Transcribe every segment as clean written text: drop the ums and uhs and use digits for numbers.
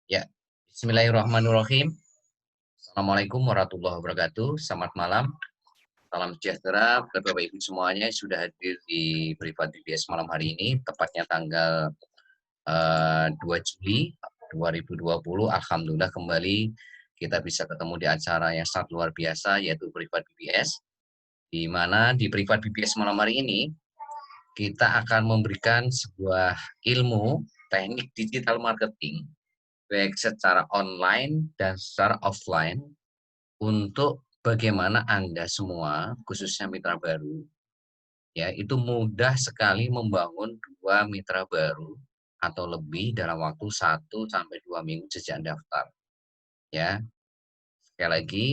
Ya, bismillahirrahmanirrahim. Assalamualaikum warahmatullahi wabarakatuh. Selamat malam, salam sejahtera buat Bapak Ibu semuanya yang sudah hadir di Privat BBS malam hari ini, tepatnya tanggal 2 Juli 2020. Alhamdulillah kembali kita bisa ketemu di acara yang sangat luar biasa yaitu Privat BBS, di mana di Privat BBS malam hari ini kita akan memberikan sebuah ilmu teknik digital marketing baik secara online dan secara offline untuk bagaimana Anda semua, khususnya mitra baru, ya itu mudah sekali membangun dua mitra baru atau lebih dalam waktu 1 sampai 2 minggu sejak daftar. Ya, sekali lagi,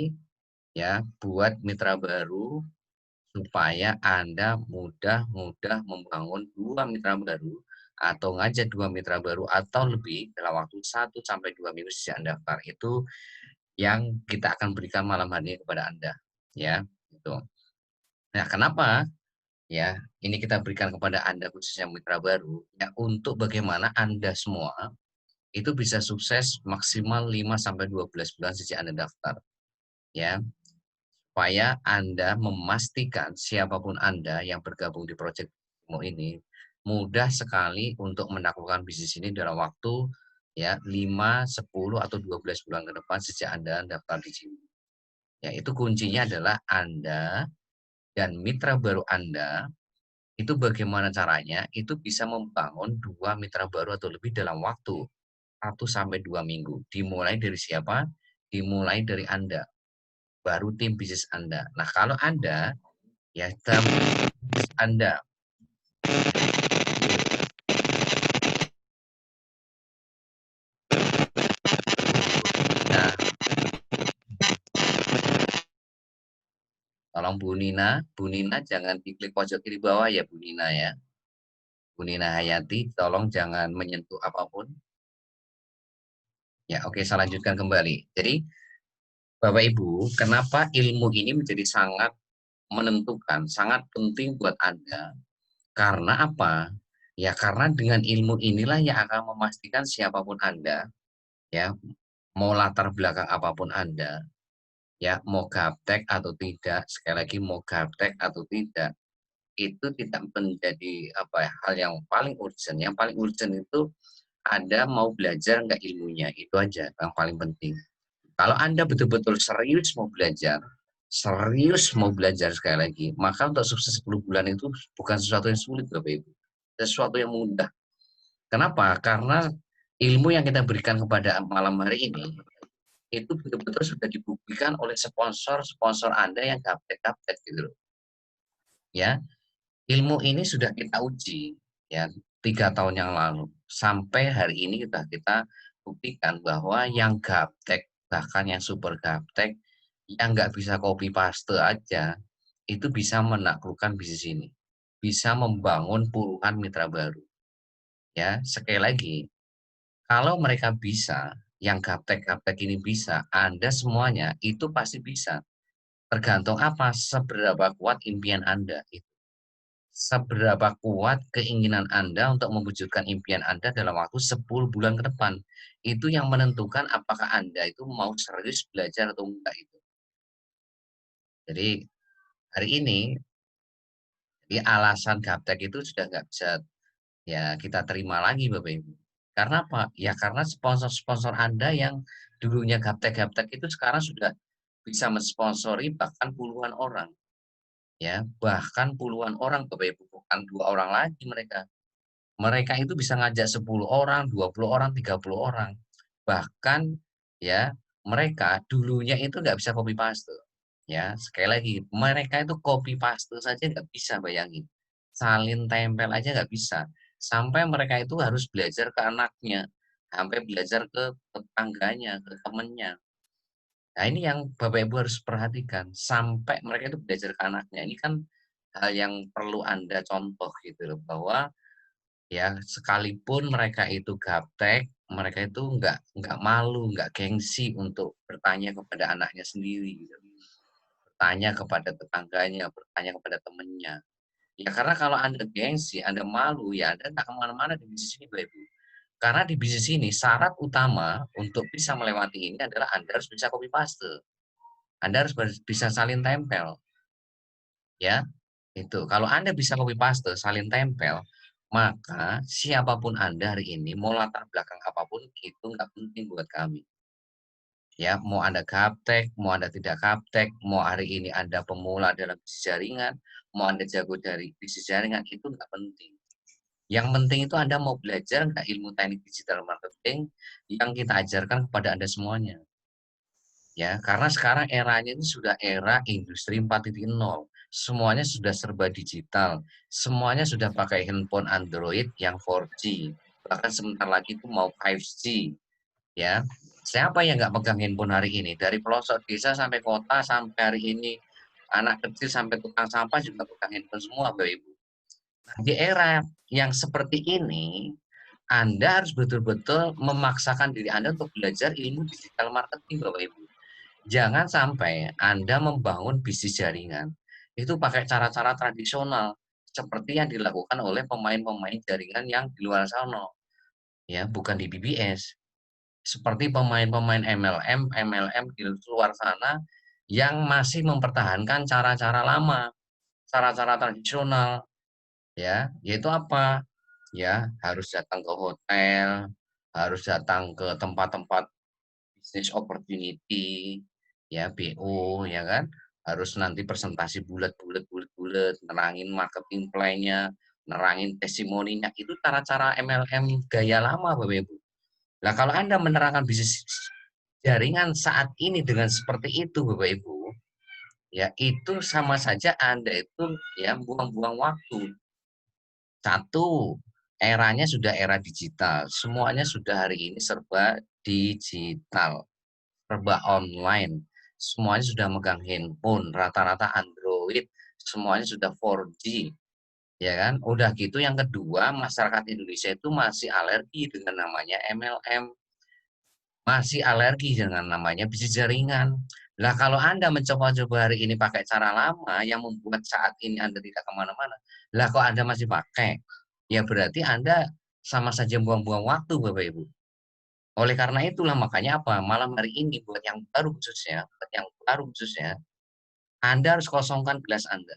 ya buat mitra baru supaya Anda mudah-mudah membangun dua mitra baru atau ngajak dua mitra baru atau lebih dalam waktu 1 sampai 2 minggu sejak daftar. Itu yang kita akan berikan malam hari ini kepada Anda, ya, gitu. Nah, kenapa ya ini kita berikan kepada Anda khususnya mitra baru, ya untuk bagaimana Anda semua itu bisa sukses maksimal 5 sampai 12 bulan sejak Anda daftar, ya. Supaya Anda memastikan siapapun Anda yang bergabung di proyek ini mudah sekali untuk menaklukkan bisnis ini dalam waktu ya 5, 10 atau 12 bulan ke depan sejak Anda daftar di sini. Ya, itu kuncinya adalah Anda dan mitra baru Anda itu bagaimana caranya itu bisa membangun dua mitra baru atau lebih dalam waktu 1 sampai 2 minggu. Dimulai dari siapa? Dimulai dari Anda, baru tim bisnis Anda. Nah, kalau Anda ya dalam bisnis Anda, nah tolong Bu Nina jangan diklik pojok kiri bawah ya Bu Nina ya. Bu Nina Hayati, tolong jangan menyentuh apapun. Ya, oke, saya lanjutkan kembali. Jadi, Bapak Ibu, kenapa ilmu ini menjadi sangat menentukan, sangat penting buat Anda? Karena apa? Ya karena dengan ilmu inilah yang akan memastikan siapapun Anda, ya, mau latar belakang apapun Anda, ya, mau gaptek atau tidak, sekali lagi mau gaptek atau tidak, itu tidak menjadi apa ya, hal yang paling urgent. Yang paling urgent itu Anda mau belajar nggak ilmunya, itu aja yang paling penting. Kalau Anda betul-betul serius mau belajar sekali lagi, maka untuk sukses 10 bulan itu bukan sesuatu yang sulit Bapak Ibu. Sesuatu yang mudah. Kenapa? Karena ilmu yang kita berikan kepada malam hari ini, itu betul-betul sudah dibuktikan oleh sponsor-sponsor Anda yang gaptek-gaptek gitu loh. Ya, ilmu ini sudah kita uji ya 3 tahun yang lalu. Sampai hari ini kita buktikan bahwa yang gaptek, bahkan yang super gaptek, yang nggak bisa copy paste aja, itu bisa menaklukkan bisnis ini. Bisa membangun puluhan mitra baru. Ya, sekali lagi, kalau mereka bisa, yang gaptek-gaptek ini bisa, Anda semuanya itu pasti bisa. Tergantung apa, seberapa kuat impian Anda. Seberapa kuat keinginan Anda untuk mewujudkan impian Anda dalam waktu 10 bulan ke depan. Itu yang menentukan apakah Anda itu mau serius belajar atau enggak itu. Jadi hari ini, di alasan gaptek itu sudah nggak bisa ya kita terima lagi Bapak Ibu. Karena apa? Ya karena sponsor-sponsor Anda yang dulunya gaptek-gaptek itu sekarang sudah bisa mensponsori bahkan puluhan orang. Ya, bahkan puluhan orang Bapak Ibu, bukan 2 orang lagi mereka. Mereka itu bisa ngajak 10 orang, 20 orang, 30 orang. Bahkan ya, mereka dulunya itu nggak bisa copy paste. Ya, sekali lagi, mereka itu copy paste saja nggak bisa bayangin. Salin tempel aja nggak bisa. Sampai mereka itu harus belajar ke anaknya, sampai belajar ke tetangganya, ke temannya. Nah, ini yang Bapak Ibu harus perhatikan, sampai mereka itu belajar ke anaknya. Ini kan hal yang perlu Anda contoh gitu loh, bahwa ya, sekalipun mereka itu gaptek, mereka itu nggak malu, nggak gengsi untuk bertanya kepada anaknya sendiri gitu. Bertanya kepada tetangganya, bertanya kepada temannya. Ya karena kalau Anda gengsi, Anda malu, ya Anda nggak kemana mana di bisnis ini Bapak Ibu. Karena di bisnis ini syarat utama untuk bisa melewati ini adalah Anda harus bisa copy paste. Anda harus bisa salin tempel, ya. Itu. Kalau Anda bisa copy paste, salin tempel, maka siapapun Anda hari ini, mau latar belakang apapun itu nggak penting buat kami. Ya, mau Anda gaptek, mau Anda tidak gaptek, mau hari ini Anda pemula dalam bisnis jaringan, mau Anda jago dari bisnis jaringan, itu nggak penting. Yang penting itu Anda mau belajar nggak ilmu teknik digital marketing yang kita ajarkan kepada Anda semuanya. Ya, karena sekarang eranya itu sudah era industri 4.0. Semuanya sudah serba digital. Semuanya sudah pakai handphone Android yang 4G. Bahkan sebentar lagi itu mau 5G. Ya, siapa yang nggak pegang handphone hari ini? Dari pelosok desa sampai kota, sampai hari ini anak kecil sampai tukang sampah juga pegang handphone semua, Bapak Ibu. Nah, di era yang seperti ini, Anda harus betul-betul memaksakan diri Anda untuk belajar ilmu digital marketing, Bapak Ibu. Jangan sampai Anda membangun bisnis jaringan itu pakai cara-cara tradisional seperti yang dilakukan oleh pemain-pemain jaringan yang di luar sana, ya, bukan di BBS. Seperti pemain-pemain MLM di luar sana yang masih mempertahankan cara-cara lama, cara-cara tradisional, ya, yaitu apa? Ya, harus datang ke hotel, harus datang ke tempat-tempat business opportunity, ya, BO, ya kan? Harus nanti presentasi bulat, nerangin marketing plan-nya, nerangin testimoninya, itu cara-cara MLM gaya lama, Bapak Ibu. Nah, kalau Anda menerangkan bisnis jaringan saat ini dengan seperti itu, Bapak Ibu, ya itu sama saja Anda itu ya buang-buang waktu. Satu, eranya sudah era digital. Semuanya sudah hari ini serba digital, serba online. Semuanya sudah megang handphone, rata-rata Android, semuanya sudah 4G. Ya kan? Udah gitu yang kedua, masyarakat Indonesia itu masih alergi dengan namanya MLM, masih alergi dengan namanya bisnis jaringan. Lah kalau Anda mencoba-coba hari ini pakai cara lama yang membuat saat ini Anda tidak kemana-mana, lah kok Anda masih pakai, ya berarti Anda sama saja buang-buang waktu, Bapak Ibu. Oleh karena itulah makanya apa, malam hari ini buat yang baru khususnya, Anda harus kosongkan gelas Anda.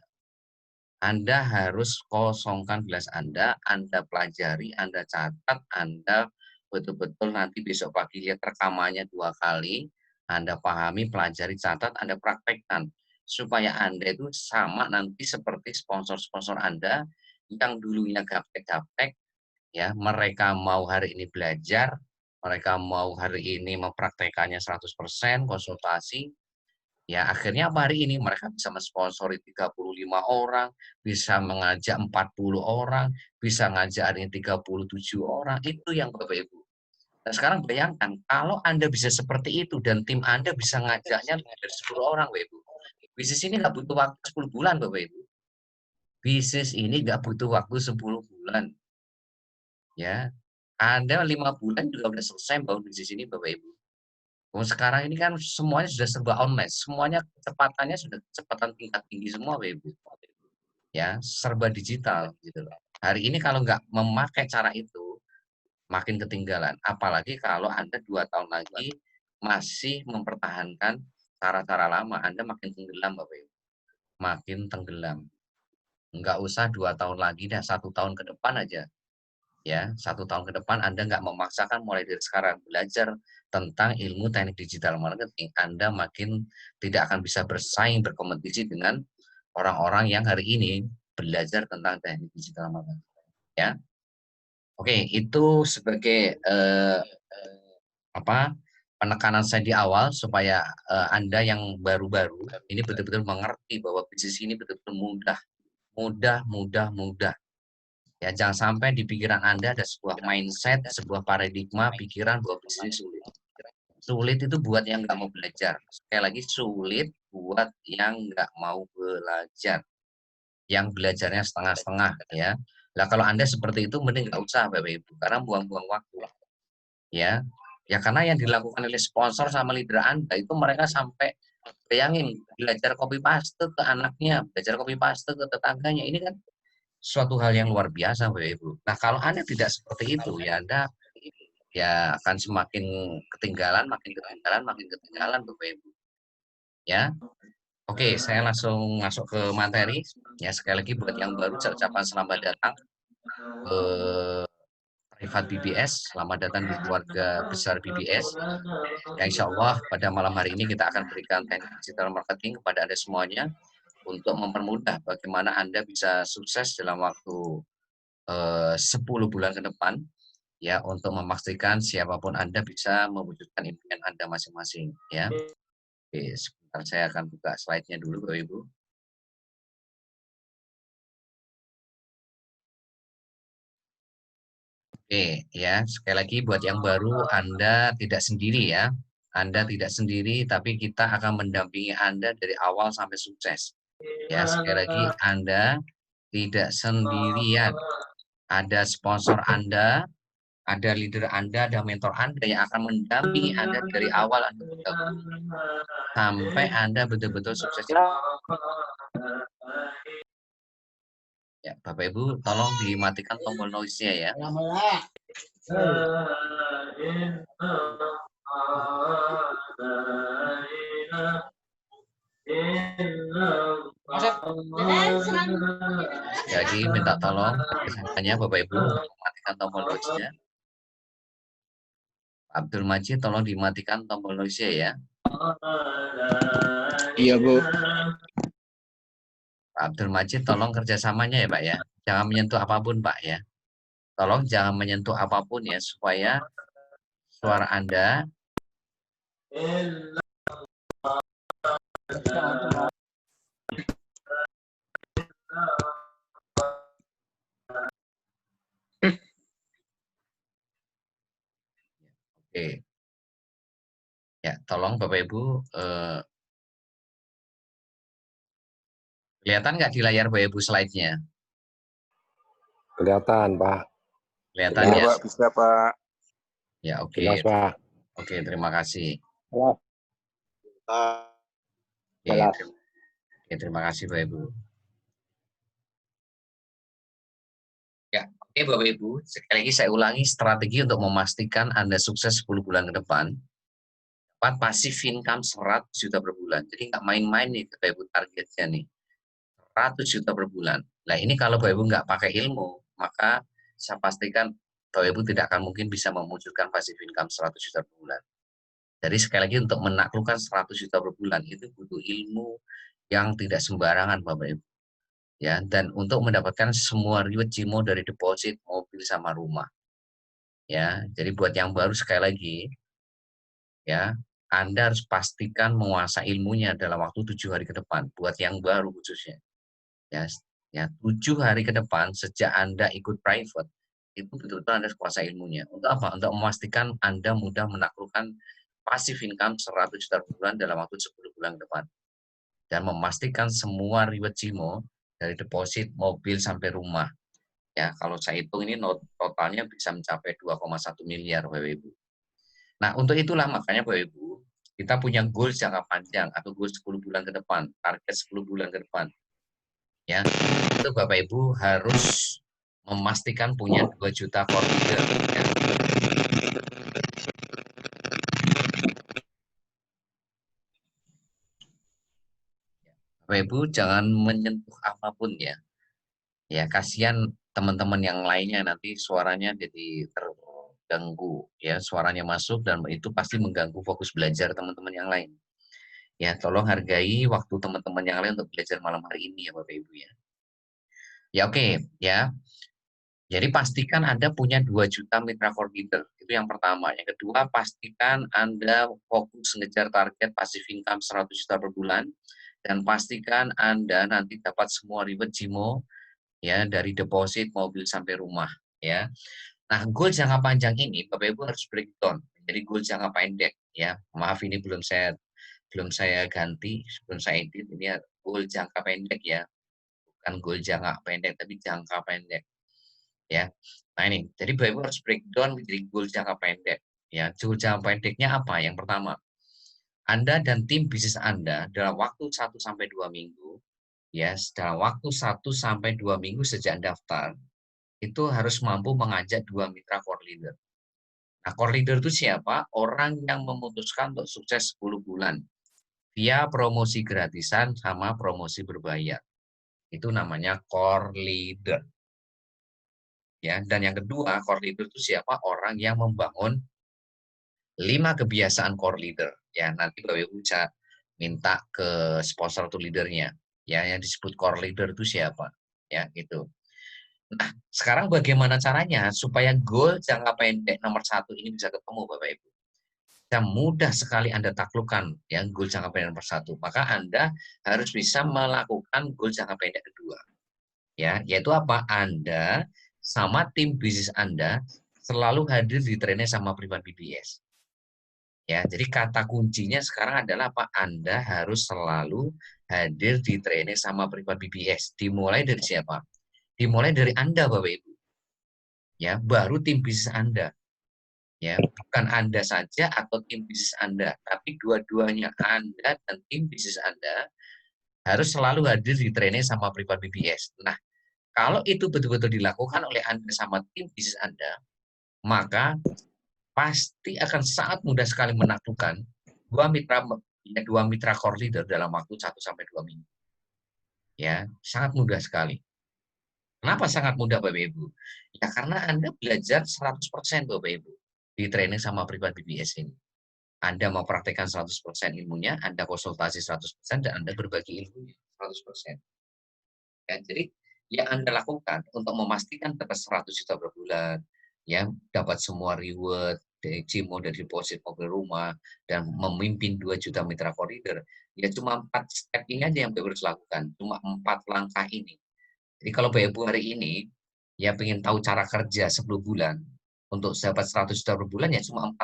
Anda harus kosongkan gelas Anda pelajari, Anda catat, Anda betul-betul nanti besok pagi lihat rekamannya 2 kali, Anda pahami, pelajari, catat, Anda praktekkan. Supaya Anda itu sama nanti seperti sponsor-sponsor Anda yang dulunya gaptek-gaptek, ya, mereka mau hari ini belajar, mereka mau hari ini mempraktekannya 100% konsultasi. Ya, akhirnya apa hari ini mereka bisa mensponsori 35 orang, bisa mengajak 40 orang, bisa ngajak hari ini 37 orang, itu yang Bapak Ibu. Nah, sekarang bayangkan kalau Anda bisa seperti itu dan tim Anda bisa ngajaknya lebih dari 10 orang, Bapak Ibu. Bisnis ini nggak butuh waktu 10 bulan, Bapak Ibu. Bisnis ini nggak butuh waktu 10 bulan, ya. Anda 5 bulan juga udah selesai bangun bisnis ini, Bapak Ibu. Oh, sekarang ini kan semuanya sudah serba online, semuanya kecepatannya sudah kecepatan tingkat tinggi semua, Bapak Ibu. Ya, serba digital gitu loh. Hari ini kalau nggak memakai cara itu, makin ketinggalan. Apalagi kalau Anda 2 tahun lagi masih mempertahankan cara-cara lama, Anda makin tenggelam, Bapak Ibu, makin tenggelam. Nggak usah 2 tahun lagi dah, 1 tahun ke depan aja, ya, 1 tahun ke depan Anda nggak memaksakan mulai dari sekarang belajar tentang ilmu teknik digital marketing, Anda makin tidak akan bisa bersaing, berkompetisi dengan orang-orang yang hari ini belajar tentang teknik digital marketing, ya. Oke, itu sebagai apa penekanan saya di awal supaya Anda yang baru-baru ini betul-betul mengerti bahwa bisnis ini betul-betul mudah, mudah, mudah, mudah. Ya, jangan sampai di pikiran Anda ada sebuah mindset, sebuah paradigma pikiran bahwa bisnis sulit. Sulit itu buat yang nggak mau belajar. Sekali lagi, sulit buat yang nggak mau belajar. Yang belajarnya setengah-setengah, ya. Lah kalau Anda seperti itu mending nggak usah, Bapak Ibu, karena buang-buang waktu, ya. Ya karena yang dilakukan oleh sponsor sama leader Anda itu mereka sampai bayangin belajar copy paste ke anaknya, belajar copy paste ke tetangganya. Ini kan suatu hal yang luar biasa, Bapak Ibu. Nah, kalau Anda tidak seperti itu, ya Anda ya akan semakin ketinggalan, makin ketinggalan Bapak Ibu. Ya. Oke, saya langsung masuk ke materi. Ya, sekali lagi buat yang baru saya ucapkan selamat datang ke Privat BBS, selamat datang di keluarga besar BBS. Ya, insya Allah pada malam hari ini kita akan berikan teknik digital marketing kepada Anda semuanya untuk mempermudah bagaimana Anda bisa sukses dalam waktu 10 bulan ke depan, ya, untuk memastikan siapapun Anda bisa mewujudkan impian Anda masing-masing, ya. Oke, sebentar saya akan buka slide-nya dulu, Bapak Ibu. Oke, ya, sekali lagi buat yang baru, Anda tidak sendiri ya. Anda tidak sendiri, tapi kita akan mendampingi Anda dari awal sampai sukses. Ya, sekali lagi Anda tidak sendirian. Ada sponsor Anda, ada leader Anda, ada mentor Anda yang akan mendampingi Anda dari awal Anda bergabung sampai Anda betul-betul sukses. Ya, Bapak Ibu, tolong dimatikan tombol noise-nya ya. Jadi minta tolong kerjasamanya Bapak Ibu untuk mematikan tombol noise-nya. Abdul Majid, tolong dimatikan tombol noise-nya ya. Iya, Bu. Pak Abdul Majid, tolong kerjasamanya ya Pak ya. Jangan menyentuh apapun Pak ya. Tolong jangan menyentuh apapun ya, supaya suara Anda oke. Ya, tolong Bapak Ibu, kelihatan nggak di layar Bapak Ibu slide-nya? Kelihatan, Pak. Kelihatan Iya, ya? Pak, bisa, Pak. Ya, oke. Jelas, Pak. Oke, terima kasih. Jelas. Oke, terima kasih Bapak Ibu. Ya, oke Bapak Ibu, sekali lagi saya ulangi strategi untuk memastikan Anda sukses 10 bulan ke depan. Dapat pasif income 100 juta per bulan. Jadi nggak main-main nih Bapak Ibu targetnya nih. 100 juta per bulan. Nah ini kalau Bapak Ibu nggak pakai ilmu, maka saya pastikan Bapak Ibu tidak akan mungkin bisa mewujudkan pasif income 100 juta per bulan. Jadi sekali lagi untuk menaklukkan 100 juta per bulan itu butuh ilmu yang tidak sembarangan Bapak Ibu. Ya, dan untuk mendapatkan semua reward Cimo dari deposit, mobil sama rumah. Ya, jadi buat yang baru sekali lagi, ya, Anda harus pastikan menguasai ilmunya dalam waktu 7 hari ke depan. Buat yang baru khususnya. Ya, 7 hari ke depan sejak Anda ikut private, itu betul-betul Anda kuasai ilmunya. Untuk apa? Untuk memastikan Anda mudah menaklukkan passive income 100 juta per bulan dalam waktu 10 bulan ke depan. Dan memastikan semua reward Cimo dari deposit, mobil, sampai rumah. Ya, kalau saya hitung ini totalnya bisa mencapai 2,1 miliar Bapak Ibu. Nah, untuk itulah makanya Bapak Ibu, kita punya goal jangka panjang atau goal 10 bulan ke depan, target 10 bulan ke depan. Ya, itu Bapak Ibu harus memastikan punya 2 juta core leader. Ya. Bapak Ibu jangan menyentuh apapun ya. Ya, kasihan teman-teman yang lainnya nanti suaranya jadi terganggu ya, suaranya masuk dan itu pasti mengganggu fokus belajar teman-teman yang lain. Ya, tolong hargai waktu teman-teman yang lain untuk belajar malam hari ini ya Bapak Ibu ya. Ya oke, ya. Jadi pastikan Anda punya 2 juta mitra core leader. Itu yang pertama. Yang kedua, pastikan Anda fokus mengejar target passive income 100 juta per bulan dan pastikan Anda nanti dapat semua reward Cimo ya dari deposit, mobil sampai rumah ya. Nah, goal jangka panjang ini Bapak Ibu harus breakdown. Jadi goal jangka pendek ya. Maaf ini belum saya ganti, belum saya edit, ini goal jangka pendek ya, bukan goal jangka pendek tapi jangka pendek ya. Nah ini, jadi Bapak Ibu harus breakdown menjadi goal jangka pendek ya. Goal jangka pendeknya apa? Yang pertama, Anda dan tim bisnis Anda dalam waktu 1-2 minggu ya, dalam waktu 1-2 minggu sejak daftar itu harus mampu mengajak 2 mitra core leader. Nah, core leader itu siapa? Orang yang memutuskan untuk sukses 10 bulan via promosi gratisan sama promosi berbayar. Itu namanya core leader. Ya, dan yang kedua, core leader itu siapa? Orang yang membangun 5 kebiasaan core leader. Ya, nanti Bapak Ibu bisa minta ke sponsor atau leadernya. Ya, yang disebut core leader itu siapa? Ya, gitu. Nah, sekarang bagaimana caranya supaya goal jangka pendek nomor 1 ini bisa ketemu, Bapak Ibu? Dan mudah sekali Anda taklukkan ya goal jangka pendek nomor 1. Maka Anda harus bisa melakukan goal jangka pendek kedua. Ya, yaitu apa? Anda sama tim bisnis Anda selalu hadir di training sama Privat BBS. Ya, jadi kata kuncinya sekarang adalah apa? Anda harus selalu hadir di training sama Privat BBS. Dimulai dari siapa? Dimulai dari Anda, Bapak Ibu. Ya, baru tim bisnis Anda. Ya, bukan Anda saja atau tim bisnis Anda, tapi dua-duanya Anda dan tim bisnis Anda harus selalu hadir di training sama Privat BBS. Nah, kalau itu betul-betul dilakukan oleh Anda sama tim bisnis Anda, maka pasti akan sangat mudah sekali menaklukkan dua mitra core leader dalam waktu 1 sampai 2 minggu. Ya, sangat mudah sekali. Kenapa sangat mudah Bapak Ibu? Ya karena Anda belajar 100% Bapak Ibu di training sama Privat BBS ini. Anda mau praktekkan 100% ilmunya, Anda konsultasi 100%, dan Anda berbagi ilmunya 100%. Ya, jadi yang Anda lakukan untuk memastikan dapat 100 juta per bulan, ya, dapat semua reward, dari Cimo, dari deposit mobil rumah, dan memimpin 2 juta mitra koridor, ya cuma 4 step ini aja yang Bapak harus lakukan, cuma 4 langkah ini. Jadi kalau Bapak Ibu hari ini, ya pengen tahu cara kerja 10 bulan, untuk dapat 100 juta per bulan ya cuma 4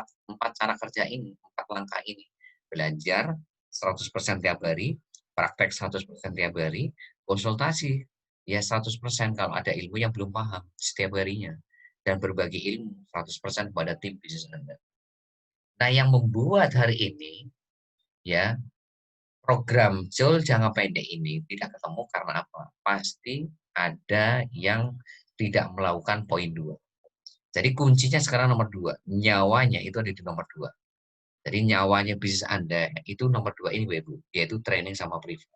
cara kerja ini, 4 langkah ini. Belajar 100% tiap hari, praktek 100% tiap hari, konsultasi ya 100% kalau ada ilmu yang belum paham setiap harinya, dan berbagi ilmu 100% kepada tim bisnis Anda. Nah, yang membuat hari ini ya program JOL jangka pendek ini tidak ketemu karena apa? Pasti ada yang tidak melakukan poin 2. Jadi kuncinya sekarang nomor 2, nyawanya itu ada di nomor 2. Jadi nyawanya bisnis Anda itu nomor 2 ini, Ibu, yaitu training sama privat.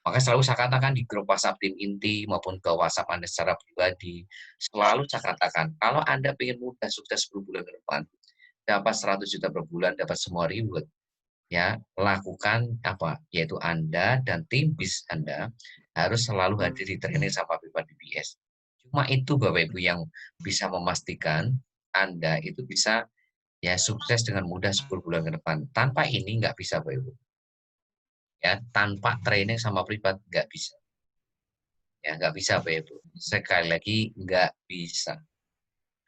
Maka selalu saya katakan di grup WhatsApp tim inti maupun ke WhatsApp Anda secara pribadi, selalu saya katakan, kalau Anda ingin mudah sukses 10 bulan ke depan, dapat 100 juta per bulan, dapat semua reward, ya lakukan apa? Yaitu Anda dan tim bis Anda harus selalu hadir di training sama privat BBS. Cuma itu Bapak Ibu yang bisa memastikan Anda itu bisa ya sukses dengan mudah 10 bulan ke depan. Tanpa ini nggak bisa Bapak Ibu. Ya, tanpa training sama privat nggak bisa. Ya, nggak bisa Bapak Ibu. Sekali lagi nggak bisa.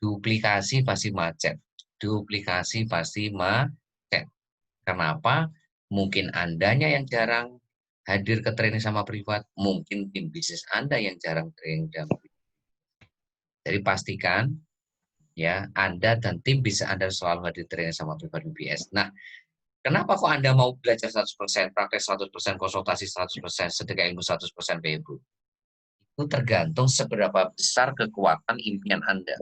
Duplikasi pasti macet. Duplikasi pasti macet. Kenapa? Mungkin Andanya yang jarang hadir ke training sama privat, mungkin tim bisnis Anda yang jarang training dan privat. Jadi pastikan ya Anda dan tim bisa Anda selalu hadir training sama privat BBS. Nah, kenapa kok Anda mau belajar 100%, praktek 100%, konsultasi 100%, sedekah ilmu 100% Ibu? Itu tergantung seberapa besar kekuatan impian Anda.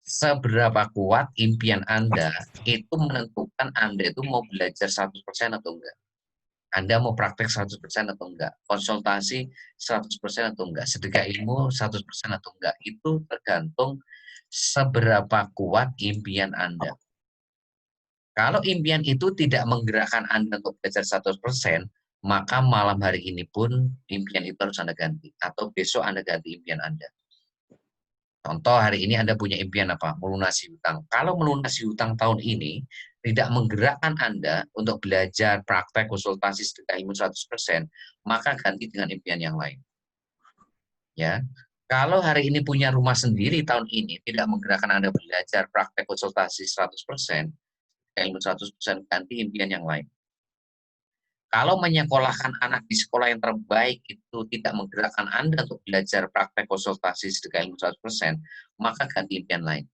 Seberapa kuat impian Anda, itu menentukan Anda itu mau belajar 100% atau enggak. Anda mau praktek 100% atau enggak, konsultasi 100% atau enggak, sedekah ilmu 100% atau enggak, itu tergantung seberapa kuat impian Anda. Kalau impian itu tidak menggerakkan Anda untuk belajar 100%, maka malam hari ini pun impian itu harus Anda ganti, atau besok Anda ganti impian Anda. Contoh hari ini Anda punya impian apa? Melunasi hutang. Kalau melunasi hutang tahun ini tidak menggerakkan Anda untuk belajar, praktek, konsultasi, sedekah ilmu 100%, maka ganti dengan impian yang lain. Ya. Kalau hari ini punya rumah sendiri tahun ini tidak menggerakkan Anda belajar, praktek, konsultasi 100%, ilmu 100%, ganti impian yang lain. Kalau menyekolahkan anak di sekolah yang terbaik itu tidak menggerakkan Anda untuk belajar, praktek, konsultasi, sedekah ilmu 100%, maka ganti impian lain.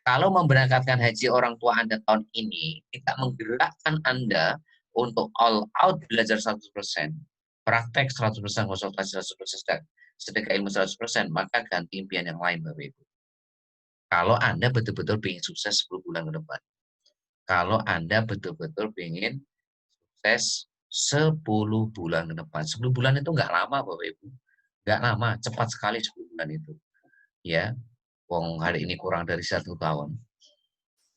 Kalau memberangkatkan haji orang tua Anda tahun ini tidak menggerakkan Anda untuk all out belajar 100%, praktek 100%, konsultasi 100%, sedekah ilmu 100%, maka ganti impian yang lain Bapak Ibu. Kalau Anda betul-betul ingin sukses 10 bulan ke depan. Kalau Anda betul-betul ingin sukses 10 bulan ke depan. 10 bulan itu nggak lama, Bapak Ibu. Nggak lama, cepat sekali 10 bulan itu. Ya, wong hari ini kurang dari 1 tahun.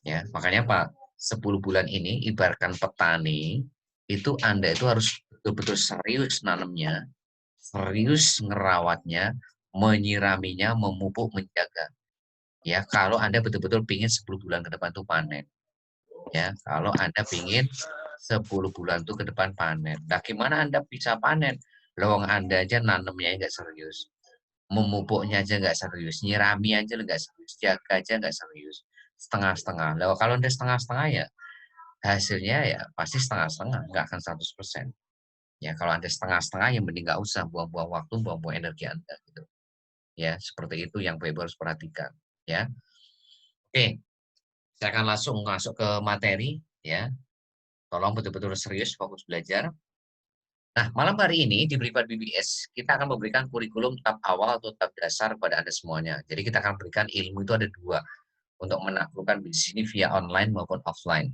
Ya, makanya Pak, 10 bulan ini ibaratkan petani, itu Anda itu harus betul-betul serius nanamnya, serius ngerawatnya, menyiraminya, memupuk, menjaga. Ya, kalau Anda betul-betul ingin 10 bulan ke depan itu panen. Ya, kalau Anda ingin 10 bulan itu ke depan panen. Nah, gimana Anda bisa panen? Lowong Anda aja nanamnya nggak serius. Memupuknya aja nggak serius. Nyirami aja nggak serius. Jaga aja nggak serius. Setengah-setengah. Loh, kalau Anda setengah-setengah ya, hasilnya ya pasti setengah-setengah. Nggak akan 100%. Ya, kalau Anda setengah-setengah, yang mending nggak usah buang-buang waktu, buang-buang energi Anda. Gitu. Ya, seperti itu yang Bapak harus perhatikan. Ya, oke. Saya akan langsung masuk ke materi. Ya, tolong betul-betul serius, fokus belajar. Nah, malam hari ini di Privat BBS, kita akan memberikan kurikulum tahap awal atau tahap dasar pada Anda semuanya. Jadi kita akan berikan ilmu itu ada dua untuk menaklukkan bisnis ini via online maupun offline.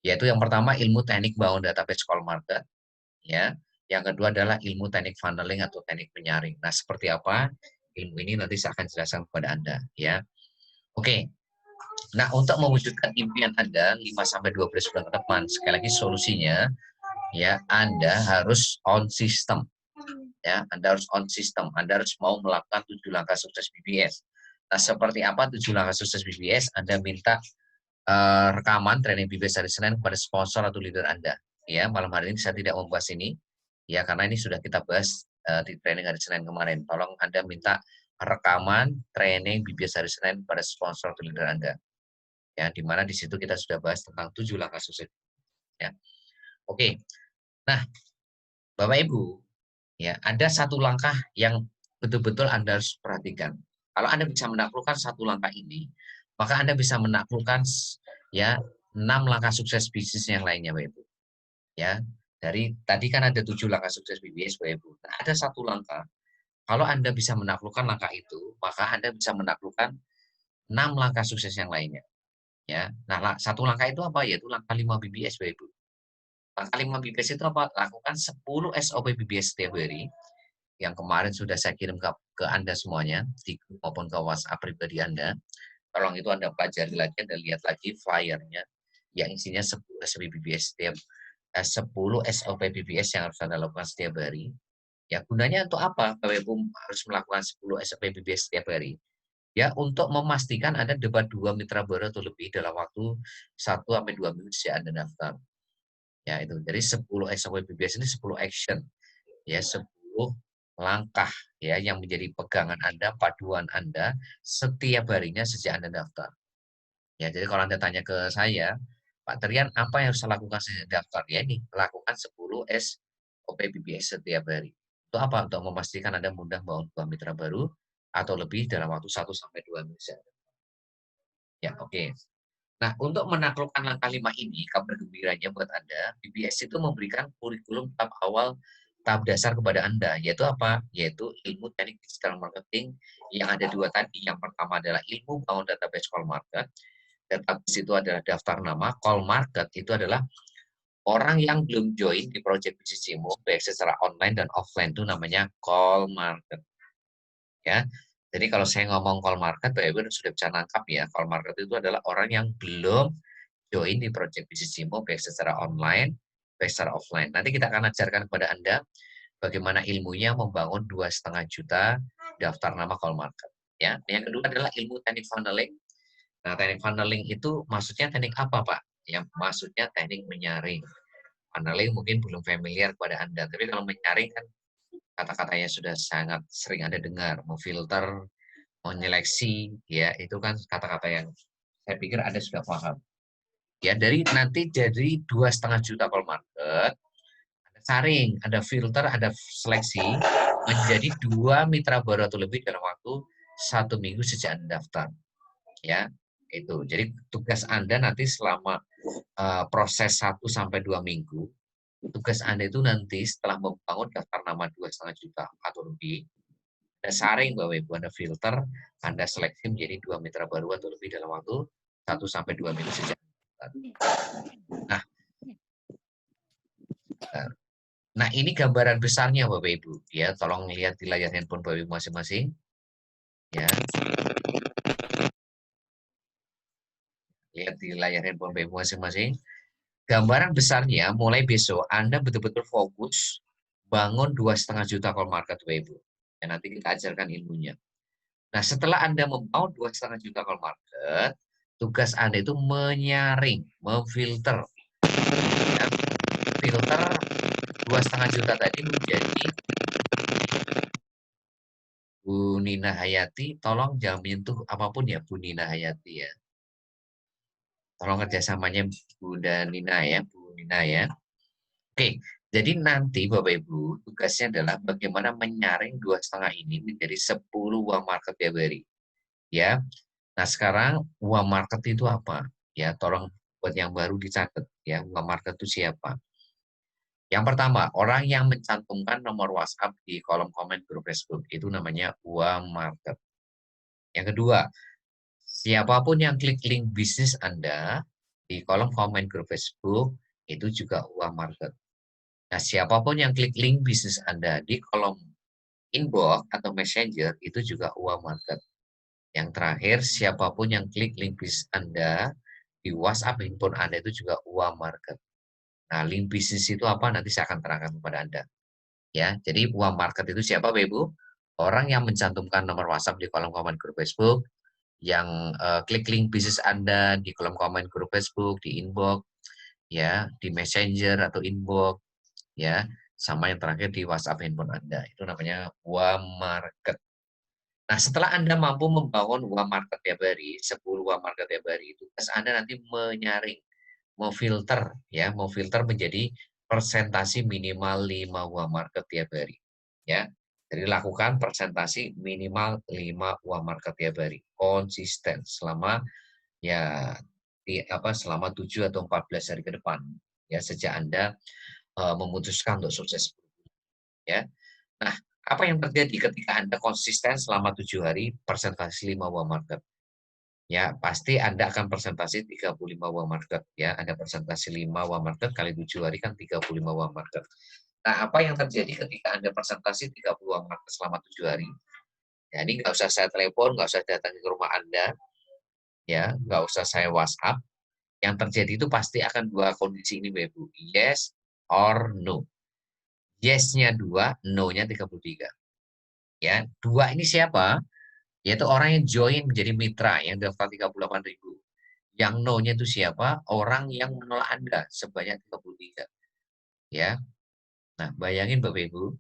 Yaitu yang pertama ilmu teknik bangun database call market, ya. Yang kedua adalah ilmu teknik funneling atau teknik penyaring. Nah, seperti apa ilmu ini nanti saya akan jelaskan kepada Anda, ya. Oke. Nah, untuk mewujudkan impian Anda 5 sampai 12 bulan ke depan, sekali lagi solusinya ya Anda harus on system. Ya, Anda harus on system. Anda harus mau melakukan 7 langkah sukses BBS. Nah, seperti apa 7 langkah sukses BBS? Anda minta rekaman training BBS hari Senin kepada sponsor atau leader Anda. Ya, malam hari ini saya tidak membahas ini, ya karena ini sudah kita bahas di training hari Senin kemarin. Tolong Anda minta rekaman training BBS hari Senin kepada sponsor atau leader Anda. Ya, di mana di situ kita sudah bahas tentang 7 langkah sukses. Ya, oke. Nah, Bapak Ibu, ya, ada satu langkah yang betul-betul Anda harus perhatikan. Kalau Anda bisa menaklukkan satu langkah ini, maka Anda bisa menaklukkan ya 6 langkah sukses bisnis yang lainnya, Bapak Ibu. Ya, dari tadi kan ada 7 langkah sukses bisnis, Bapak Ibu. Nah, ada satu langkah. Kalau Anda bisa menaklukkan langkah itu, maka Anda bisa menaklukkan 6 langkah sukses yang lainnya. Ya, nah satu langkah itu apa? Yaitu langkah 5 BBS, Bapak Ibu. Langkah 5 BBS itu apa? Lakukan 10 SOP BBS setiap hari yang kemarin sudah saya kirim ke Anda semuanya, di grup maupun ke WhatsApp pribadi Anda. Tolong itu Anda pelajari lagi, Anda lihat lagi flyernya, yang isinya 10 SOP BBS setiap 10 SOP BBS yang harus Anda lakukan setiap hari. Ya, gunanya untuk apa? Bapak Ibu harus melakukan 10 SOP BBS setiap hari. Ya, untuk memastikan Anda dapat 2 mitra baru atau lebih dalam waktu 1-2 minggu sejak Anda daftar. Ya, itu. Jadi 10 SOP BBS ini 10 action. Ya, 10 langkah ya yang menjadi pegangan Anda, paduan Anda setiap harinya sejak Anda daftar. Ya, jadi kalau Anda tanya ke saya, Pak Trian, apa yang harus saya lakukan sejak daftar? Ya ini, lakukan 10 SOP BBS setiap hari. Itu apa? Untuk memastikan Anda mudah membangun 2 mitra baru atau lebih dalam waktu 1-2 minggu. Ya, oke. Nah, untuk menaklukkan langkah 5 ini, kabar gembiranya buat Anda, BBS itu memberikan kurikulum tahap awal, tahap dasar kepada Anda, yaitu apa? Yaitu ilmu teknik digital marketing yang ada dua tadi. Yang pertama adalah ilmu bangun database call market. Database itu adalah daftar nama, call market itu adalah orang yang belum join di project bisnis Cimo, baik secara online dan offline itu namanya call market. Ya, jadi kalau saya ngomong call market, Bapak Ibu sudah bisa nangkap ya, call market itu adalah orang yang belum join di Project Bisnis Cimo baik secara online, baik secara offline. Nanti kita akan ajarkan kepada Anda bagaimana ilmunya membangun 2,5 juta daftar nama call market. Ya, yang kedua adalah ilmu teknik funneling. Nah, teknik funneling itu maksudnya teknik apa, Pak? Yang maksudnya teknik menyaring. Funneling mungkin belum familiar kepada Anda, tapi kalau menyaring kan kata-katanya sudah sangat sering Anda dengar, memfilter, menyeleksi, ya itu kan kata-kata yang saya pikir Anda sudah paham. Ya, dari nanti dari 2,5 juta call market, ada saring, ada filter, ada seleksi, menjadi 2 mitra baru atau lebih dalam waktu 1 minggu sejak Anda daftar. Ya, itu. Jadi tugas Anda nanti selama proses 1-2 minggu, tugas Anda itu nanti setelah membangun daftar nama 2,5 juta atau lebih, Anda saring Bapak Ibu, Anda filter, Anda seleksi menjadi 2 mitra baru atau lebih dalam waktu 1-2 minggu sejak. Nah, nah ini gambaran besarnya Bapak Ibu. Ya, tolong lihat di layar handphone Bapak Ibu masing-masing. Ya, lihat di layar handphone Bapak Ibu masing-masing. Gambaran besarnya mulai besok Anda betul-betul fokus bangun 2,5 juta call market Bapak Ibu. Ya, nanti kita ajarkan ilmunya. Nah, setelah Anda membangun 2,5 juta call market, tugas Anda itu menyaring, memfilter. Ya, filter 2,5 juta tadi menjadi Bu Nina Hayati, tolong jangan menyentuh apapun ya Bu Nina Hayati ya. Tolong kerjasamanya Bunda Nina ya, Bu Nina ya. Oke, jadi nanti Bapak Ibu tugasnya adalah bagaimana menyaring 2,5 ini menjadi 10 uang market tiap hari. Ya, nah sekarang uang market itu apa? Ya, tolong buat yang baru dicatat ya, uang market itu siapa? Yang pertama, orang yang mencantumkan nomor WhatsApp di kolom komen grup Facebook itu namanya uang market. Yang kedua, siapapun yang klik link bisnis Anda di kolom komen grup Facebook itu juga uang market. Nah, siapapun yang klik link bisnis Anda di kolom inbox atau messenger itu juga uang market. Yang terakhir, siapapun yang klik link bisnis Anda di WhatsApp handphone Anda itu juga uang market. Nah, link bisnis itu apa? Nanti saya akan terangkan kepada Anda. Ya, jadi uang market itu siapa, Bapak Ibu? Orang yang mencantumkan nomor WhatsApp di kolom komen grup Facebook, yang klik link bisnis Anda di kolom komen grup Facebook, di inbox, ya, di messenger atau inbox, ya, sama yang terakhir di WhatsApp handphone Anda. Itu namanya uang market. Nah, setelah Anda mampu membangun uang market tiap hari, 10 uang market tiap hari, tugas Anda nanti menyaring, memfilter, ya, memfilter menjadi persentasi minimal 5 uang market tiap hari. Ya, jadi lakukan persentasi minimal 5 uang market tiap hari, konsisten selama ya selama 7 atau 14 hari ke depan. Ya, sejak Anda memutuskan untuk sukses. Ya, nah, apa yang terjadi ketika Anda konsisten selama 7 hari persentase 5 uang market? Ya, pasti Anda akan persentase 35 uang market. Ya, Anda persentase 5 uang market kali 7 hari kan 35 uang market. Nah, apa yang terjadi ketika Anda persentase 30 uang market selama 7 hari? Ya, ini nggak usah saya telepon, nggak usah datang ke rumah Anda, ya, nggak usah saya WhatsApp. Yang terjadi itu pasti akan dua kondisi ini, Ibu. Yes or no. Yes-nya 2, no-nya 33. Ya, 2 ini siapa? Yaitu orang yang join menjadi mitra yang daftar 38.000. Yang no-nya itu siapa? Orang yang menolak Anda sebanyak 33. Ya. Nah, bayangin Bapak Ibu,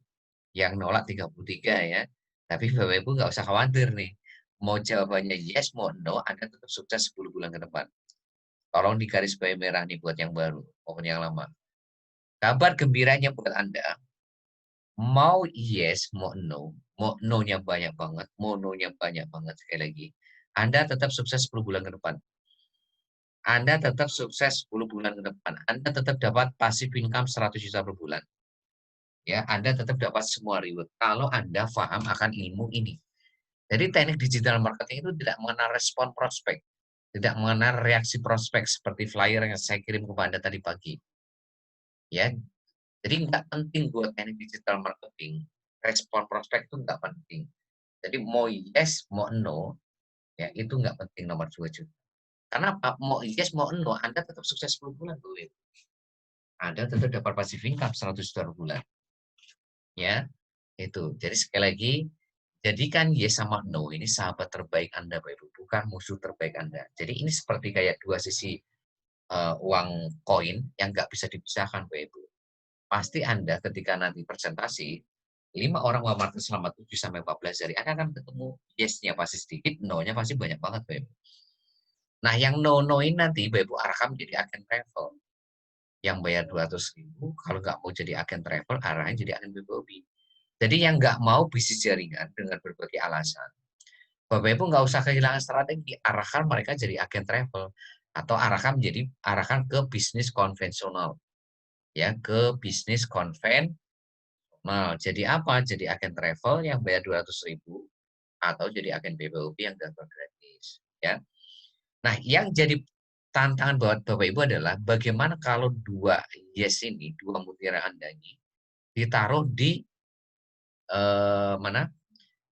yang nolak 33 ya. Tapi Bapak Ibu nggak usah khawatir nih. Mau jawabannya yes, mau no, Anda tetap sukses 10 bulan ke depan. Tolong di garis bawahi merah nih buat yang baru, maupun yang lama. Kabar gembiranya buat Anda, mau yes, mau no-nya banyak banget, mau no-nya banyak banget sekali lagi. Anda tetap sukses 10 bulan ke depan. Anda tetap sukses 10 bulan ke depan. Anda tetap dapat passive income 100 juta per bulan. Ya, Anda tetap dapat semua reward kalau Anda paham akan ilmu ini. Jadi teknik digital marketing itu tidak mengenal respon prospek, tidak mengenal reaksi prospek seperti flyer yang saya kirim kepada Anda tadi pagi. Ya, jadi nggak penting buat teknik digital marketing, respon prospek itu nggak penting. Jadi mau yes, mau no, ya itu nggak penting nomor 2 juga. Karena apa? Mau yes, mau no, Anda tetap sukses 10 bulan, Bu. Anda tetap dapat passive income 100 juta per bulan. Ya, itu. Jadi sekali lagi, jadikan yes sama no ini sahabat terbaik Anda, Bapak Ibu, bukan musuh terbaik Anda. Jadi ini seperti kayak dua sisi uang koin yang nggak bisa dipisahkan, Bapak Ibu. Pasti Anda ketika nanti presentasi, 5 orang market selama 7 sampai 14 hari, Anda akan ketemu yes-nya pasti sedikit, no-nya pasti banyak banget, Bapak Ibu. Nah, yang no-no ini nanti Bapak Ibu arahkan menjadi agen travel. Yang bayar 200.000, kalau nggak mau jadi agen travel, arahnya jadi agen B2B. Jadi yang nggak mau bisnis jaringan dengan berbagai alasan, Bapak Ibu nggak usah kehilangan strategi, arahkan mereka jadi agen travel atau arahkan ke bisnis konvensional, ya ke bisnis konvensional. Nah, jadi apa? Jadi agen travel yang bayar 200.000 atau jadi agen BPOP yang dapat gratis, ya. Nah, yang jadi tantangan buat Bapak Ibu adalah bagaimana kalau dua yes ini, dua mutiara Anda ini ditaruh di mana?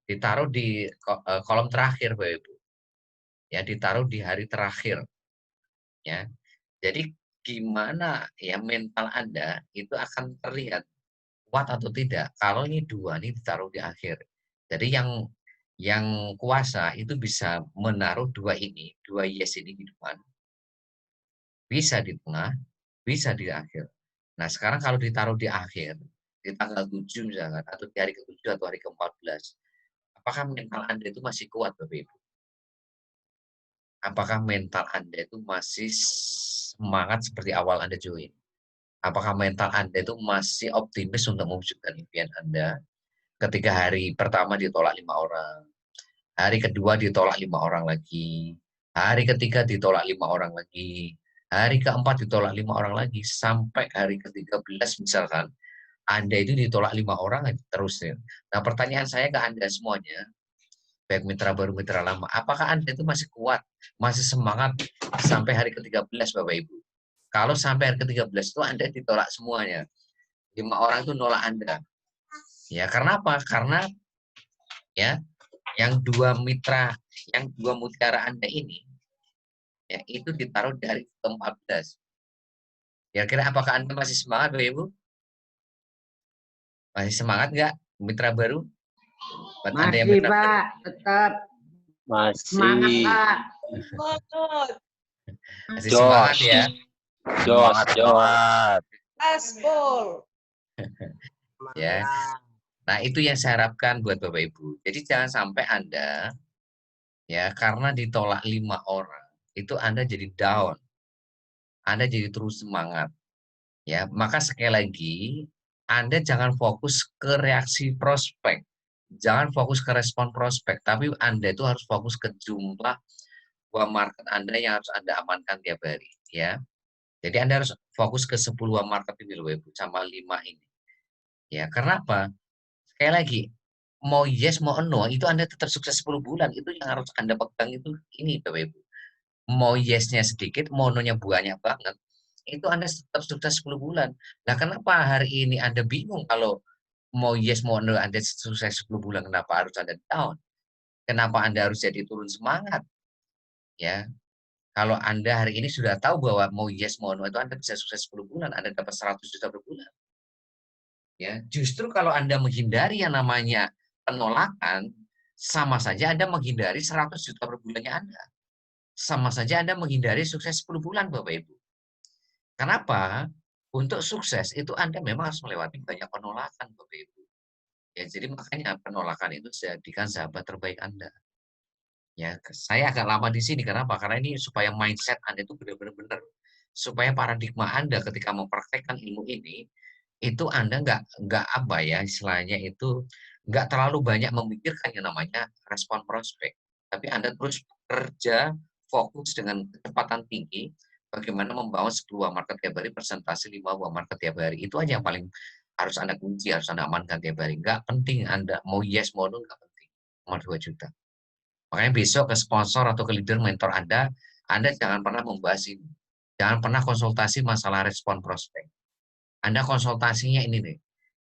Ditaruh di kolom terakhir, Bapak Ibu. Ya, ditaruh di hari terakhir, ya. Jadi gimana ya mental Anda itu akan terlihat kuat atau tidak kalau ini dua ini ditaruh di akhir. Jadi yang kuasa itu bisa menaruh dua ini, dua yes ini di depan, bisa di tengah, bisa di akhir. Nah, sekarang kalau ditaruh di akhir, di tanggal 7 misalkan, atau di hari ke-7 atau hari ke-14, apakah mental Anda itu masih kuat, Bapak Ibu? Apakah mental Anda itu masih semangat seperti awal Anda join? Apakah mental Anda itu masih optimis untuk mewujudkan impian Anda? Ketika hari pertama ditolak 5 orang, hari kedua ditolak 5 orang lagi, hari ketiga ditolak 5 orang lagi, hari keempat ditolak 5 orang lagi, sampai hari ke-13 misalkan, Anda itu ditolak 5 orang terus ya. Nah, pertanyaan saya ke Anda semuanya, baik mitra baru, mitra lama, apakah Anda itu masih kuat, masih semangat sampai hari ke-13, Bapak Ibu? Kalau sampai hari ke-13 itu Anda ditolak semuanya, 5 orang itu nolak Anda. Ya, karena apa? Karena ya, yang dua mitra, yang dua mutiara Anda ini, ya itu ditaruh dari ke-14. Kira-kira apakah Anda masih semangat, Bapak Ibu? Masih semangat nggak, mitra baru? Buat Anda yang Masih mitra baru? Pak, tetap semangat Masih. Pak. Masih semangat Jos. ya? Jos. Semangat. Aspol. Ya. Nah, itu yang saya harapkan buat Bapak Ibu. Jadi jangan sampai Anda, ya, karena ditolak 5 orang, itu Anda jadi down. Anda jadi terus semangat. Ya, maka sekali lagi, Anda jangan fokus ke reaksi prospek. Jangan fokus ke respon prospek, tapi Anda itu harus fokus ke jumlah buah market Anda yang harus Anda amankan tiap hari, ya. Jadi Anda harus fokus ke 10 buah market ini loh, Ibu, sama 5 ini. Ya, karena apa? Sekali lagi, mau yes mau no itu Anda tetap sukses 10 bulan. Itu yang harus Anda pegang itu ini, Bapak Ibu. Mau yes-nya sedikit, mau no-nya banyak banget, itu Anda tetap sukses 10 bulan. Nah, kenapa hari ini Anda bingung kalau mau yes mau no Anda sukses 10 bulan, kenapa harus Anda down? Kenapa Anda harus jadi turun semangat? Ya, kalau Anda hari ini sudah tahu bahwa mau yes mau no itu Anda bisa sukses 10 bulan, Anda dapat 100 juta per bulan. Ya, justru kalau Anda menghindari yang namanya penolakan, sama saja Anda menghindari 100 juta per bulannya Anda. Sama saja Anda menghindari sukses 10 bulan, Bapak Ibu. Kenapa? Untuk sukses itu Anda memang harus melewati banyak penolakan, Bapak Ibu. Ya, jadi makanya penolakan itu jadikan sahabat terbaik Anda. Ya, saya agak lama di sini. Kenapa? Karena ini supaya mindset Anda itu benar-benar supaya paradigma Anda ketika mempraktekkan ilmu ini, itu Anda nggak apa ya, istilahnya itu nggak terlalu banyak memikirkan yang namanya respon prospek. Tapi Anda terus kerja fokus dengan kecepatan tinggi, bagaimana membangun sebuah market tiap hari, presentasi 5 buah market tiap hari. Itu aja yang paling harus Anda kunci, harus Anda amankan tiap hari. Nggak penting Anda mau yes, mau no, nggak penting. Nomor 2 juta. Makanya besok ke sponsor atau ke leader mentor Anda jangan pernah membahas ini. Jangan pernah konsultasi masalah respon prospek. Anda konsultasinya ini nih,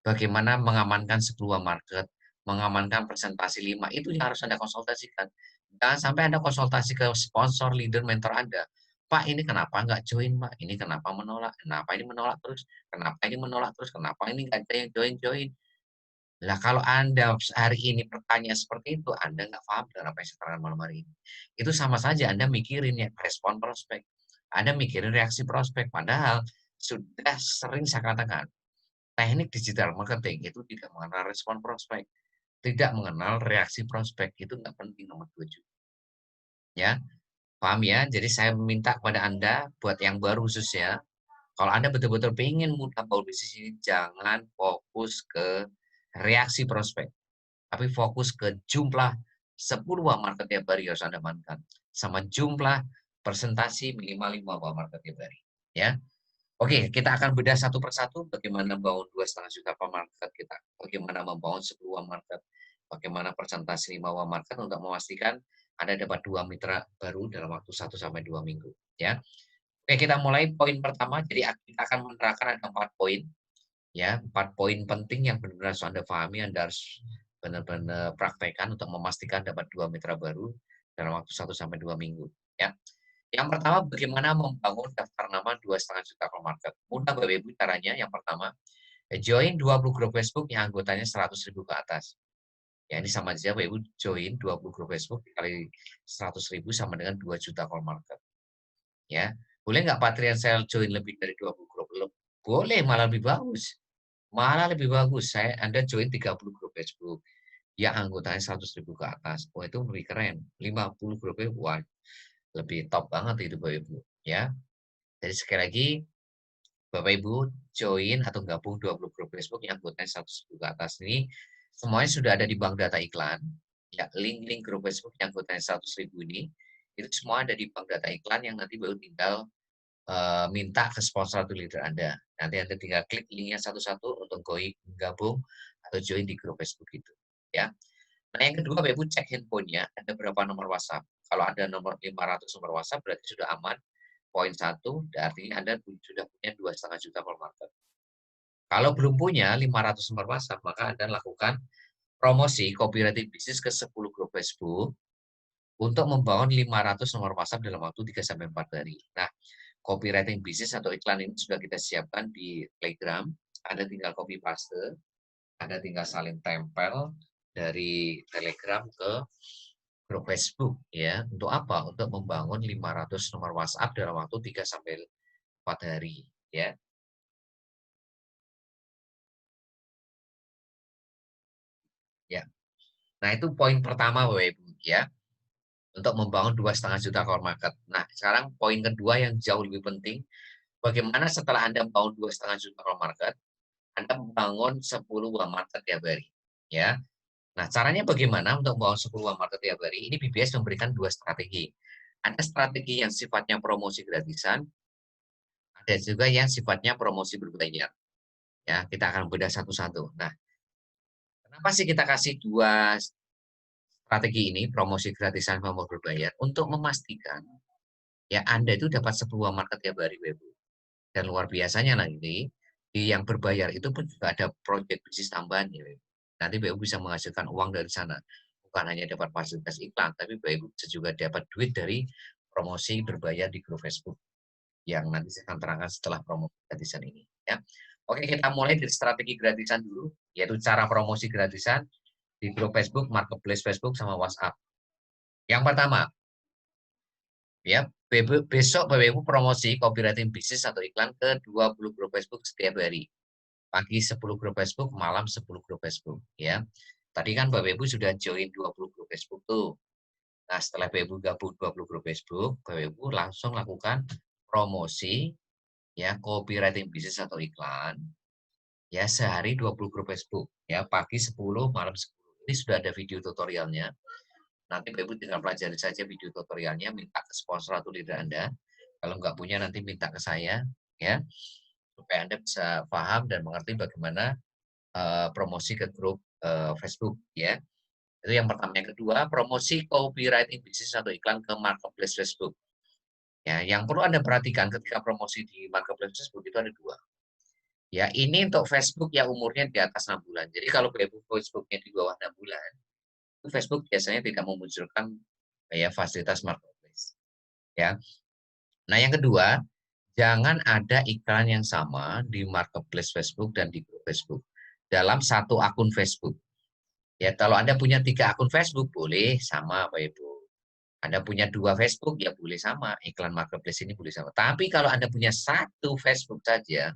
bagaimana mengamankan sebuah market, mengamankan presentasi 5, itu yang harus Anda konsultasikan. Jangan sampai Anda konsultasi ke sponsor, leader, mentor Anda. Pak, ini kenapa nggak join, Pak? Ini kenapa menolak? Kenapa ini menolak terus? Kenapa ini menolak terus? Kenapa ini nggak ada yang join-join? Lah kalau Anda hari ini pertanyaan seperti itu, Anda nggak paham dengan apa yang saya terangkan malam hari ini. Itu sama saja Anda mikirin ya respon prospek. Anda mikirin reaksi prospek. Padahal sudah sering saya katakan, teknik digital marketing itu tidak mengenal respon prospek. Tidak mengenal reaksi prospek. Itu nggak penting nomor 2 juga. Ya, paham ya? Jadi saya meminta kepada Anda, buat yang baru khususnya, kalau Anda betul-betul ingin mudah bawa bisnis ini, jangan fokus ke reaksi prospek. Tapi fokus ke jumlah 10 buah market tiap hari harus Anda amankan. Sama jumlah presentasi minimal 5 buah market tiap hari. Ya. Oke, kita akan bedah satu persatu bagaimana bangun 2,5 juta market kita bagaimana membangun sebuah market, bagaimana presentasi 5 market untuk memastikan Anda dapat 2 mitra baru dalam waktu 1-2 minggu, ya. Oke, kita mulai poin pertama. Jadi kita akan menerapkan ada 4 poin, ya, 4 poin penting yang benar-benar harus Anda pahami, Anda harus benar-benar praktekkan untuk memastikan dapat 2 mitra baru dalam waktu 1-2 minggu, ya. Yang pertama, bagaimana membangun daftar nama 2,5 juta per market. Mudah Bapak Ibu caranya. Yang pertama, join 20 grup Facebook yang anggotanya 100.000 ke atas. Ya, ini sama aja Bapak Ibu, join 20 grup Facebook dikali 100.000 sama dengan 2 juta per market. Ya, boleh nggak Patrian saya join lebih dari 20 grup? Boleh, malah lebih bagus. Malah lebih bagus, Anda join 30 grup Facebook yang anggotanya 100.000 ke atas. Oh, itu lebih keren. 50 grupnya, wah, lebih top banget itu Bapak Ibu, ya. Jadi sekali lagi, Bapak Ibu join atau gabung 20 grup Facebook yang anggotanya 100.000 ke atas ini, semuanya sudah ada di bank data iklan. Ya, link-link grup Facebook yang anggotanya 100.000 ini, itu semua ada di bank data iklan yang nanti baru tinggal minta ke sponsor atau leader Anda. Nanti Anda tinggal klik linknya satu-satu untuk gabung atau join di grup Facebook itu. Ya. Nah, yang kedua, Bapak Ibu cek handphonenya, ada berapa nomor WhatsApp. Kalau ada nomor 500 nomor WhatsApp, berarti sudah aman. Poin 1, artinya Anda sudah punya 2,5 juta per market. Kalau belum punya 500 nomor WhatsApp, maka Anda lakukan promosi copywriting bisnis ke 10 grup Facebook untuk membangun 500 nomor WhatsApp dalam waktu 3-4 hari. Nah, copywriting bisnis atau iklan ini sudah kita siapkan di Telegram. Anda tinggal copy paste, Anda tinggal salin tempel dari Telegram ke grup Facebook, ya. Untuk apa? Untuk membangun 500 nomor WhatsApp dalam waktu 3-4 hari, ya. Ya. Nah, itu poin pertama Bapak Ibu, ya. Untuk membangun 2,5 juta core market. Nah, sekarang poin kedua yang jauh lebih penting, bagaimana setelah Anda membangun 2,5 juta core market, Anda membangun 10 market tiap hari, ya. Nah, caranya bagaimana untuk membangun 10 market tiap hari? Ini BBS memberikan 2 strategi. Ada strategi yang sifatnya promosi gratisan, ada juga yang sifatnya promosi berbayar. Ya, kita akan bedah satu-satu. Nah, kenapa sih kita kasih 2 strategi ini, promosi gratisan sama berbayar? Untuk memastikan ya Anda itu dapat 10 market tiap hari, Bapak. Dan luar biasanya nanti di yang berbayar itu pun juga ada project bisnis tambahan ya. Nanti BU bisa menghasilkan uang dari sana. Bukan hanya dapat fasilitas iklan, tapi BU bisa juga dapat duit dari promosi berbayar di grup Facebook yang nanti saya akan terangkan setelah promosi gratisan ini. Ya. Oke, kita mulai dari strategi gratisan dulu, yaitu cara promosi gratisan di grup Facebook, marketplace Facebook, sama WhatsApp. Yang pertama, ya, besok Bapak Ibu promosi copywriting bisnis atau iklan ke 20 grup Facebook setiap hari. Pagi 10 grup Facebook, malam 10 grup Facebook, ya. Tadi kan Bapak Ibu sudah join 20 grup Facebook tuh. Nah, setelah Bapak Ibu gabung 20 grup Facebook, Bapak Ibu langsung lakukan promosi ya copywriting bisnis atau iklan ya sehari 20 grup Facebook, ya, pagi 10, malam 10. Ini sudah ada video tutorialnya. Nanti Bapak Ibu tinggal pelajari saja video tutorialnya, minta ke sponsor atau leader Anda. Kalau nggak punya nanti minta ke saya, ya, supaya Anda bisa paham dan mengerti bagaimana promosi ke grup Facebook, ya. Itu yang pertama. Yang kedua, promosi copywriting bisnis atau iklan ke marketplace Facebook. Ya, yang perlu Anda perhatikan ketika promosi di marketplace Facebook itu ada 2. Ya, ini untuk Facebook yang umurnya di atas 6 bulan. Jadi kalau Facebook-nya di bawah 6 bulan, itu Facebook biasanya tidak memunculkan ya fasilitas marketplace. Ya. Nah, yang kedua, jangan ada iklan yang sama di marketplace Facebook dan di grup Facebook dalam satu akun Facebook. Ya, kalau Anda punya 3 akun Facebook, boleh sama Pak Ibu. Anda punya 2 Facebook, ya boleh sama. Iklan marketplace ini boleh sama. Tapi kalau Anda punya 1 Facebook saja,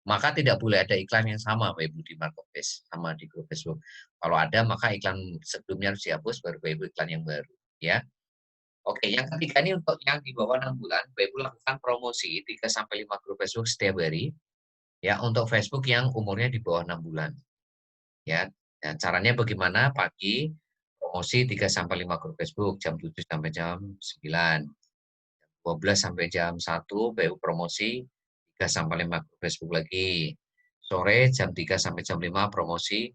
maka tidak boleh ada iklan yang sama Pak Ibu di marketplace sama di grup Facebook. Kalau ada, maka iklan sebelumnya harus dihapus, baru Pak Ibu iklan yang baru. Ya. Oke, yang ketiga ini untuk yang di bawah 6 bulan, Pak Ibu lakukan promosi 3-5 grup Facebook setiap hari. Ya, untuk Facebook yang umurnya di bawah 6 bulan. Ya, nah, caranya bagaimana? Pagi promosi 3-5 grup Facebook jam 7 sampai jam 9. 12 sampai jam 1 BU promosi 3-5 grup Facebook lagi. Sore jam 3 sampai jam 5 promosi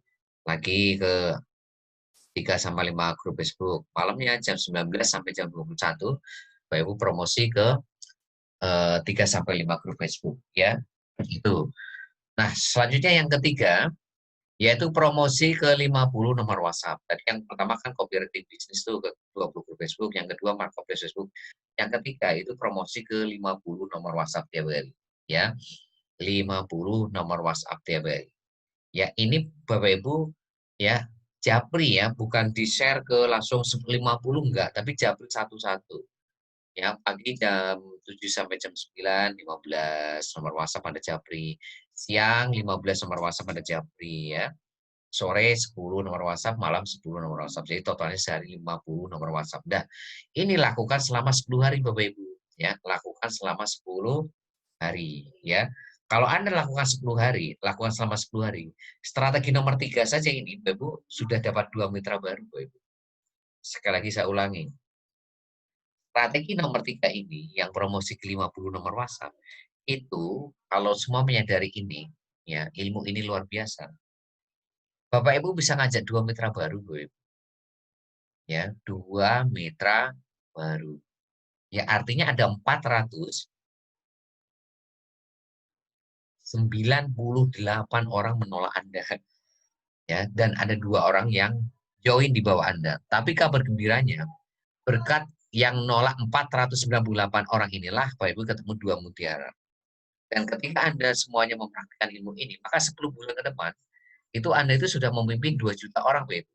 lagi ke 3 sampai 5 grup Facebook. Malamnya jam 19 sampai jam 21 Bapak Ibu promosi ke 3 sampai 5 grup Facebook ya. Itu. Nah, selanjutnya yang ketiga yaitu promosi ke 50 nomor WhatsApp. Tadi yang pertama kan cooperative business itu ke 20 grup Facebook, yang kedua marketplace Facebook. Yang ketiga itu promosi ke 50 nomor WhatsApp tiap hari. Ya, 50 nomor WhatsApp tiap hari. Ya, ini Bapak Ibu ya, japri ya, bukan di-share ke langsung 50 enggak, tapi japri satu-satu. Ya, pagi jam 7 sampai jam 9, 15 nomor WhatsApp ada japri. Siang 15 nomor WhatsApp ada japri ya. Sore 10 nomor WhatsApp, malam 10 nomor WhatsApp. Jadi totalnya sehari 50 nomor WhatsApp. Nah, ini lakukan selama 10 hari Bapak Ibu ya. Lakukan selama 10 hari ya. Kalau Anda lakukan 10 hari, lakukan selama 10 hari. Strategi nomor 3 saja ini, Bapak Ibu, sudah dapat 2 mitra baru, Bapak Ibu. Sekali lagi saya ulangi. Strategi nomor 3 ini, yang promosi ke 50 nomor WhatsApp, itu kalau semua menyadari ini, ya ilmu ini luar biasa. Bapak Ibu bisa ngajak 2 mitra baru, Bapak Ibu. Ya, 2 mitra baru. Ya, artinya ada 498 orang menolak Anda. Ya, dan ada 2 orang yang join di bawah Anda. Tapi kabar gembiranya, berkat yang nolak 498 orang inilah, Bapak Ibu ketemu 2 mutiara. Dan ketika Anda semuanya mempraktikkan ilmu ini, maka 10 bulan ke depan, itu Anda itu sudah memimpin 2 juta orang, Bapak Ibu.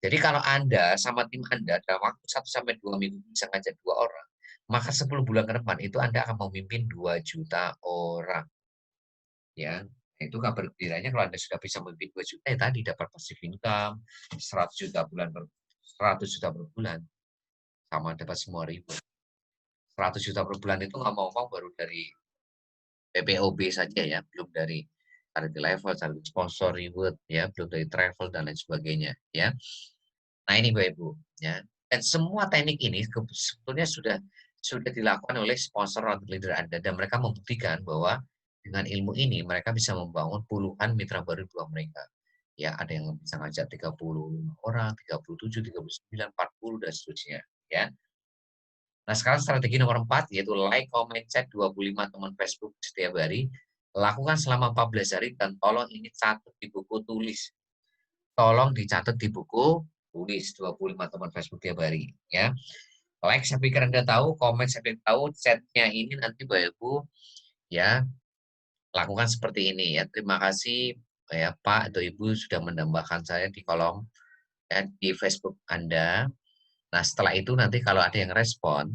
Jadi kalau Anda sama tim Anda dalam waktu 1-2 minggu bisa ngajak 2 orang, maka 10 bulan ke depan itu Anda akan memimpin 2 juta orang. Ya, itu kabar gembiranya kalau Anda sudah bisa memimpin 2 juta, ya tadi dapat passive income, 100 juta per bulan, sama dapat semua ribu. 100 juta per bulan itu nggak mau baru dari PPOB saja ya, belum dari charity level, charity sponsor, reward, ya, belum dari travel dan lain sebagainya, ya. Nah ini Bapak Ibu, ya. Dan semua teknik ini sebetulnya sudah dilakukan oleh sponsor atau leader Anda dan mereka membuktikan bahwa dengan ilmu ini mereka bisa membangun puluhan mitra baru dua mereka. Ya, ada yang bisa ngajak 35 orang, 37, 39, 40 dan seterusnya, ya. Nah, sekarang strategi nomor 4 yaitu like, comment, chat 25 teman Facebook setiap hari. Lakukan selama 14 hari dan tolong ini catat di buku tulis. Tolong dicatat di buku tulis 25 teman Facebook tiap hari ya. Like saya pikir Anda tahu, comment saya pikir tahu, chatnya ini nanti Bapak Ibu ya lakukan seperti ini ya. Terima kasih ya Pak atau Ibu sudah menambahkan saya di kolom ya, di Facebook Anda. Nah, setelah itu nanti kalau ada yang respon,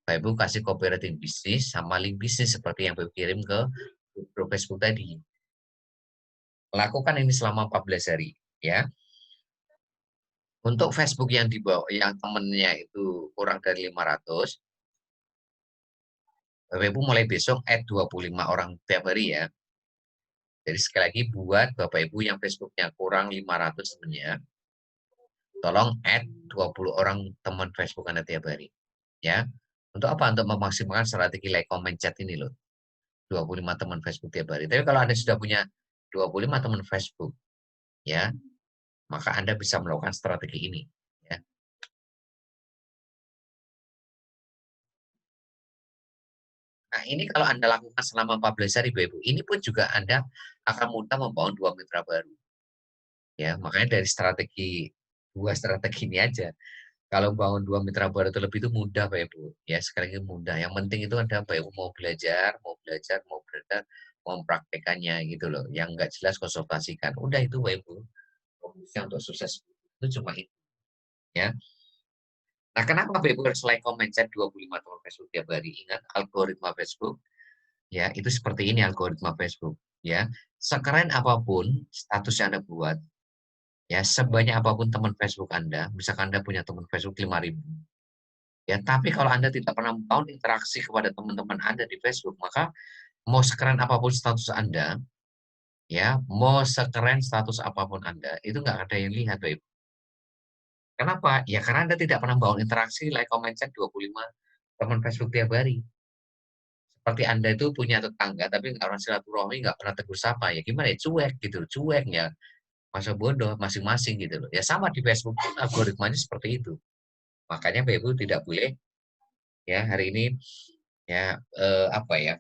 Bapak Ibu kasih cooperative bisnis sama link bisnis seperti yang Bapak kirim ke grup Facebook tadi. Lakukan ini selama 14 hari ya. Untuk Facebook yang dibawa yang temennya itu kurang dari 500, Bapak Ibu mulai besok add 25 orang tiap hari ya. Jadi sekali lagi buat Bapak Ibu yang Facebooknya kurang 500 temennya, tolong add 20 orang teman Facebook Anda tiap hari. Ya. Untuk apa? Untuk memaksimalkan strategi like, comment, chat ini loh. 25 teman Facebook tiap hari. Tapi kalau Anda sudah punya 25 teman Facebook, ya, maka Anda bisa melakukan strategi ini. Ya. Nah, ini kalau Anda lakukan selama 14 hari, Bapak Ibu, ini pun juga Anda akan mudah membangun 2 mitra baru. Ya, makanya dari dua strategi ini aja. Kalau bangun 2 mitra baru terlebih itu mudah, Bapak Ibu. Ya, sekali lagi mudah. Yang penting itu Anda, Bapak Ibu, mau belajar, mau belajar, mau mempraktekannya gitu loh. Yang nggak jelas konsultasikan. Udah itu, Bapak Ibu. Fokusnya untuk sukses itu cuma itu. Ya. Nah, kenapa Bapak Ibu harus like, comment, chat 25 teman Facebook tiap hari? Ingat, algoritma Facebook, ya, itu seperti ini algoritma Facebook. Ya, sekeren apapun status yang Anda buat, ya, sebanyak apapun teman Facebook Anda, misalkan Anda punya teman Facebook 5.000, ya, tapi kalau Anda tidak pernah membangun interaksi kepada teman-teman Anda di Facebook, maka mau sekeren apapun status Anda, ya, mau sekeren status apapun Anda, itu nggak ada yang lihat, Bapak Ibu. Kenapa? Ya karena Anda tidak pernah membangun interaksi, like, comment, chat 25 teman Facebook tiap hari. seperti Anda itu punya tetangga, tapi nggak pernah silaturahmi, nggak pernah tegur sapa, ya gimana ya, cuek gitu, cuek ya, masa bodoh masing-masing gitu loh. Ya sama di Facebook pun algoritmanya seperti itu. Makanya Bapak Ibu tidak boleh ya hari ini ya apa ya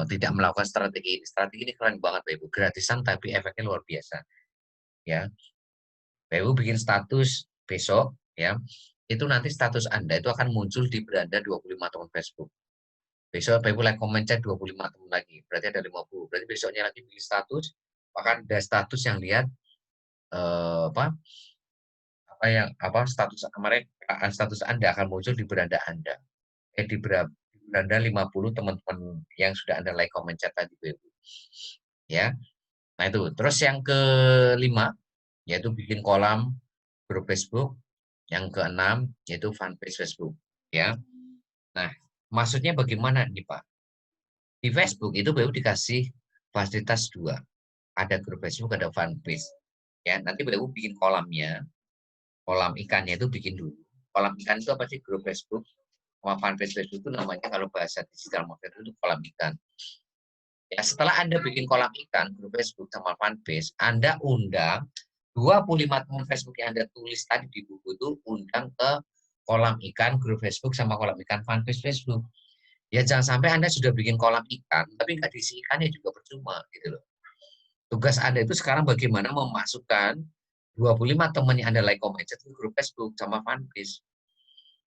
tidak melakukan strategi ini. Strategi ini keren banget Bapak Ibu, gratisan tapi efeknya luar biasa. Ya, Bapak Ibu bikin status besok ya, itu nanti status Anda itu akan muncul di beranda 25 teman Facebook. Besok Bapak Ibu like comment chat 25 teman lagi, berarti ada 50. Berarti besoknya lagi bikin status, akan ada status yang lihat apa yang status mereka, status Anda akan muncul di beranda Anda. Di beranda 50 teman-teman yang sudah Anda like comment chat tadi Bapak Ibu. Ya. Nah itu. Terus yang kelima yaitu bikin kolam grup Facebook. Yang keenam yaitu fanpage Facebook. Ya. Nah, maksudnya bagaimana nih Pak? Di Facebook itu baru dikasih fasilitas dua. Ada grup Facebook, ada fanpage. Ya, nanti baru bikin kolamnya. Kolam ikannya itu bikin dulu. Kolam ikan itu apa sih? Grup Facebook sama fanpage Facebook itu namanya kalau bahasa digital marketer itu kolam ikan. Ya, setelah Anda bikin kolam ikan, grup Facebook sama fanpage, Anda undang 25 teman Facebook yang Anda tulis tadi di buku itu, undang ke kolam ikan, grup Facebook sama kolam ikan fanpage Facebook. Ya jangan sampai Anda sudah bikin kolam ikan, tapi nggak diisi ikannya juga percuma gitu loh. Tugas Anda itu sekarang bagaimana memasukkan 25 teman yang Anda like comment ke grup Facebook sama fanpage.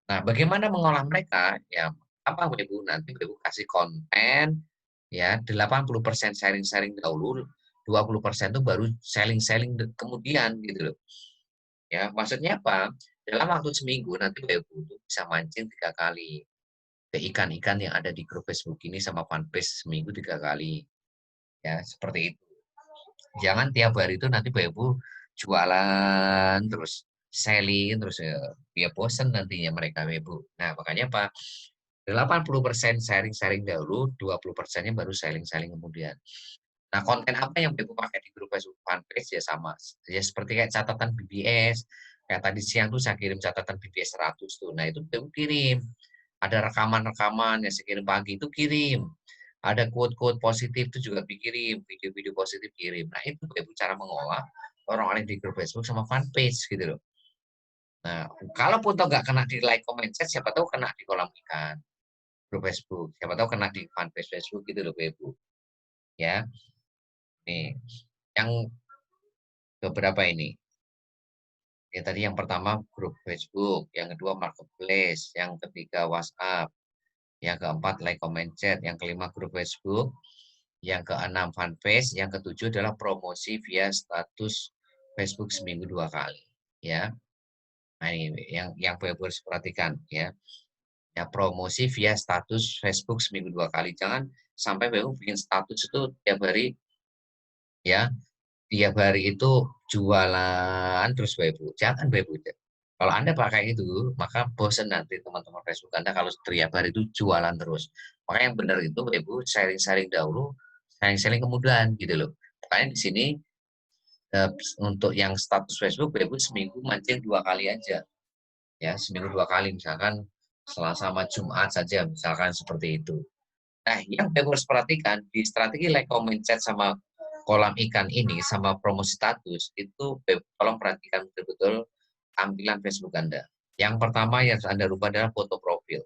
Nah, bagaimana mengolah mereka? Ya, apa Ibu nanti Ibu kasih konten ya 80% sharing-sharing dahulu, 20% itu baru selling-selling kemudian gitu loh. Ya, maksudnya apa? Dalam waktu seminggu nanti Ibu bisa mancing 3 kali ke ikan-ikan yang ada di grup Facebook ini sama fanpage seminggu 3 kali. Ya, seperti itu. Jangan tiap hari itu nanti Ibu jualan terus selling terus ya bosan nantinya mereka Ibu. Nah, makanya apa? 80% sharing-sharing dahulu, 20%-nya baru sharing-sharing kemudian. Nah, konten apa yang Ibu pakai di grup Facebook fanpage ya sama. Ya seperti kayak catatan BBS. Kayak tadi siang tuh saya kirim catatan BBS 100 tuh. Nah, itu Ibu kirim. Ada rekaman-rekaman yang saya kirim pagi itu kirim. Ada quote-quote positif itu juga dikirim, video-video positif kirim. Nah, itu Ibu cara mengolah orang-orang di grup Facebook sama fanpage gitu loh. Nah, kalaupun toh nggak kena di like, comment, share, siapa tahu kena di kolam ikan grup Facebook. Siapa tahu kena di fanpage Facebook gitu loh, Ibu. Ya. Nih, yang beberapa ini. Ya, tadi yang pertama grup Facebook, yang kedua marketplace, yang ketiga WhatsApp, yang keempat like, comment, chat, yang kelima grup Facebook, yang keenam fanpage, yang ketujuh adalah promosi via status Facebook seminggu 2 kali. Ya, nah ini yang Ibu harus perhatikan ya. Ya, promosi via status Facebook seminggu 2 kali. Jangan sampai Ibu bikin status itu tiap hari ya, tiap hari itu jualan terus Bapak Ibu. Jangan Bapak Ibu. Kalau Anda pakai itu, maka bosan nanti teman-teman Facebook Anda kalau tiap hari itu jualan terus. Maka yang benar itu Bapak Ibu sharing-sharing dahulu, sharing-sharing kemudian gitu loh. Makanya di sini untuk yang status Facebook Bapak Ibu seminggu mancing 2 kali aja. Ya, seminggu 2 kali misalkan Selasa sama Jumat saja misalkan seperti itu. Nah, yang Bapak harus perhatikan di strategi like, comment, chat sama kolam ikan ini sama promosi status itu tolong perhatikan betul-betul tampilan Facebook Anda. Yang pertama yang harus Anda rubah adalah foto profil.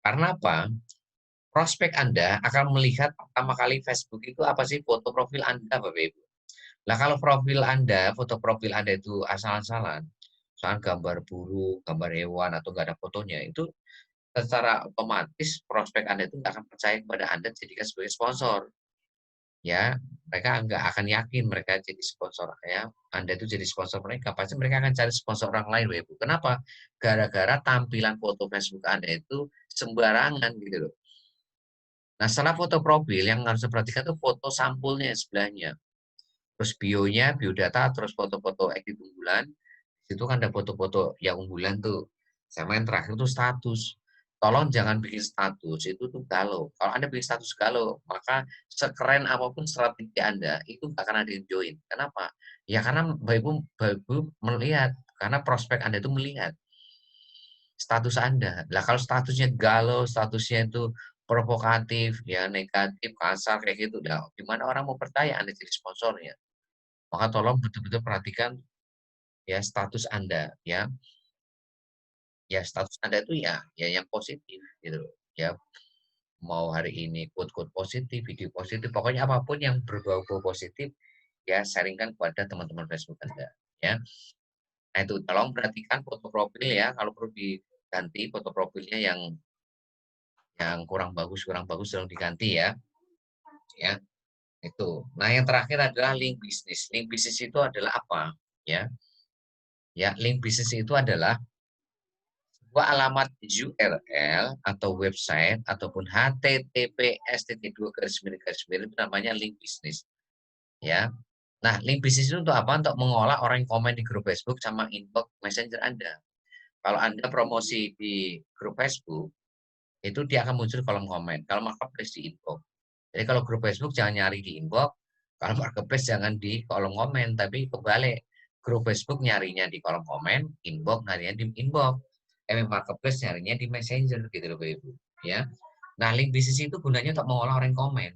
Karena apa? Prospek Anda akan melihat pertama kali Facebook itu apa sih foto profil Anda, Bapak Ibu. Nah, kalau profil Anda, foto profil Anda itu asal-asalan, misalnya gambar burung, gambar hewan, atau nggak ada fotonya, itu secara otomatis prospek Anda itu nggak akan percaya kepada Anda jadikan sebagai sponsor. Ya, mereka nggak akan yakin mereka jadi sponsor ya. Anda itu jadi sponsor mereka, pasti mereka akan cari sponsor orang lain, Ibu. Kenapa? Gara-gara tampilan foto Facebook Anda itu sembarangan gitu loh. Nah, setelah foto profil yang harus diperhatikan itu foto sampulnya sebelahnya. Terus bio-nya, biodata, terus foto-foto edit unggulan. Di situ kan ada foto-foto yang unggulan tuh. Sama yang terakhir tuh status. Tolong jangan bikin status, itu tuh galau. Kalau Anda bikin status galau, maka sekeren apapun strategi Anda, itu nggak akan ada yang join. Kenapa? Ya karena Bapak Ibu melihat, karena prospek Anda itu melihat status Anda. Lah kalau statusnya galau, statusnya itu provokatif, ya negatif, kasar kayak gitu. Nah, gimana orang mau percaya Anda jadi sponsornya? Maka tolong betul-betul perhatikan ya status Anda, ya. Ya status Anda itu ya yang positif gitu loh. Ya, mau hari ini quote-quote positif, video positif, pokoknya apapun yang berbau-bau positif ya sharingkan kepada teman-teman Facebook Anda, ya. Nah, itu tolong perhatikan foto profil ya, kalau perlu diganti foto profilnya yang kurang bagus tolong diganti ya. Ya, itu. Nah, yang terakhir adalah link bisnis. Link bisnis itu adalah apa? Ya. Ya, link bisnis itu adalah sebuah alamat URL atau website ataupun https://2 itu namanya link bisnis. Ya. Nah, link bisnis itu untuk apa? Untuk mengolah orang yang komen di grup Facebook sama inbox Messenger Anda. Kalau Anda promosi di grup Facebook, itu dia akan muncul kolom komen. Kalau marketplace di inbox. Jadi kalau grup Facebook jangan nyari di inbox, kalau marketplace jangan di kolom komen, tapi kebalik. Grup Facebook nyarinya di kolom komen, inbox nyarinya di inbox. Marketplace nyarinya di Messenger gitu loh Bapak Ibu, ya. Nah, link bisnis itu gunanya untuk mengolah orang komen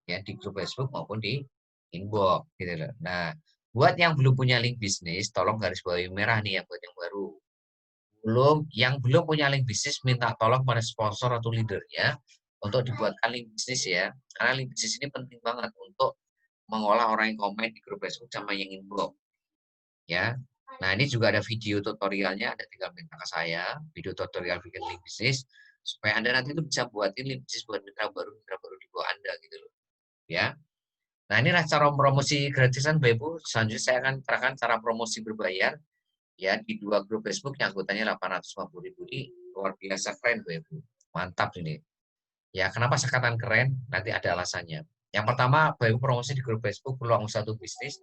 ya di grup Facebook maupun di inbox gitu loh. Nah, buat yang belum punya link bisnis, tolong garis bawahi merah nih ya buat yang baru. Yang belum punya link bisnis minta tolong pada sponsor atau leadernya untuk dibuatkan link bisnis ya. Karena link bisnis ini penting banget untuk mengolah orang yang komen di grup Facebook sama yang inbox ya. Nah, ini juga ada video tutorialnya, Anda tinggal minta ke saya, video tutorial bikin link bisnis supaya Anda nanti itu bisa buatin link bisnis buat mitra baru di bawah Anda gitu loh. Ya. Nah, inilah cara promosi gratisan Bapak Ibu. Selanjutnya saya akan terangkan cara promosi berbayar ya di 2 grup Facebook yang anggotanya 850.000 ini luar biasa keren Bapak Ibu. Mantap ini. Ya, kenapa saya katakan keren? Nanti ada alasannya. Yang pertama, Bapak Ibu promosi di grup Facebook peluang satu bisnis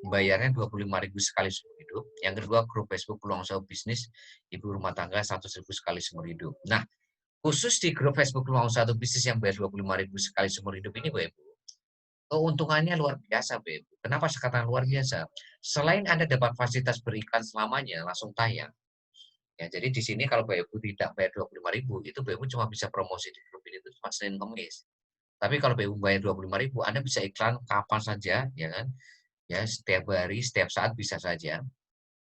bayarnya 25.000 sekali seumur hidup. Yang kedua, grup Facebook peluang usaha bisnis ibu rumah tangga 100.000 sekali seumur hidup. Nah, khusus di grup Facebook peluang satu bisnis yang bayar 25.000 sekali seumur hidup ini Bapak Ibu, keuntungannya luar biasa, Beb. Kenapa saya katakan luar biasa? Selain Anda dapat fasilitas berikan selamanya, langsung tayang. Ya, jadi di sini kalau Bapak Ibu tidak bayar 25.000, itu Bapak Ibu cuma bisa promosi di grup ini itu cuma Senin Kamis. Tapi kalau Bapak Ibu bayar 25.000, Anda bisa iklan kapan saja, ya kan? Ya, setiap hari, setiap saat bisa saja.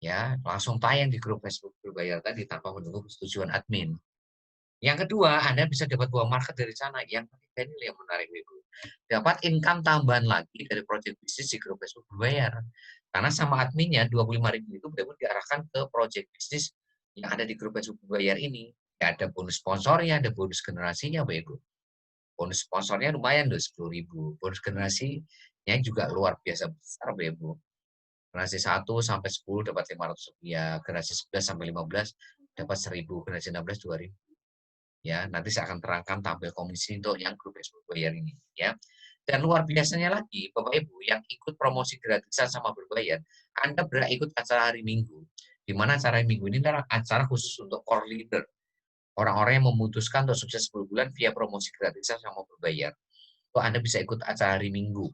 Ya, langsung tayang di grup Facebook berbayar tadi tanpa menunggu persetujuan admin. Yang kedua, Anda bisa dapat uang market dari sana. Yang ketiga ini yang menarik, Ibu. Dapat income tambahan lagi dari proyek bisnis di grup Facebook berbayar. Karena sama adminnya 25.000 itu Ibu diarahkan ke proyek bisnis yang ada di grup Facebook berbayar ini. Ya, ada bonus sponsornya, ada bonus generasinya, Ibu. Bonus sponsornya lumayan loh 10.000. Bonus generasinya juga luar biasa besar, Ibu. Generasi 1 sampai 10 dapat Rp500, generasi 11 sampai 15 dapat 1.000, generasi 16 2.000. Ya, nanti saya akan terangkan tampil komisi untuk yang grup Facebook bayar ini, ya. Dan luar biasanya lagi, Bapak Ibu yang ikut promosi gratisan sama berbayar, Anda berhak ikut acara hari Minggu. Di mana acara hari Minggu ini adalah acara khusus untuk core leader. Orang-orang yang memutuskan untuk sukses 10 bulan via promosi gratisan sama berbayar. Itu Anda bisa ikut acara hari Minggu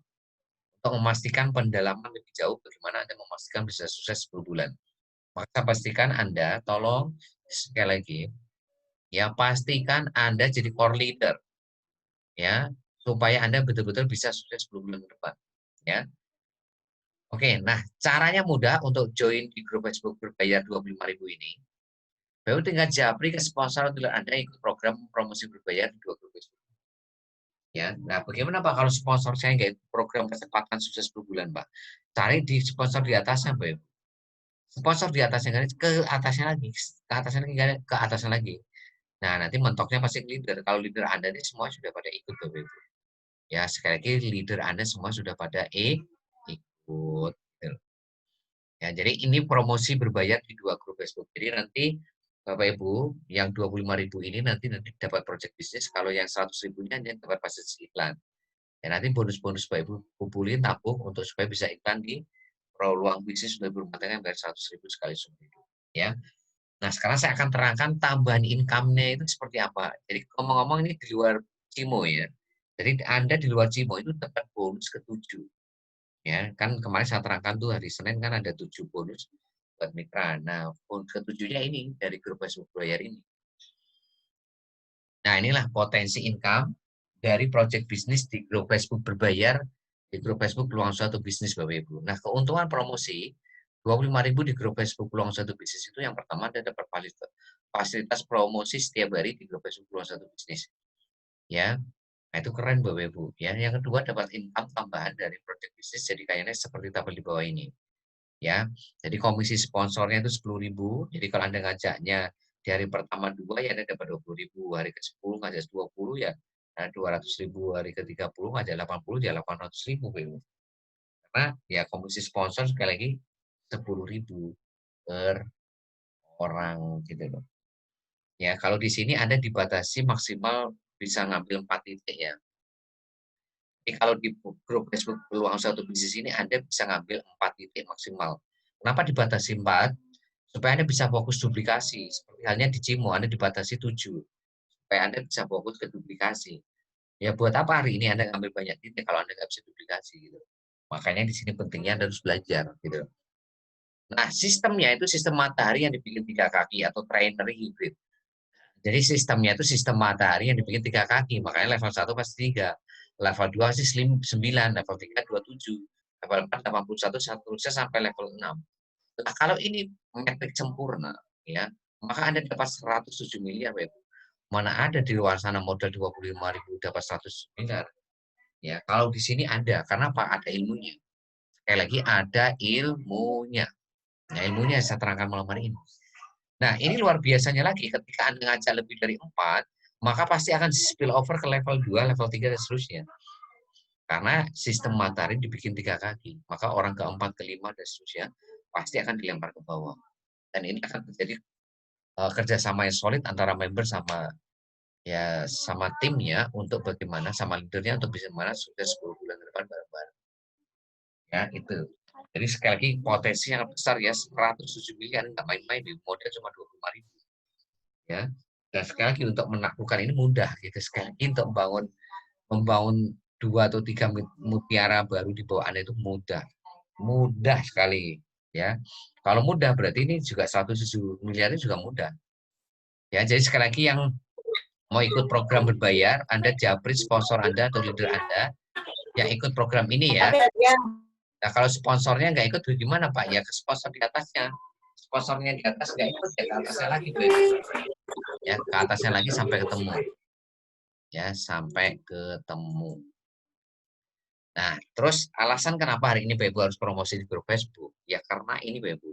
untuk memastikan pendalaman lebih jauh bagaimana Anda memastikan bisa sukses 10 bulan. Maka pastikan Anda, tolong sekali lagi, ya pastikan Anda jadi core leader ya supaya Anda betul-betul bisa sukses 10 bulan ke depan ya. Oke, nah caranya mudah untuk join di grup Facebook berbayar 25.000 ini. Baru tinggal japri ke sponsor untuk Anda ikut program promosi berbayar di 2 grup Facebook. Ya, nah bagaimana Pak kalau sponsor saya nggak ikut program percepatan sukses 10 bulan Pak? Cari di sponsor di atasnya Pak. Sponsor di atasnya ke atasnya lagi, ke atasnya lagi, ke atasnya lagi. Nah, nanti mentoknya pasti leader. Kalau leader Anda ini semua sudah pada ikut Bapak Ibu. Ya, sekali lagi leader Anda semua sudah pada ikut. Ya, jadi ini promosi berbayar di 2 grup Facebook. Jadi nanti Bapak Ibu yang 25.000 ini nanti dapat project bisnis, kalau yang 100.000-nya dapat fasilitas iklan. Ya, nanti bonus-bonus Bapak Ibu kumpulin tabung untuk supaya bisa iklan di peluang bisnis sudah berumah tangga yang bayar 100.000 sekali seumur hidup. Ya. Nah, sekarang saya akan terangkan tambahan income-nya itu seperti apa. Jadi ngomong-ngomong ini di luar Cimo ya. Jadi Anda di luar Cimo itu dapat bonus ke-7. Ya, kan kemarin saya terangkan tuh hari Senin kan ada 7 bonus buat mitra. Nah, bonus ke-7-nya ini dari grup Facebook Bayar ini. Nah, inilah potensi income dari project bisnis di grup Facebook berbayar, di grup Facebook peluang suatu bisnis, Bapak Ibu. Nah, keuntungan promosi 25.000 di grup Facebook peluang suatu bisnis itu yang pertama Anda dapat fasilitas promosi setiap hari di grup Facebook peluang suatu bisnis. Ya, nah itu keren Bapak Ibu. Ya, yang kedua dapat income tambahan dari project bisnis jadi kayaknya seperti tabel di bawah ini. Ya, jadi komisi sponsornya itu 10.000. Jadi kalau Anda ngajaknya di hari pertama 2 ya Anda dapat 20.000, hari ke-10 ngajak 20 ya 200.000, hari ke-30 ngajak 80 ya 800.000 karena ya komisi sponsor sekali lagi 10.000 per orang gitu loh. Ya, kalau di sini Anda dibatasi maksimal bisa ngambil 4 titik ya. Jadi kalau di grup Facebook peluang satu bisnis ini Anda bisa ngambil 4 titik maksimal. Kenapa dibatasi 4? Supaya Anda bisa fokus duplikasi. Seperti halnya di Cimo, Anda dibatasi 7. Supaya Anda bisa fokus ke duplikasi. Ya buat apa hari ini Anda ngambil banyak titik kalau Anda nggak bisa duplikasi gitu. Makanya di sini pentingnya Anda harus belajar gitu. Nah, sistemnya itu sistem matahari yang dibikin 3 kaki atau trinary hybrid. Jadi sistemnya itu sistem matahari yang dibikin 3 kaki, makanya level 1 pasti 3. Level 2 pasti 9, level 3 27, level 4 81, seterusnya sampai level 6. Nah, kalau ini metrik sempurna, ya, maka Anda dapat 107 miliar, Web. Mana ada di luar sana modal 25.000 dapat 100 miliar. Ya, kalau di sini ada, karena apa? Ada ilmunya. Sekali lagi ada ilmunya. Nah, ilmunya saya terangkan malam hari ini. Nah, ini luar biasanya lagi ketika Anda ngajak lebih dari 4, maka pasti akan spill over ke level 2, level 3, dan seterusnya. Karena sistem matahari dibikin 3 kaki, maka orang keempat, kelima, dan seterusnya pasti akan dilempar ke bawah. Dan ini akan terjadi kerjasama yang solid antara member sama ya sama timnya untuk bagaimana sama leadernya untuk bisa mana sukses 10 bulan ke depan bareng-bareng. Ya, itu. Jadi sekali lagi potensi yang besar ya 107 miliar nggak main-main di modal cuma 25.000. Ya. Dan sekali lagi untuk menaklukkan ini mudah gitu. Sekali lagi untuk membangun 2 atau 3 mutiara baru di bawah Anda itu mudah. Mudah sekali ya. Kalau mudah berarti ini juga 107 miliar juga mudah. Ya, jadi sekali lagi yang mau ikut program berbayar, Anda japri sponsor Anda atau leader Anda yang ikut program ini ya. Nah, kalau sponsornya nggak ikut, gimana Pak? Ya ke sponsor di atasnya. Sponsornya di atas nggak ikut, ya ke atasnya lagi. Ya, ke atasnya lagi sampai ketemu. Ya, sampai ketemu. Nah, terus alasan kenapa hari ini Bapak Ibu harus promosi di grup Facebook? Ya karena ini Bapak Ibu,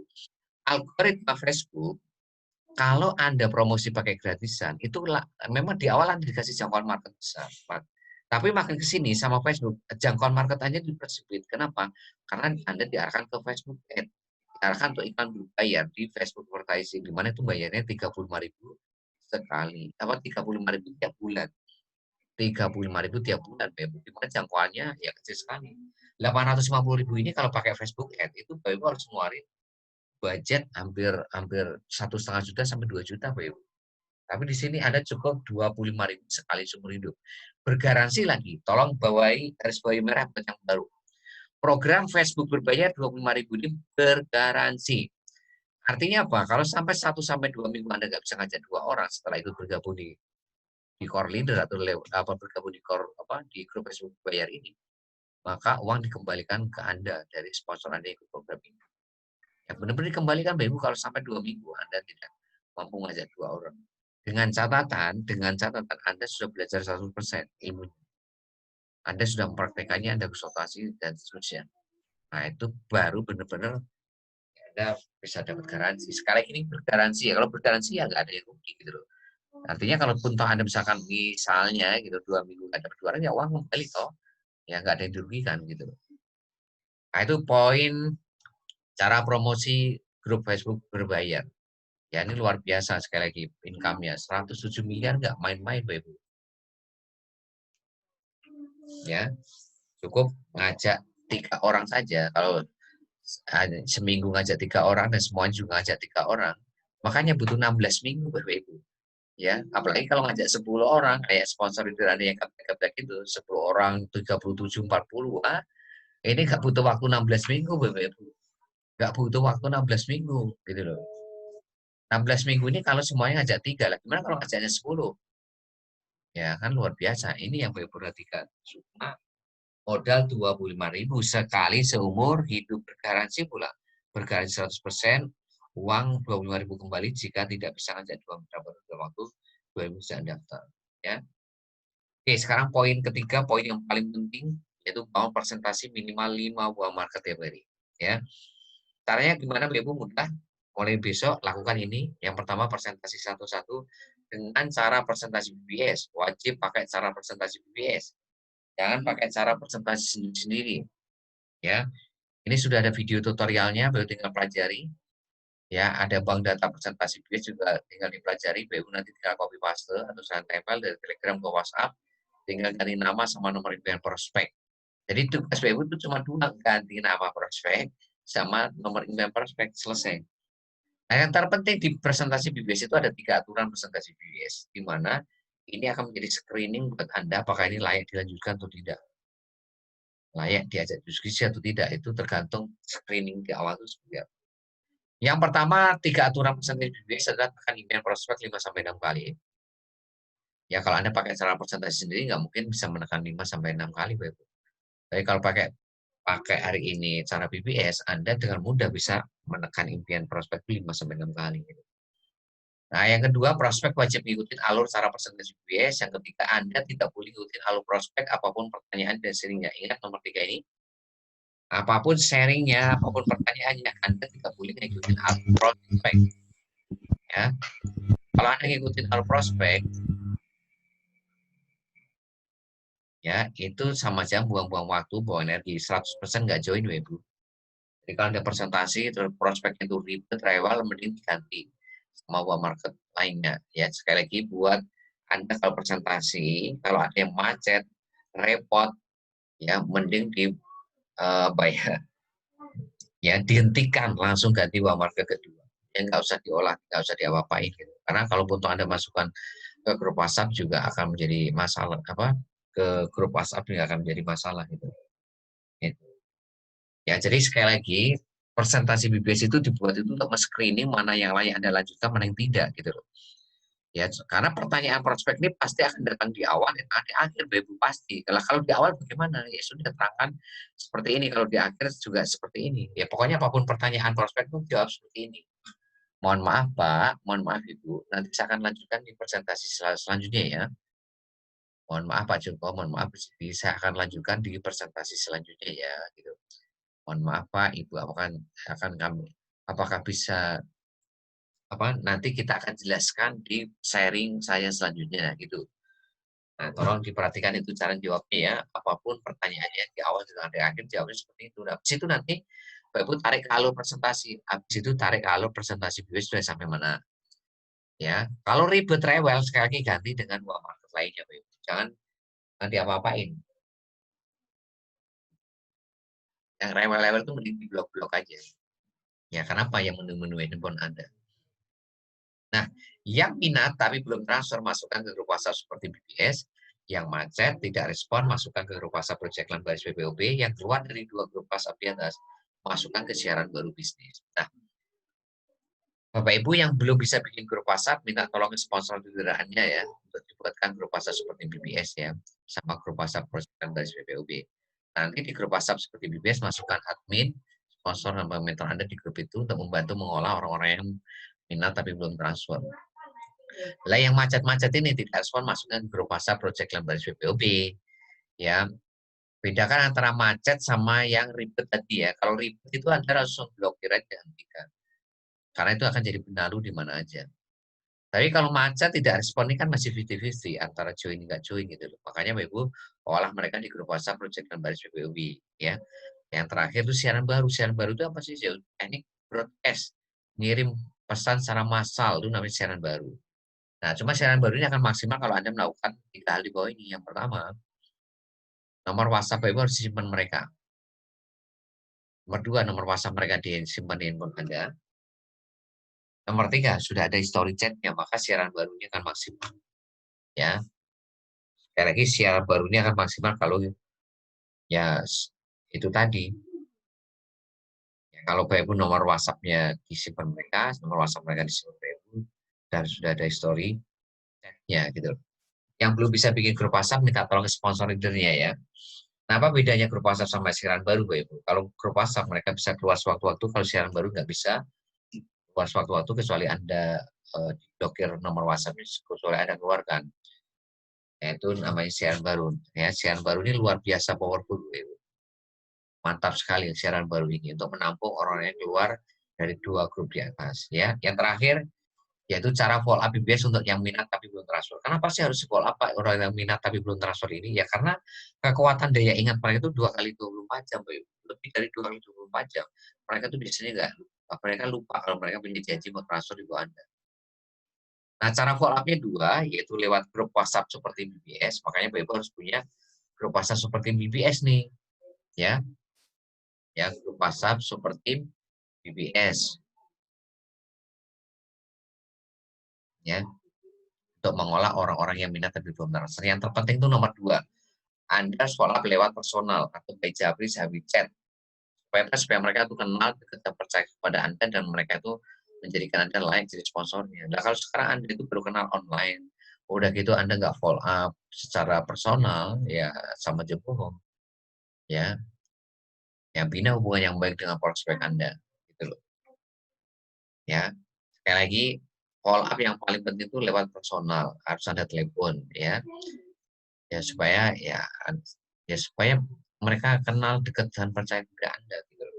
algoritma Facebook, kalau Anda promosi pakai gratisan, itu memang di awal Anda dikasih jangkauan market besar. Tapi makin ke sini sama Facebook, jangkauan market Anda dipersempit. Kenapa? Karena Anda diarahkan ke Facebook Ad. Diarahkan untuk iklan berbayar di Facebook Advertising, di mana itu bayarnya 35.000 sekali. Apa 35.000 tiap bulan. 35.000 tiap bulan, di mana jangkauannya ya kecil sekali. 850.000 ini kalau pakai Facebook Ad itu Bapak Ibu harus ngeluarin budget hampir 1,5 juta sampai 2 juta Bapak Ibu. Tapi di sini Anda cukup 25.000 sekali seumur hidup. Bergaransi lagi, tolong bawahi garis bawahi merah buat yang baru. Program Facebook berbayar 25.000 ini bergaransi. Artinya apa? Kalau sampai 1 sampai 2 minggu Anda nggak bisa ngajak 2 orang setelah itu bergabung di core leader atau bergabung di core di grup Facebook bayar ini, maka uang dikembalikan ke Anda dari sponsor Anda yang ikut program ini. Ya benar-benar dikembalikan Bapak Ibu kalau sampai 2 minggu Anda tidak mampu ngajak 2 orang. Dengan catatan Anda sudah belajar 100% ilmu. Anda sudah mempraktekannya, Anda konsultasi dan seterusnya. Nah, itu baru benar-benar Anda bisa dapat garansi. Sekali ini bergaransi ya. Kalau bergaransi ya nggak ada yang rugi gitu loh. Artinya kalau pun toh Anda misalnya gitu 2 minggu nggak dapat 2 orang ya uang kembali toh. Ya nggak ada yang dirugikan gitu loh. Nah, itu poin cara promosi grup Facebook berbayar. Ya ini luar biasa sekali lagi income-nya 107 miliar nggak main-main Bapak Ibu. Ya, cukup ngajak 3 orang saja. Kalau seminggu ngajak 3 orang dan semuanya juga ngajak 3 orang, makanya butuh 16 minggu Bapak Ibu. Ya, apalagi kalau ngajak 10 orang kayak sponsor itu ada yang ketek itu 10 orang 37 40 ini nggak butuh waktu 16 minggu Bapak Ibu. Nggak butuh waktu 16 minggu gitu loh. 16 minggu ini kalau semuanya ngajak 3 lah. Gimana kalau ngajaknya 10? Ya kan luar biasa. Ini yang Bapak perhatikan. Cuma modal 25.000 sekali seumur hidup, bergaransi pula. Bergaransi 100%, uang 25.000 kembali jika tidak bisa ngajak 2 mitra baru dalam waktu 2 minggu sejak daftar. Ya. Oke, sekarang poin ketiga, poin yang paling penting, yaitu bangun presentasi minimal 5 buah market tiap hari. Ya. Caranya gimana, Ibu? Mudah. Mulai besok lakukan ini. Yang pertama presentasi satu-satu dengan cara presentasi BBS. Wajib pakai cara presentasi BBS. Jangan pakai cara presentasi sendiri-sendiri. Ya, ini sudah ada video tutorialnya, baru tinggal pelajari. Ya, ada bank data presentasi BBS juga tinggal dipelajari. Baru nanti tinggal copy paste atau saya tempel dari Telegram ke WhatsApp. Tinggal ganti nama sama nomor impian prospek. Jadi tugas BU itu cuma dua, ganti nama prospek sama nomor impian prospek, selesai. Nah, yang terpenting di presentasi BBS itu ada 3 aturan presentasi BBS, di mana ini akan menjadi screening buat Anda apakah ini layak dilanjutkan atau tidak. Layak diajak diskusi atau tidak, itu tergantung screening di awal itu seperti apa. Yang pertama, 3 aturan presentasi BBS adalah tekan impian prospek 5-6 kali. Ya, kalau Anda pakai cara presentasi sendiri, nggak mungkin bisa menekan 5-6 kali. Tapi kalau pakai hari ini cara BBS, Anda dengan mudah bisa menekan impian prospek 5-6 kali. Nah, yang kedua, prospek wajib mengikuti alur cara presentasi BBS. Yang ketiga, Anda tidak boleh mengikuti alur prospek apapun pertanyaan dan sharingnya. Ingat nomor 3 ini, apapun sharingnya, apapun pertanyaannya, Anda tidak boleh mengikuti alur prospek. Ya. Kalau Anda mengikuti alur prospek, ya itu sama aja buang-buang waktu, buang energi. 100% nggak join, Ibu. Jadi kalau ada presentasi, terus prospek itu ribet, rewel, mending diganti sama buat market lainnya. Ya, sekali lagi buat Anda kalau presentasi, kalau ada yang macet, repot, ya mending bayar, ya dihentikan, langsung ganti buat market kedua. Ya nggak usah diolah, nggak usah diapa-apain. Gitu. Karena kalau untuk Anda masukkan ke grup WhatsApp juga akan menjadi masalah, ke grup WhatsApp juga akan menjadi masalah gitu. Gitu. Ya, jadi sekali lagi, presentasi BBS itu dibuat itu untuk men-screening mana yang layak Anda lanjutkan, mana yang tidak gitu loh. Ya, karena pertanyaan prospek ini pasti akan datang di awal dan di akhir, Ibu pasti. Kalau di awal bagaimana? Ya sudah terangkan seperti ini, kalau di akhir juga seperti ini. Ya pokoknya apapun pertanyaan prospek itu jawab seperti ini. Mohon maaf Pak, mohon maaf Ibu, nanti saya akan lanjutkan di presentasi selanjutnya ya. Mohon maaf Pak Joko, mohon maaf saya akan lanjutkan di presentasi selanjutnya ya gitu. Mohon maaf Pak, Ibu apakah bisa nanti kita akan jelaskan di sharing saya selanjutnya gitu. Nah, tolong diperhatikan itu cara jawabnya ya. Apapun pertanyaannya di awal dan di akhir jawabnya seperti itu. Nah, habis itu nanti Bapak Ibu tarik ke alur presentasi. Habis itu tarik ke alur presentasi BBS sudah sampai mana. Ya, kalau ribet rewel sekali lagi ganti dengan uang market lainnya Bapak Ibu. Jangan nanti apa-apain. Yang rewel-rewel itu mending di blok-blok aja. Ya, kenapa? Yang menu-menu handphone Anda. Nah, yang minat tapi belum transfer masukkan ke grup WhatsApp seperti BBS, yang macet tidak respon masukkan ke grup WhatsApp Project Land Baris PPOB, yang keluar dari 2 grup WhatsApp di atas masukkan ke siaran baru bisnis. Nah, Bapak Ibu yang belum bisa bikin grup WhatsApp, minta tolong sponsor kendaraannya ya, untuk dibuatkan grup WhatsApp seperti BBS ya, sama grup WhatsApp Project Land Baris PPOB. Nanti di grup WhatsApp seperti BBS masukkan admin, sponsor dan mentor Anda di grup itu untuk membantu mengolah orang-orang yang minat tapi belum transfer. Lah yang macet-macet ini tidak respon masukkan grup WhatsApp Project Lembaris PPOB. Ya, bedakan antara macet sama yang ribet tadi ya. Kalau ribet itu Anda langsung blokir aja, hentikan. Karena itu akan jadi benalu di mana aja. Tapi kalau macet tidak respon ini kan masih 50-50 antara join nggak join gitu loh. Makanya Bapak Ibu olah mereka di grup WhatsApp Project Lembaris PPOB ya. Yang terakhir itu siaran baru. Siaran baru itu apa sih? Teknik broadcast, ngirim pesan secara massal itu namanya siaran baru. Nah, cuma siaran baru ini akan maksimal kalau Anda melakukan 3 hal di bawah ini. Yang pertama, nomor WhatsApp Ibu harus disimpan mereka. Nomor 2, nomor WhatsApp mereka disimpan di handphone Anda. Nomor 3, sudah ada history chat-nya, maka siaran barunya akan maksimal. Ya, sekali lagi siaran barunya akan maksimal kalau ya itu tadi. Ya, kalau Ibu nomor WhatsApp-nya disimpan mereka, nomor WhatsApp mereka disimpan Ibu, dan sudah ada history chat-nya gitu. Yang belum bisa bikin grup WhatsApp minta tolong ke sponsor leadernya ya. Nah, apa bedanya grup WhatsApp sama siaran baru, Bapak Ibu? Kalau grup WhatsApp mereka bisa keluar sewaktu-waktu, kalau siaran baru nggak bisa keluar sewaktu-waktu kecuali Anda blokir nomor WhatsApp, kecuali Anda keluarkan. Yaitu namanya siaran baru. Ya, siaran baru ini luar biasa powerful, Bapak Ibu. Mantap sekali siaran baru ini untuk menampung orang yang keluar dari 2 grup di atas. Ya, yang terakhir yaitu cara follow up BBS untuk yang minat tapi belum transfer. Kenapa sih harus follow up orang yang minat tapi belum transfer ini? Ya karena kekuatan daya ingat mereka itu 2 kali 24 jam, lebih dari 2 kali 24 jam. Mereka tuh biasanya nggak lupa, mereka lupa kalau mereka punya janji mau transfer di bawah Anda. Nah, cara follow up-nya 2, yaitu lewat grup WhatsApp seperti BBS. Makanya Bapak harus punya grup WhatsApp seperti BBS nih, ya, grup WhatsApp seperti BBS, ya, untuk mengolah orang-orang yang minat tapi belum transfer. Yang terpenting itu nomor 2, Anda follow up lewat personal atau by Jabri Sahabat Chat supaya mereka itu kenal, dekat dan percaya kepada Anda dan mereka itu menjadikan Anda layak jadi sponsornya. Nah, kalau sekarang Anda itu baru kenal online, udah gitu Anda nggak follow up secara personal, ya sama aja bohong, ya. Yang bina hubungan yang baik dengan prospek Anda, gitu loh. Ya, sekali lagi follow up yang paling penting itu lewat personal, harus Anda telepon, ya. Ya supaya mereka kenal dekat dan percaya kepada Anda, gitu loh.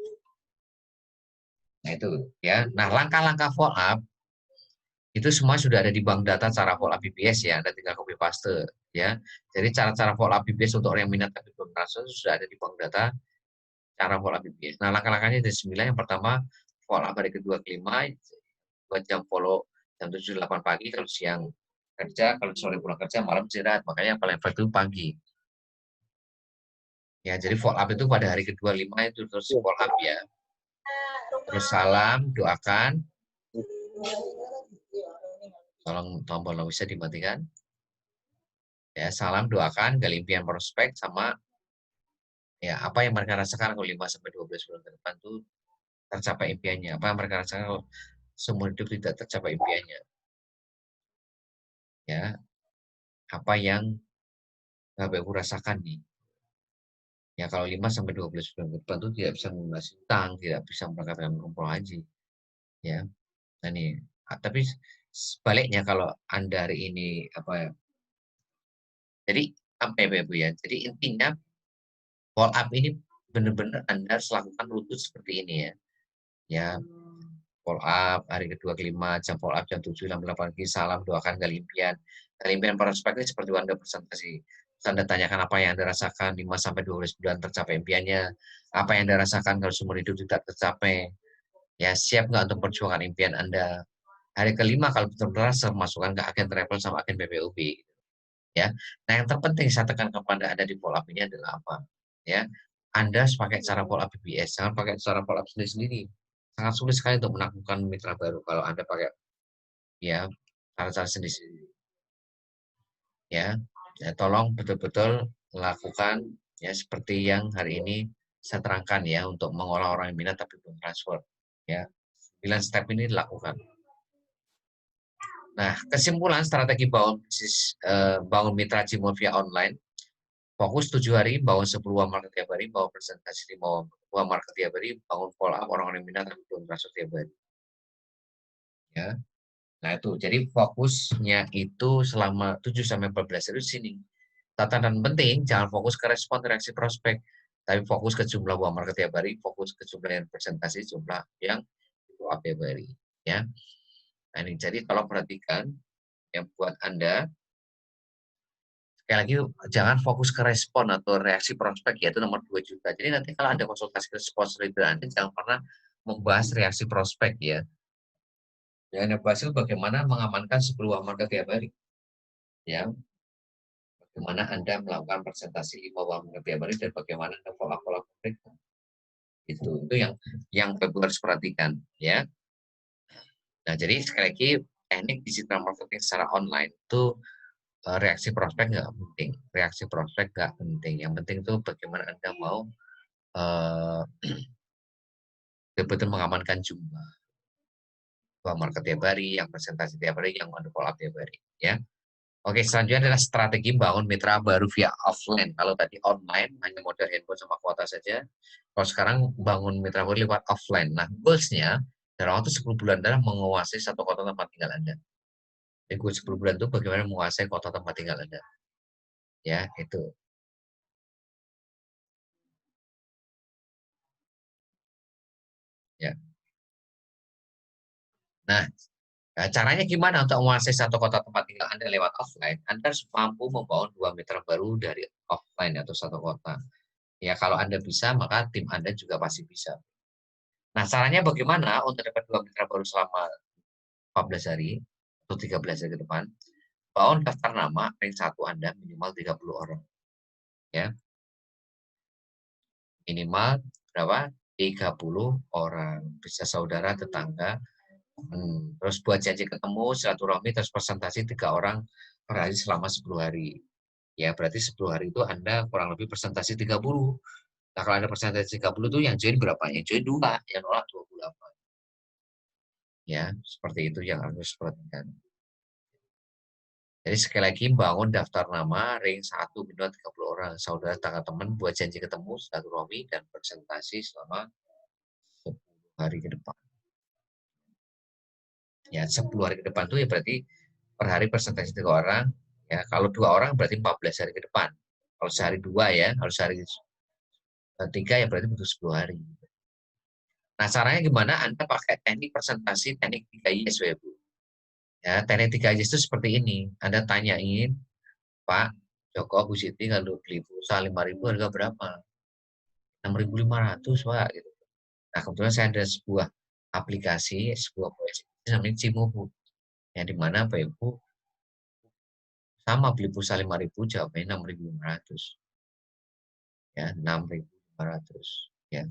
Nah itu ya. Nah langkah-langkah follow up itu semua sudah ada di bank data cara follow up BBS ya. Anda tinggal copy paste ya. Jadi cara-cara follow up BBS untuk orang yang minat tapi belum transfer sudah ada di bank data cara follow up BBS. Nah langkah-langkahnya ada 9. Yang pertama follow up hari kedua kelima 2 jam follow jam 7-8 pagi kalau siang kerja, kalau sore pulang kerja malam istirahat. Makanya yang paling efektif pagi. Ya, jadi follow up itu pada hari kedua 5 itu terus follow up ya. Terus salam, doakan. Tolong tombol bisa dimatikan. Ya, salam, doakan, gali impian prospek sama ya apa yang mereka rasakan kalau 5 sampai 12 bulan ke depan tuh tercapai impiannya. Apa yang mereka rasakan kalau seumur hidup tidak tercapai impiannya. Ya, apa yang Bapak Ibu rasakan nih. Ya kalau 5 sampai 12 bulan ke depan tuh tidak bisa melunasi utang, tidak bisa mendapatkan kumpul haji. Ya. Nah nih, tapi sebaliknya kalau Anda hari ini apa ya? Jadi apa ya Bapak Ibu ya? Jadi intinya follow up ini benar-benar Anda harus lakukan rutin seperti ini ya. Ya, follow up hari kedua kelima, jam follow up jam 7-8 pagi, salam, doakan gali impian. Gali impian prospek ini seperti Anda presentasi. Anda tanyakan apa yang Anda rasakan 5 sampai 12 bulan tercapai impiannya. Apa yang Anda rasakan kalau seumur hidup tidak tercapai. Ya, siap nggak untuk perjuangan impian Anda? Hari kelima kalau betul-betul masukkan ke agen travel sama agen BPUB. Ya. Nah, yang terpenting saya tekan kepada Anda di follow up ini adalah apa? Ya. Anda harus pakai cara follow up BBS, jangan pakai cara follow up sendiri-sendiri. Sangat sulit sekali untuk menemukan mitra baru kalau Anda pakai ya cara-cara sendiri-sendiri. Ya. Ya, tolong betul-betul lakukan ya seperti yang hari ini saya terangkan ya untuk mengolah orang yang minat tapi belum transfer. Ya. 9 step ini dilakukan. Nah, kesimpulan strategi bangun mitra Cimol via online. Fokus 7 hari, bangun 10 market tiap hari, bangun presentasi 5 market tiap hari, bangun follow up orang-orang yang minat tapi belum masuk tiap hari. Ya. Nah itu, jadi fokusnya itu selama 7-14 hari di sini. Tatanan penting, jangan fokus ke respon reaksi prospek, tapi fokus ke jumlah uang market tiap hari, fokus ke jumlah yang presentasi, jumlah yang follow up tiap hari. Ya. Nah ini, jadi kalau perhatikan, yang buat Anda sekali lagi jangan fokus ke respon atau reaksi prospek yaitu nomor 2 juta. Jadi nanti kalau Anda konsultasi ke sponsor leader Anda jangan pernah membahas reaksi prospek ya. Yang Anda bahas itu bagaimana mengamankan 10 market tiap hari. Ya. Bagaimana Anda melakukan presentasi 5 market tiap hari dan bagaimana Anda follow-up mereka. Itu yang Bapak harus perhatikan ya. Nah, jadi sekali lagi teknik digital marketing secara online itu reaksi prospek nggak penting, reaksi prospek nggak penting. Yang penting itu bagaimana Anda mau betul-betul mengamankan jumlah market tiap hari, yang presentasi tiap hari, yang follow up tiap hari. Ya, Oke, selanjutnya adalah strategi bangun mitra baru via offline. Kalau tadi online, hanya modal handphone sama kuota saja. Kalau sekarang bangun mitra baru lewat offline. Nah, goals-nya dalam waktu 10 bulan adalah menguasai satu kota tempat tinggal Anda. Jadi goals 10 bulan itu bagaimana menguasai kota tempat tinggal Anda. Ya, itu. Ya. Nah, caranya gimana untuk menguasai satu kota tempat tinggal Anda lewat offline? Anda harus mampu membangun dua mitra baru dari offline atau satu kota. Ya, kalau Anda bisa, maka tim Anda juga pasti bisa. Nah, caranya bagaimana untuk dapat dua mitra baru selama 14 hari atau 13 hari ke depan? Bangun daftar nama, rank 1 Anda minimal 30 orang. Ya, minimal berapa? 30 orang. Bisa saudara, tetangga. Terus buat janji ketemu, silaturahmi, terus presentasi 3 orang per hari selama 10 hari. Ya, berarti 10 hari itu Anda kurang lebih presentasi 30. Nah, kalau Anda presentasi 30 itu yang join berapa? Yang join 2, yang nolak 28. Ya, seperti itu yang harus perhatikan. Jadi sekali lagi bangun daftar nama, ring 1 minimal 30 orang. Saudara, tangga teman buat janji ketemu, silaturahmi, dan presentasi selama 10 hari ke depan. Ya, 10 hari ke depan itu ya berarti per hari presentasi 3 orang. Ya, kalau 2 orang berarti 14 hari ke depan. Kalau sehari 2 ya, kalau sehari 3 ya berarti butuh 10 hari. Nah, caranya gimana? Anda pakai teknik presentasi, teknik 3 YS, Bu. Ya, teknik 3 YS itu seperti ini. Anda tanyain, Pak Joko, Bu Siti, kalau beli pulsa 5.000 harga berapa? 6.500, Pak. Gitu. Nah, kebetulan saya ada sebuah aplikasi, sebuah aplikasi namanya Cimobu. Yang dimana Bapak Ibu sama beli pulsa 5.000, jawabnya 6.500. Ya, 6.500. Ya.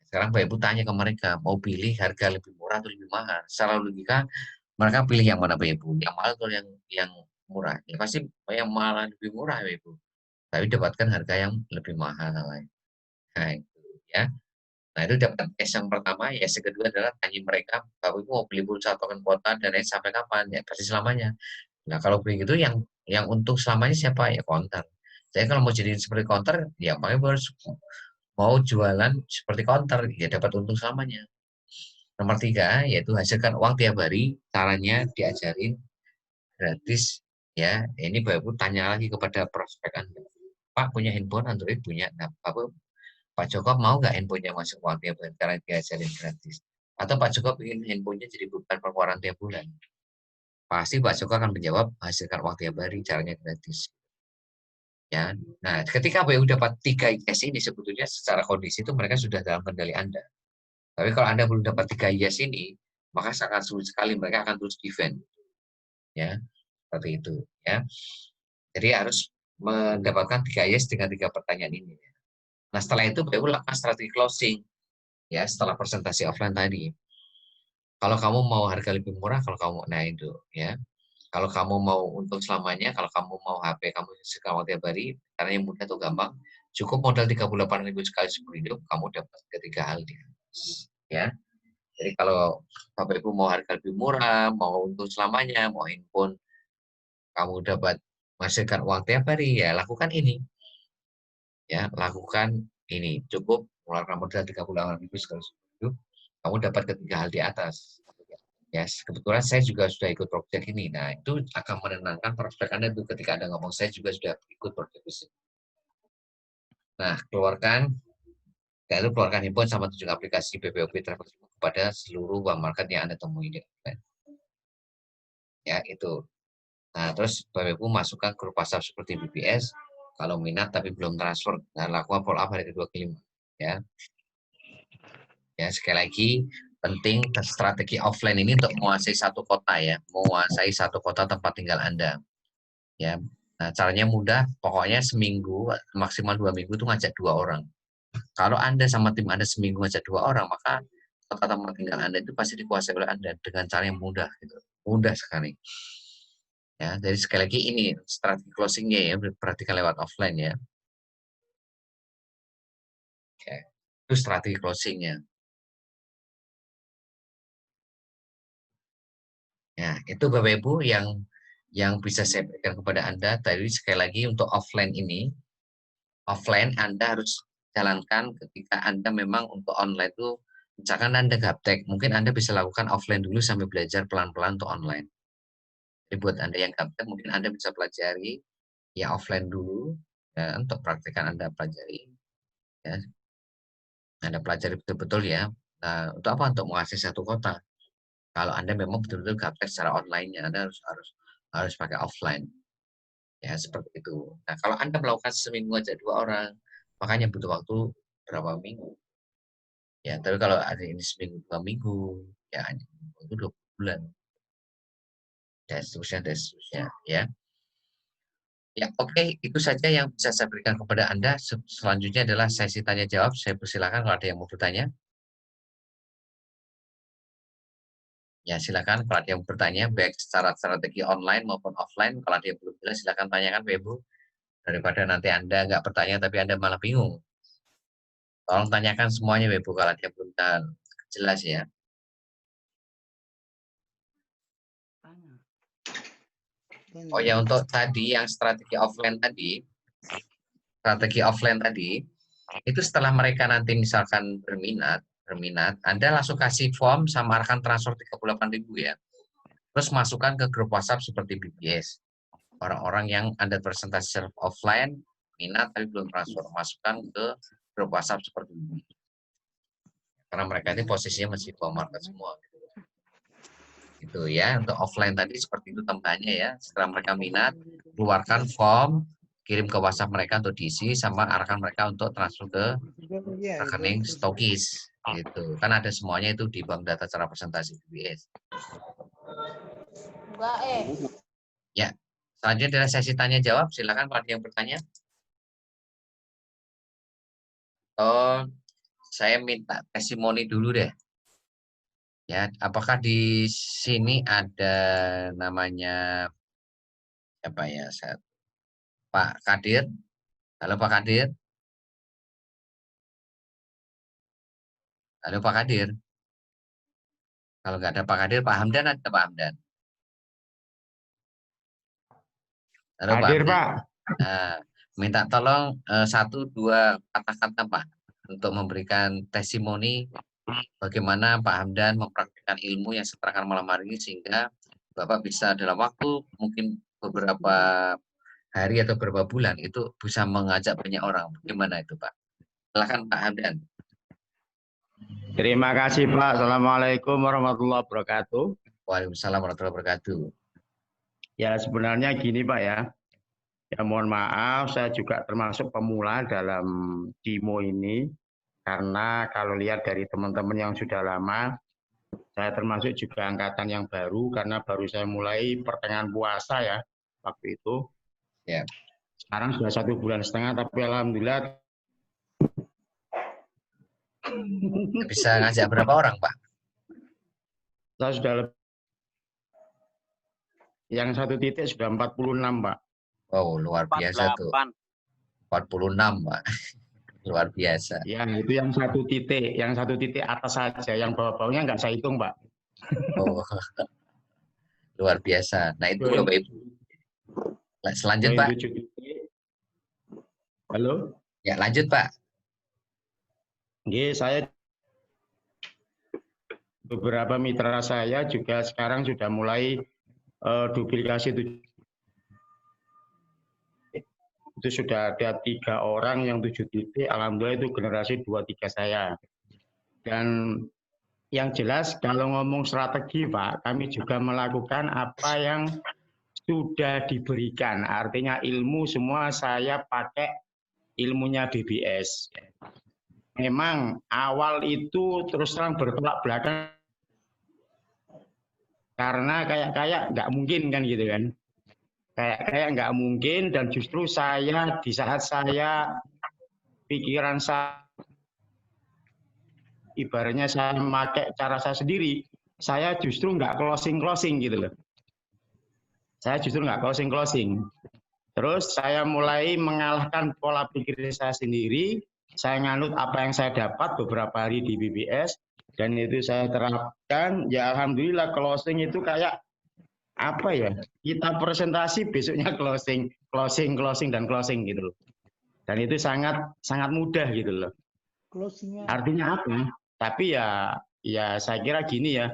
Sekarang Bapak Ibu tanya ke mereka, mau pilih harga lebih murah atau lebih mahal? Secara logika, mereka pilih yang mana Bapak Ibu? Yang mahal atau yang murah? Ya pasti yang mahal lebih murah Bapak Ibu. Tapi dapatkan harga yang lebih mahal. Nah, itu ya. Nah, itu dapat S yang pertama, ya yang kedua adalah tanya mereka, Bapak Ibu mau beli pulsa token kuota dan lain sampai kapan? Ya, pasti selamanya. Nah, kalau begitu yang untung selamanya siapa? Ya counter. Saya kalau mau jadi seperti counter, ya makanya harus mau jualan seperti counter, ya dapat untung selamanya. Nomor 3, yaitu hasilkan uang tiap hari, caranya diajarin gratis. Ya, ini Bapak Ibu tanya lagi kepada prospek Anda. Pak punya handphone Android punya, nah Pak Joko mau nggak handphonenya masuk uang tiap bulan karena diajarin gratis? Atau Pak Joko ingin handphonenya jadi beban pengeluaran tiap bulan? Pasti Pak Joko akan menjawab hasilkan uang tiap hari, caranya gratis. Ya, nah ketika BU dapat 3 yes ini sebetulnya secara kondisi itu mereka sudah dalam kendali Anda. Tapi kalau Anda belum dapat 3 yes ini, maka sangat sulit sekali mereka akan terus defend. Ya, seperti itu. Ya, jadi harus mendapatkan 3 yes dengan 3 pertanyaan ini. Nah setelah itu BU lakukan strategi closing. Ya, setelah presentasi offline tadi. Kalau kamu mau harga lebih murah, kalau kamu nah itu ya. Kalau kamu mau untung selamanya, kalau kamu mau HP kamu sekali tiap hari, karena yang mudah atau gampang, cukup modal 38.000 sekali seumur hidup, kamu dapat ketiga hal di atas. Ya. Jadi kalau Bapak Ibu mau harga lebih murah, mau untung selamanya, mau handphone, kamu dapat menghasilkan uang tiap hari, ya lakukan ini. Ya, lakukan ini. Cukup mengeluarkan modal 38.000 sekali seumur hidup, kamu dapat ketiga hal di atas. Ya, kebetulan saya juga sudah ikut proyek ini. Nah, itu akan menenangkan prospek Anda itu ketika Anda ngomong, saya juga sudah ikut proyek ini. Nah, keluarkan handphone sama tunjuk aplikasi BPOP Travel kepada seluruh bank market yang Anda temui di online. Ya, itu. Nah, terus Bapak Ibu masukkan grup WhatsApp seperti BBS, kalau minat tapi belum transfer, dan lakukan follow up hari kedua kelima. Ya, ya sekali lagi, penting strategi offline ini untuk menguasai satu kota ya, menguasai satu kota tempat tinggal Anda. Ya, nah caranya mudah, pokoknya seminggu maksimal 2 minggu itu ngajak 2 orang. Kalau Anda sama tim Anda seminggu ngajak 2 orang, maka kota tempat tinggal Anda itu pasti dikuasai oleh Anda dengan cara yang mudah gitu, mudah sekali. Ya, jadi sekali lagi ini strategi closingnya ya, perhatikan lewat offline ya. Oke, itu strategi closingnya. Ya, itu Bapak Ibu yang yang bisa saya berikan kepada Anda tadi sekali lagi untuk offline ini, offline Anda harus jalankan ketika Anda memang untuk online itu, misalkan Anda gaptek, mungkin Anda bisa lakukan offline dulu sambil belajar pelan-pelan untuk online. Jadi buat Anda yang gaptek, mungkin Anda bisa pelajari ya offline dulu, ya, untuk praktekan Anda pelajari, ya. Anda pelajari betul-betul ya. Nah, untuk apa? Untuk menguasai satu kota. Kalau Anda memang betul-betul gaptek secara online-nya, Anda harus pakai offline. Ya, seperti itu. Nah, kalau Anda melakukan seminggu aja 2 orang, makanya butuh waktu berapa minggu. Ya, tapi kalau ada ini seminggu, 2 minggu, ya itu 2 bulan. Dan seterusnya, ya. Ya, oke, itu saja yang bisa saya berikan kepada Anda. Selanjutnya adalah sesi tanya jawab. Saya persilakan kalau ada yang mau bertanya. Ya, silakan kalau ada yang bertanya, baik secara strategi online maupun offline. Kalau ada yang belum jelas, silakan tanyakan, Pak Ibu. Daripada nanti Anda nggak bertanya, tapi Anda malah bingung. Tolong tanyakan semuanya, Pak Ibu, kalau ada yang belum jelas ya. Oh ya, untuk tadi yang strategi offline tadi, itu setelah mereka nanti misalkan berminat, Anda langsung kasih form sama rekan transfer 38.000 ya. Terus masukkan ke grup WhatsApp seperti BBS. Orang-orang yang Anda presentasi offline, minat tapi belum transfer, masukkan ke grup WhatsApp seperti ini. Karena mereka ini posisinya masih bawah market semua. Gitu ya, untuk offline tadi seperti itu tambahnya ya. Setelah mereka minat, keluarkan form, kirim ke WhatsApp mereka untuk diisi, sama arahkan mereka untuk transfer ke rekening stokis. Gitu. Kan ada semuanya itu di bank data cara presentasi BBS. Ya, selanjutnya adalah sesi tanya jawab. Silakan kalau ada yang bertanya. Oh, saya minta testimoni dulu deh. Ya, apakah di sini ada namanya apa ya? Pak Kadir? Halo Pak Kadir. Halo Pak Kadir. Kalau nggak ada Pak Kadir, Pak Hamdan ada Pak Hamdan. Halo Pak Hadir, Hamdan. Pak. Nah, minta tolong 1-2 kata-kata Pak untuk memberikan testimoni bagaimana Pak Hamdan mempraktikkan ilmu yang saya terangkan malam hari ini sehingga Bapak bisa dalam waktu mungkin beberapa hari atau beberapa bulan itu bisa mengajak banyak orang. Bagaimana itu Pak? Silakan Pak Hamdan. Terima kasih, Pak. Assalamualaikum warahmatullahi wabarakatuh. Waalaikumsalam warahmatullahi wabarakatuh. Ya, sebenarnya gini, Pak ya. Ya, mohon maaf, saya juga termasuk pemula dalam Dimo ini. Karena kalau lihat dari teman-teman yang sudah lama, saya termasuk juga angkatan yang baru, karena baru saya mulai pertengahan puasa ya, waktu itu. Ya. Sekarang sudah 1,5 bulan, tapi alhamdulillah. Bisa ngajak berapa orang, Pak? Saya sudah yang satu titik sudah 46, Pak. Wow, luar biasa 48. tuh. 46, Pak. Luar biasa. Ya, itu yang satu titik atas saja, yang bawah-bawahnya nggak saya hitung, Pak. Oh, luar biasa. Nah, itu Bapak Ibu. Selanjutnya, Pak. Halo? Ya, lanjut, Pak. Oke, saya beberapa mitra saya juga sekarang sudah mulai duplikasi itu sudah ada 3 orang yang 7 titik, alhamdulillah itu generasi 2-3 saya. Dan yang jelas kalau ngomong strategi Pak, kami juga melakukan apa yang sudah diberikan, artinya ilmu semua saya pakai ilmunya BBS. Memang awal itu terus terang bertolak belakang karena kayak nggak mungkin kan gitu kan, kayak nggak mungkin, dan justru saya di saat saya pikiran saya ibaratnya saya memakai cara saya sendiri, saya justru nggak closing gitu loh. Saya justru nggak closing. Terus saya mulai mengalahkan pola pikir saya sendiri, saya nganut apa yang saya dapat beberapa hari di BBS, dan itu saya terapkan, ya alhamdulillah closing itu kayak apa ya, kita presentasi besoknya closing, closing, closing dan closing gitu loh. Dan itu sangat sangat mudah gitu loh. Artinya apa? Tapi ya saya kira gini ya.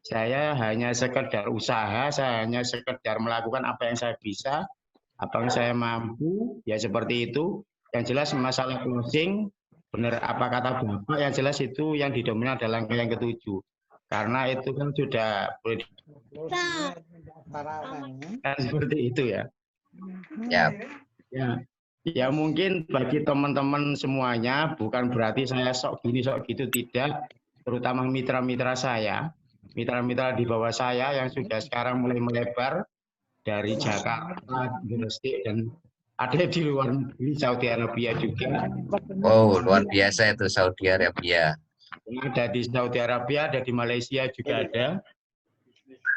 Saya hanya sekedar usaha, saya hanya sekedar melakukan apa yang saya bisa, apa yang saya mampu, ya seperti itu. Yang jelas masalah closing, benar apa kata Bapak, yang jelas itu yang didominan adalah langkah yang ketujuh. Karena itu kan sudah boleh kan seperti itu ya. Ya, Ya, ya mungkin bagi teman-teman semuanya bukan berarti saya sok gini sok gitu, tidak. Terutama mitra-mitra saya, mitra-mitra di bawah saya yang sudah sekarang mulai melebar dari Jakarta, Gresik, dan ada di luar negeri, Saudi Arabia juga. oh luar biasa itu Saudi Arabia. Ada di Saudi Arabia, ada di Malaysia juga ada.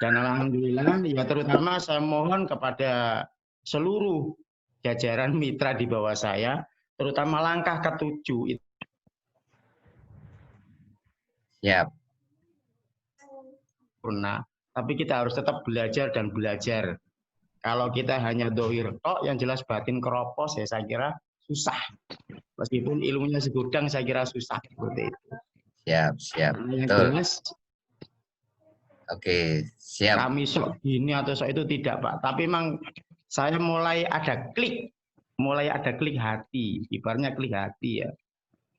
Dan alhamdulillah, ya terutama saya mohon kepada seluruh jajaran mitra di bawah saya, terutama langkah ketujuh itu. Ya, Nah, tapi kita harus tetap belajar dan belajar. Kalau kita hanya dohir tok, yang jelas batin keropos, ya saya kira susah. Meskipun ilmunya segudang, saya kira susah seperti itu. siap, siap. Karena yang Betul. jelas, Oke, siap. kami sok gini atau sok itu tidak, Pak. Tapi memang saya mulai ada klik hati, ibaratnya klik hati ya.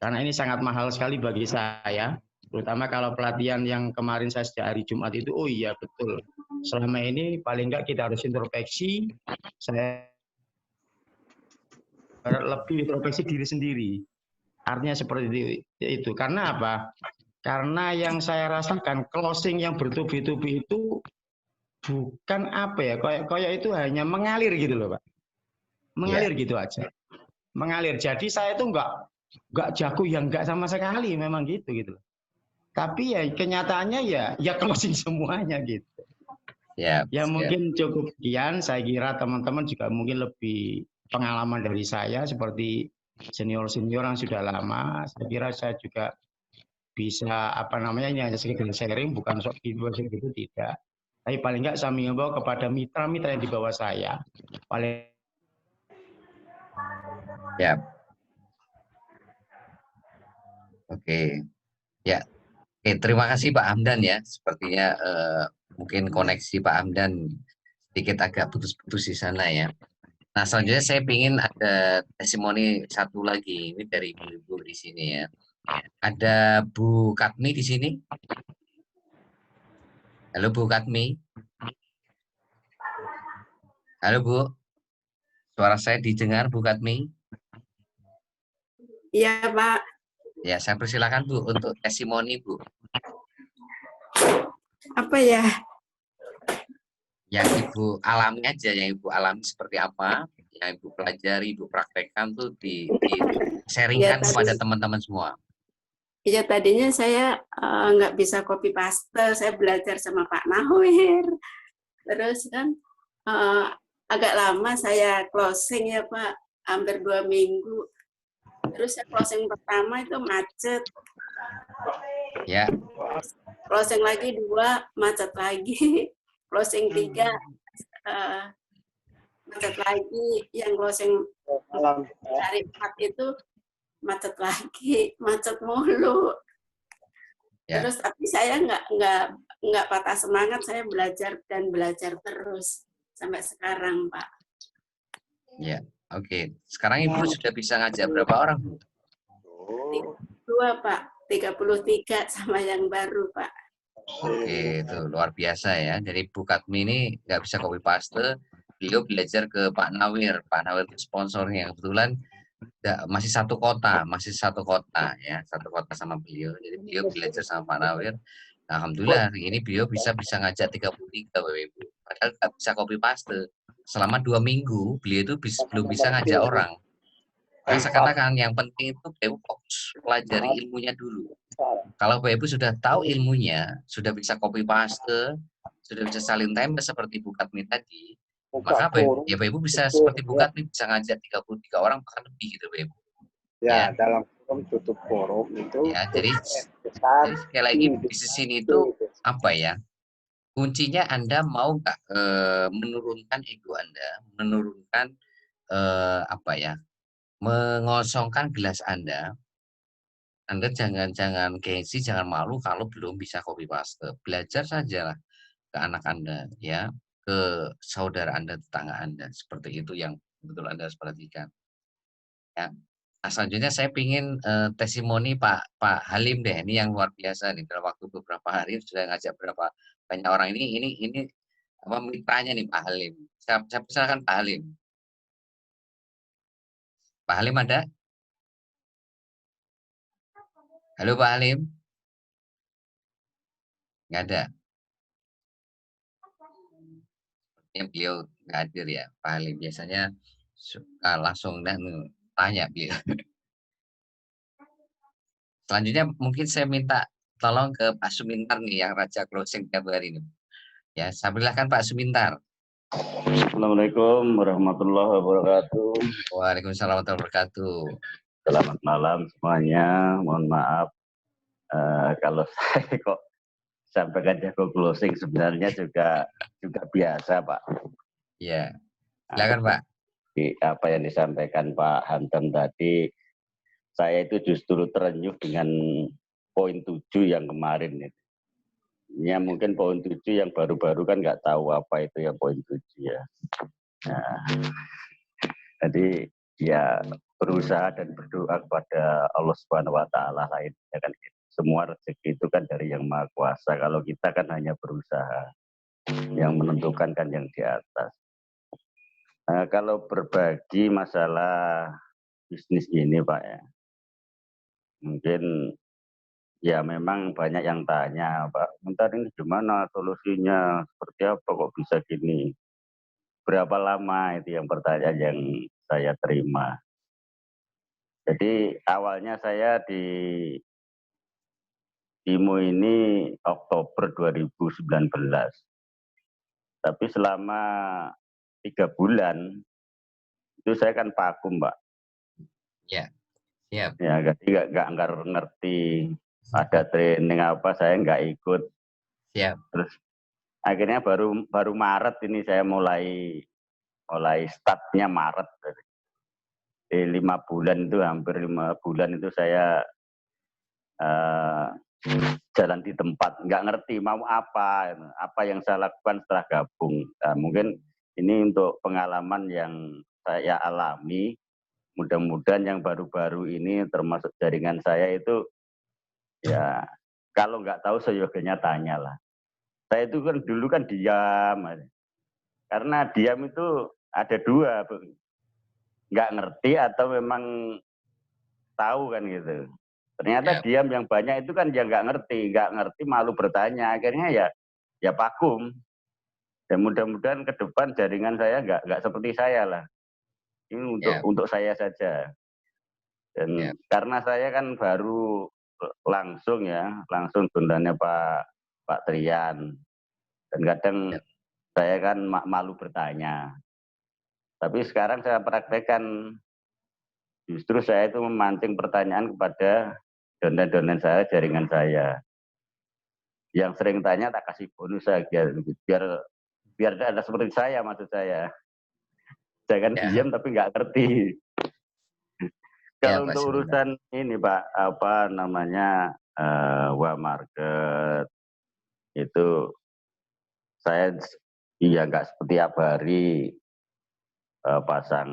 Karena ini sangat mahal sekali bagi saya, terutama kalau pelatihan yang kemarin saya sejak hari Jumat itu, oh iya betul. Selama ini paling enggak kita harus introspeksi, saya lebih introspeksi diri sendiri. Artinya seperti itu. Karena apa? Karena yang saya rasakan closing yang bertubi-tubi itu bukan apa ya, kayak itu hanya mengalir gitu loh, Pak. Mengalir gitu aja. Mengalir. Jadi saya itu enggak jago yang enggak sama sekali, memang gitu gitu. Tapi ya kenyataannya ya closing semuanya gitu. Ya, Ya mungkin cukup sekian, saya kira teman-teman juga mungkin lebih pengalaman dari saya seperti senior-senior yang sudah lama. Saya kira saya juga bisa apa namanya hanya sekedar sharing, bukan sok gitu tidak. Tapi paling enggak saya mengimbau kepada mitra-mitra yang di bawah saya. Paling ya. Oke. Ya. Oke, terima kasih Pak Hamdan ya. Sepertinya mungkin koneksi Pak Hamdan sedikit agak putus-putus di sana ya. Nah, selanjutnya saya ingin ada testimoni satu lagi. Ini dari ibu-ibu di sini ya. Ada Bu Katmi di sini. Halo Bu Katmi. Halo Bu. Suara saya didengar Bu Katmi? Iya, Pak. Ya, saya persilakan Bu untuk testimoni Bu. Apa ya? Yang Ibu alami aja, yang Ibu alami seperti apa, yang Ibu pelajari, Ibu praktekkan tuh di sharingkan Ya, kepada teman-teman semua. Iya, tadinya saya nggak bisa copy paste, saya belajar sama Pak Nahwir. Terus kan agak lama saya closing ya Pak, hampir 2 minggu. Terus saya closing pertama itu macet. Ya. Closing lagi 2, macet lagi. Closing 3, macet lagi. Yang closing hari 4 itu macet lagi, macet mulu. Ya. Terus tapi saya nggak patah semangat, saya belajar dan belajar terus sampai sekarang, Pak. Ya, oke. Sekarang Ibu sudah bisa ngajak berapa orang, Bu? 2, Pak. 33 sama yang baru, Pak. Oke, itu luar biasa ya. Jadi Bu Katmi ini nggak bisa copy paste, beliau belajar ke Pak Nawir. Pak Nawir itu sponsornya. Kebetulan masih satu kota ya, satu kota sama beliau. Jadi beliau belajar sama Pak Nawir. Nah, alhamdulillah hari ini beliau bisa ngajak 33 Bapak Ibu. Padahal nggak bisa copy paste. Selama 2 minggu beliau itu belum bisa ngajak orang. Nah, saya katakan yang penting itu Bapak Ibu fokus pelajari ilmunya dulu. Kalau Bapak Ibu sudah tahu ilmunya, sudah bisa copy paste, sudah bisa salin tempel seperti Bu Katmi tadi, maka Bapak Ibu bisa seperti Bu Katmi bisa ngajak 33 orang bahkan lebih gitu Bapak Ibu. Ya, dalam forum tutup forum itu. Ya, jadi sekali lagi bisnis ini itu apa ya? kuncinya Anda mau nggak menurunkan ego Anda, menurunkan apa ya, mengosongkan gelas Anda. Anda jangan gengsi, jangan malu kalau belum bisa copy paste. Belajar sajalah ke anak Anda, ya, ke saudara Anda, tetangga Anda. Seperti itu yang betul Anda harus perhatikan. Ya. Nah, selanjutnya saya ingin testimoni Pak Halim deh. Ini yang luar biasa nih. Dalam waktu beberapa hari sudah ngajak berapa banyak orang ini apa mitranya nih Pak Halim. Saya persilakan Pak Halim. Pak Halim ada? Halo Pak Halim? Nggak ada. Yang beliau nggak hadir ya Pak Halim. Biasanya suka langsung dan tanya beliau. Selanjutnya mungkin saya minta tolong ke Pak Sumintar nih yang raja closing tiap hari ini. Ya, sampaikan Pak Sumintar. Assalamualaikum warahmatullahi wabarakatuh. Waalaikumsalam warahmatullahi wabarakatuh. Selamat malam semuanya. Mohon maaf kalau saya kok sampaikan jago closing, sebenarnya juga biasa Pak. Iya. Silakan Pak. Apa yang disampaikan Pak Hanten tadi, saya itu justru terenyuh dengan poin 7 yang kemarin itu. Ya mungkin poin 7 yang baru-baru kan nggak tahu apa itu ya poin 7 ya. Nah, jadi ya berusaha dan berdoa kepada Allah Subhanahu wa taala lainnya kan gitu. Semua rezeki itu kan dari Yang Maha Kuasa. Kalau kita kan hanya berusaha. Yang menentukan kan yang di atas. Nah, kalau berbagi masalah bisnis ini Pak ya. Mungkin ya memang banyak yang tanya, Pak, bentar ini gimana solusinya? Seperti apa kok bisa gini? Berapa lama itu yang pertanyaan yang saya terima. Jadi awalnya saya di IMO ini Oktober 2019. Tapi selama 3 bulan itu saya kan vakum, Pak. Ya, siap. Ya, jadi nggak ngerti ada training apa, saya nggak ikut. Siap. Terus akhirnya baru Maret ini saya mulai startnya Maret. 5 bulan itu, hampir 5 bulan itu saya jalan di tempat, nggak ngerti mau apa yang saya lakukan setelah gabung. Nah, mungkin ini untuk pengalaman yang saya alami. Mudah-mudahan yang baru-baru ini termasuk jaringan saya itu ya kalau nggak tahu seyogianya tanyalah. Saya itu kan dulu kan diam, karena diam itu ada 2, nggak ngerti atau memang tahu kan gitu. Ternyata diam yang banyak itu kan dia nggak ngerti malu bertanya, akhirnya ya vakum. Dan mudah-mudahan ke depan jaringan saya nggak seperti saya lah. Ini untuk saya saja. Dan karena saya kan baru langsung tundannya Pak Trian. Dan kadang saya kan malu bertanya. Tapi sekarang saya praktekkan, justru saya itu memancing pertanyaan kepada donen-donen saya, jaringan saya. Yang sering tanya tak kasih bonus saja, biar ada seperti saya, maksud saya. Jangan diam tapi nggak ngerti. Kalau untuk urusan ini Pak, apa namanya, market itu saya nggak seperti tiap hari pasang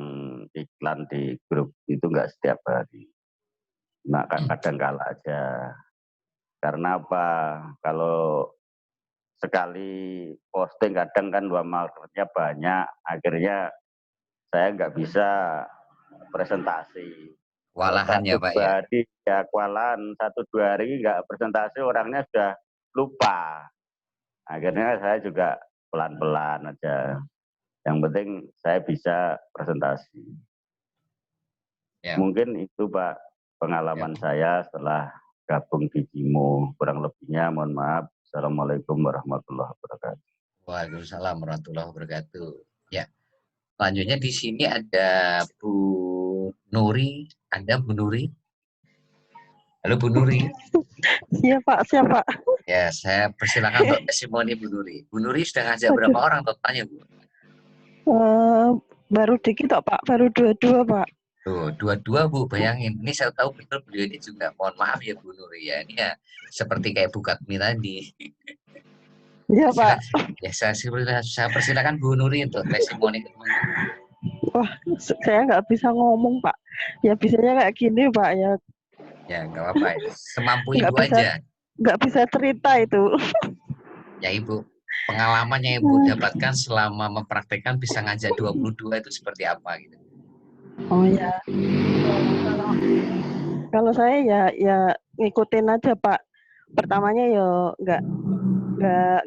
iklan di grup, itu nggak setiap hari. Nah, kadang kala aja. Karena apa? Kalau sekali posting kadang kan marketnya banyak, akhirnya saya nggak bisa presentasi. Walahan ya Pak ya? Hari ya kewalahan, 1-2 hari nggak presentasi orangnya sudah lupa. Akhirnya saya juga pelan-pelan aja. Yang penting saya bisa presentasi. Mungkin itu Pak pengalaman saya setelah gabung di Jimo. Kurang lebihnya mohon maaf. Assalamualaikum warahmatullahi wabarakatuh. Waalaikumsalam warahmatullahi wabarakatuh. Ya. Selanjutnya di sini ada Bu Nuri. Ada Bu Nuri? Halo Bu Nuri. Iya Pak, siapa? Ya, saya persilakan untuk testimoni Bu Nuri. Bu Nuri sudah ngajak berapa Aduh, orang totalnya, Bu? baru dikit kok Pak, baru 22 Pak. Tuh, dua-dua Bu, bayangin. Ini saya tahu betul beliau ini juga, mohon maaf ya Bu Nuri ya, ini ya seperti kayak Bu Katmi tadi. Ya Pak, Ya, saya persilakan Bu Nuri untuk testimoni ke teman-teman. wah saya nggak bisa ngomong Pak. Ya bisanya kayak gini Pak ya, Ya, nggak apa-apa. Semampu nggak Ibu bisa aja. cerita itu. Ya Ibu, pengalaman yang Ibu dapatkan selama mempraktekkan bisa ngajak 22 itu seperti apa gitu. Oh ya, kalau saya ya ngikutin aja Pak. Pertamanya ya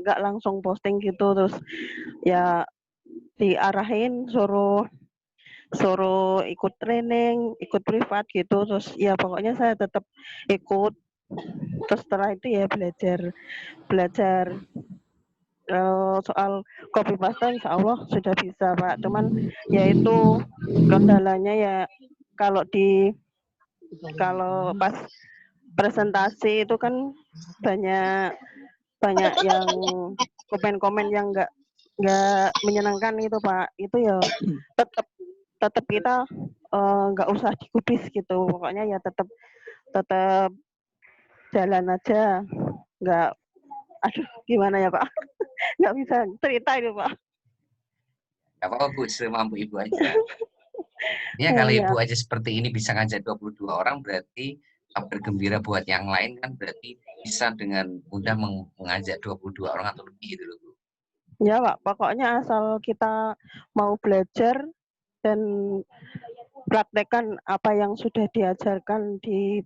nggak langsung posting gitu, terus ya diarahin suruh ikut training, ikut privat gitu, terus ya pokoknya saya tetap ikut. Terus setelah itu ya belajar soal copy paste, insya Allah sudah bisa Pak. Cuman ya itu kendalanya ya kalau pas presentasi itu kan banyak yang komen-komen yang nggak menyenangkan itu Pak. Itu ya tetap kita nggak usah dikubis gitu. Pokoknya ya tetap jalan aja. Nggak, aduh gimana ya Pak? Nggak bisa cerita itu Pak. Nggak apa-apa Bu, semampu Ibu aja. Ya kalau Ya. Ibu aja seperti ini bisa ngajak 22 orang, berarti kabar gembira buat yang lain kan berarti bisa dengan mudah mengajak 22 orang atau lebih gitu loh Bu. Ya Pak, pokoknya asal kita mau belajar dan praktekkan apa yang sudah diajarkan di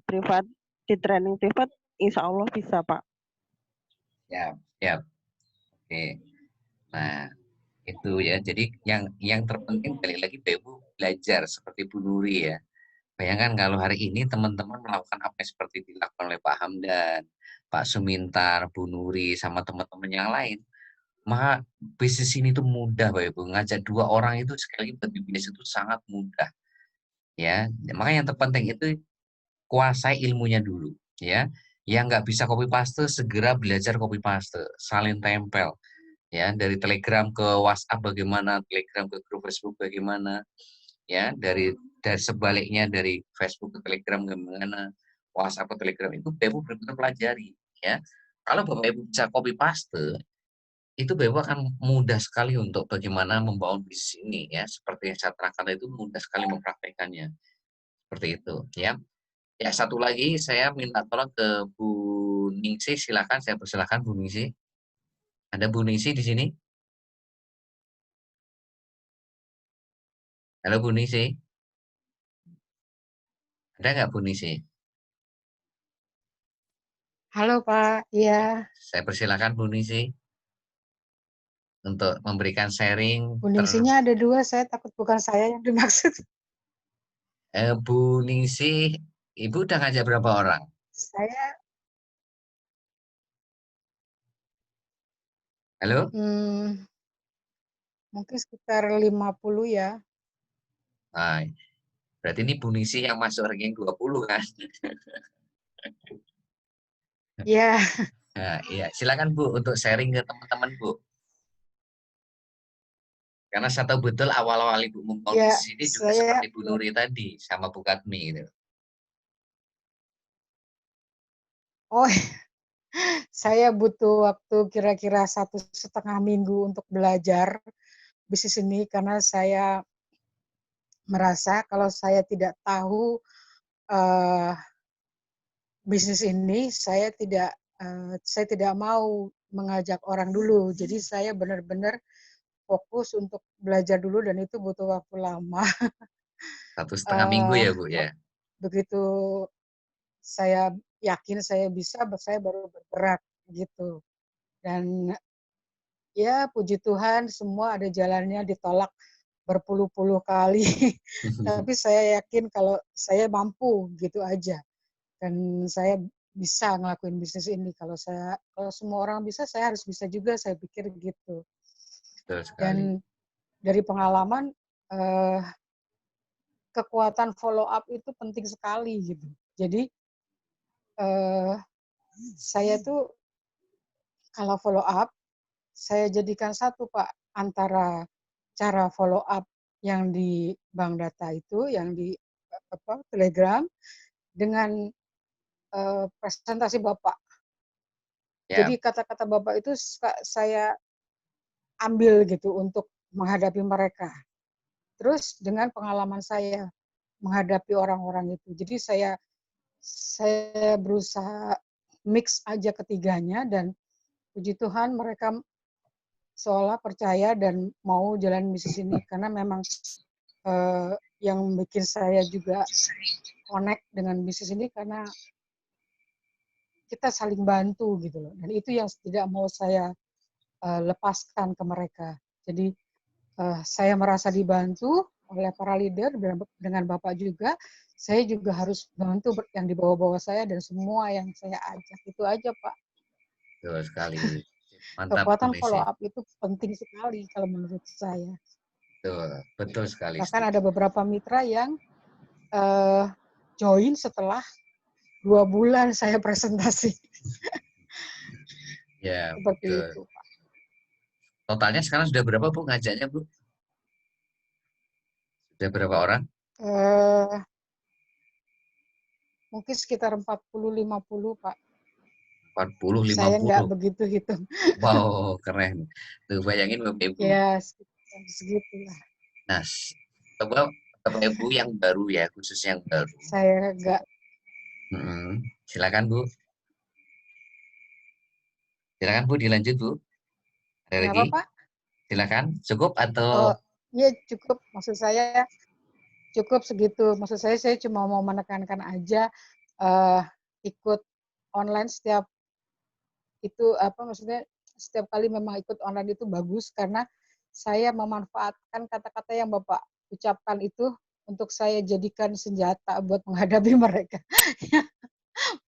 training privat, insya Allah bisa Pak. Ya, ya. Oke. Nah, itu ya. Jadi yang terpenting balik lagi Ibu belajar seperti Bu Nuri ya. Bayangkan kalau hari ini teman-teman melakukan apa yang seperti dilakukan oleh Pak Hamdan, Pak Sumintar, Bu Nuri, sama teman-teman yang lain, maka bisnis ini tuh mudah Bapak Ibu. Ngajak 2 orang itu sekali lagi bisnis itu sangat mudah. Ya, makanya yang terpenting itu kuasai ilmunya dulu. Ya, yang nggak bisa copy paste segera belajar copy paste, salin tempel. Ya, dari Telegram ke WhatsApp bagaimana, Telegram ke grup Facebook bagaimana, ya dari sebaliknya dari Facebook ke Telegram bagaimana, WhatsApp ke Telegram itu Bapak Ibu benar-benar pelajari ya. Kalau Bapak Ibu bisa copy paste, itu Bapak Ibu akan mudah sekali untuk bagaimana membangun bisnis ini ya. Seperti yang saya terangkan itu mudah sekali mempraktekannya. Seperti itu ya. Ya, satu lagi saya minta tolong ke Bu Ningsih, silakan saya persilakan Bu Ningsih. Ada Bu Ningsih di sini? Halo Bu Ningsih. Ada nggak Bu Ningsih? Halo Pak, iya. Saya persilakan Bu Ningsih untuk memberikan sharing. Kuningsinya ada 2, saya takut bukan saya yang dimaksud. Bu Ningsih, Ibu udah ngajak berapa orang? Saya Halo? mungkin sekitar 50 ya. Nah, berarti ini Bu Ningsih yang masuk ranking 20 kan? Iya. Nah, iya, silakan Bu untuk sharing ke teman-teman Bu. Karena saya tahu betul awal-awal Ibu membangun Ya, bisnis ini juga seperti Bu Nuri tadi sama Bu Katmi gitu. Oh, saya butuh waktu kira-kira 1,5 minggu untuk belajar bisnis ini karena saya merasa kalau saya tidak tahu bisnis ini, saya tidak mau mengajak orang dulu. Jadi saya benar-benar fokus untuk belajar dulu dan itu butuh waktu lama. 1,5 minggu ya Bu ya? Begitu saya yakin saya bisa, saya baru bergerak gitu. Dan ya puji Tuhan semua ada jalannya, ditolak berpuluh-puluh kali. Tapi saya yakin kalau saya mampu gitu aja. Dan saya bisa ngelakuin bisnis ini. Kalau semua orang bisa, saya harus bisa juga, saya pikir gitu. Betul sekali. Dan dari pengalaman kekuatan follow up itu penting sekali gitu. Jadi saya tuh kalau follow up, saya jadikan satu Pak, antara cara follow up yang di bank data itu, yang di Telegram, dengan presentasi Bapak. Ya, Jadi kata-kata Bapak itu saya ambil gitu untuk menghadapi mereka. Terus dengan pengalaman saya menghadapi orang-orang itu. Jadi saya berusaha mix aja ketiganya, dan puji Tuhan mereka seolah percaya dan mau jalan bisnis ini, karena memang yang bikin saya juga connect dengan bisnis ini karena kita saling bantu gitu loh. Dan itu yang tidak mau saya lepaskan ke mereka. Jadi saya merasa dibantu oleh para leader dengan Bapak juga. Saya juga harus bantu yang di bawah-bawah saya dan semua yang saya ajak. Itu aja Pak. betul sekali. Mantap, Bu Kekuatan Nisi. follow up itu penting sekali kalau menurut saya. Betul sekali. Bahkan ada beberapa mitra yang join setelah 2 bulan saya presentasi. Ya, Seperti betul. itu Pak. Totalnya sekarang sudah berapa Bu ngajaknya Bu? Sudah berapa orang? Mungkin sekitar 40-50 Pak. 40, 50. Saya nggak begitu hitung. Wow, keren. Tuh, bayangin Bapak Ibu. Ya, segitulah. Nah, coba Bapak Ibu yang baru ya, khusus yang baru. Saya nggak. Silakan Bu. Silakan Bu, dilanjut Bu. Ada Kenapa lagi? Pak? Silakan. Cukup atau? Oh, iya cukup. Maksud saya cukup segitu. Maksud saya cuma mau menekankan aja ikut online setiap itu maksudnya setiap kali memang ikut online itu bagus, karena saya memanfaatkan kata-kata yang Bapak ucapkan itu untuk saya jadikan senjata buat menghadapi mereka.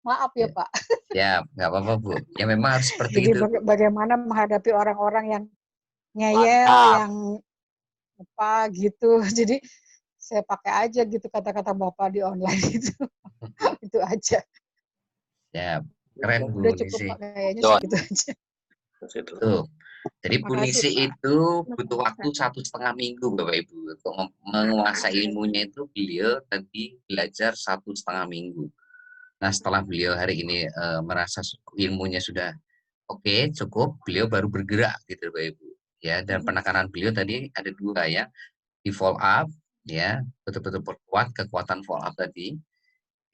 Maaf ya Pak. Ya, nggak apa-apa Bu. Ya memang harus seperti Jadi itu. bagaimana menghadapi orang-orang yang ngeyel, yang apa gitu. Jadi saya pakai aja gitu kata-kata Bapak di online itu. Itu aja. Ya, keren Bu Udah cukup Nisi. Pak, kayaknya segitu aja. Tuh. Jadi Bu Makasih, Nisi Pak. itu butuh waktu 1,5 minggu Bapak Ibu untuk menguasai ilmunya itu. Beliau tadi belajar 1,5 minggu. Nah, setelah beliau hari ini merasa ilmunya sudah oke, cukup, beliau baru bergerak gitu Bapak Ibu. Ya, dan penekanan beliau tadi ada 2 ya. Di follow up ya, betul-betul perkuat kekuatan follow up tadi.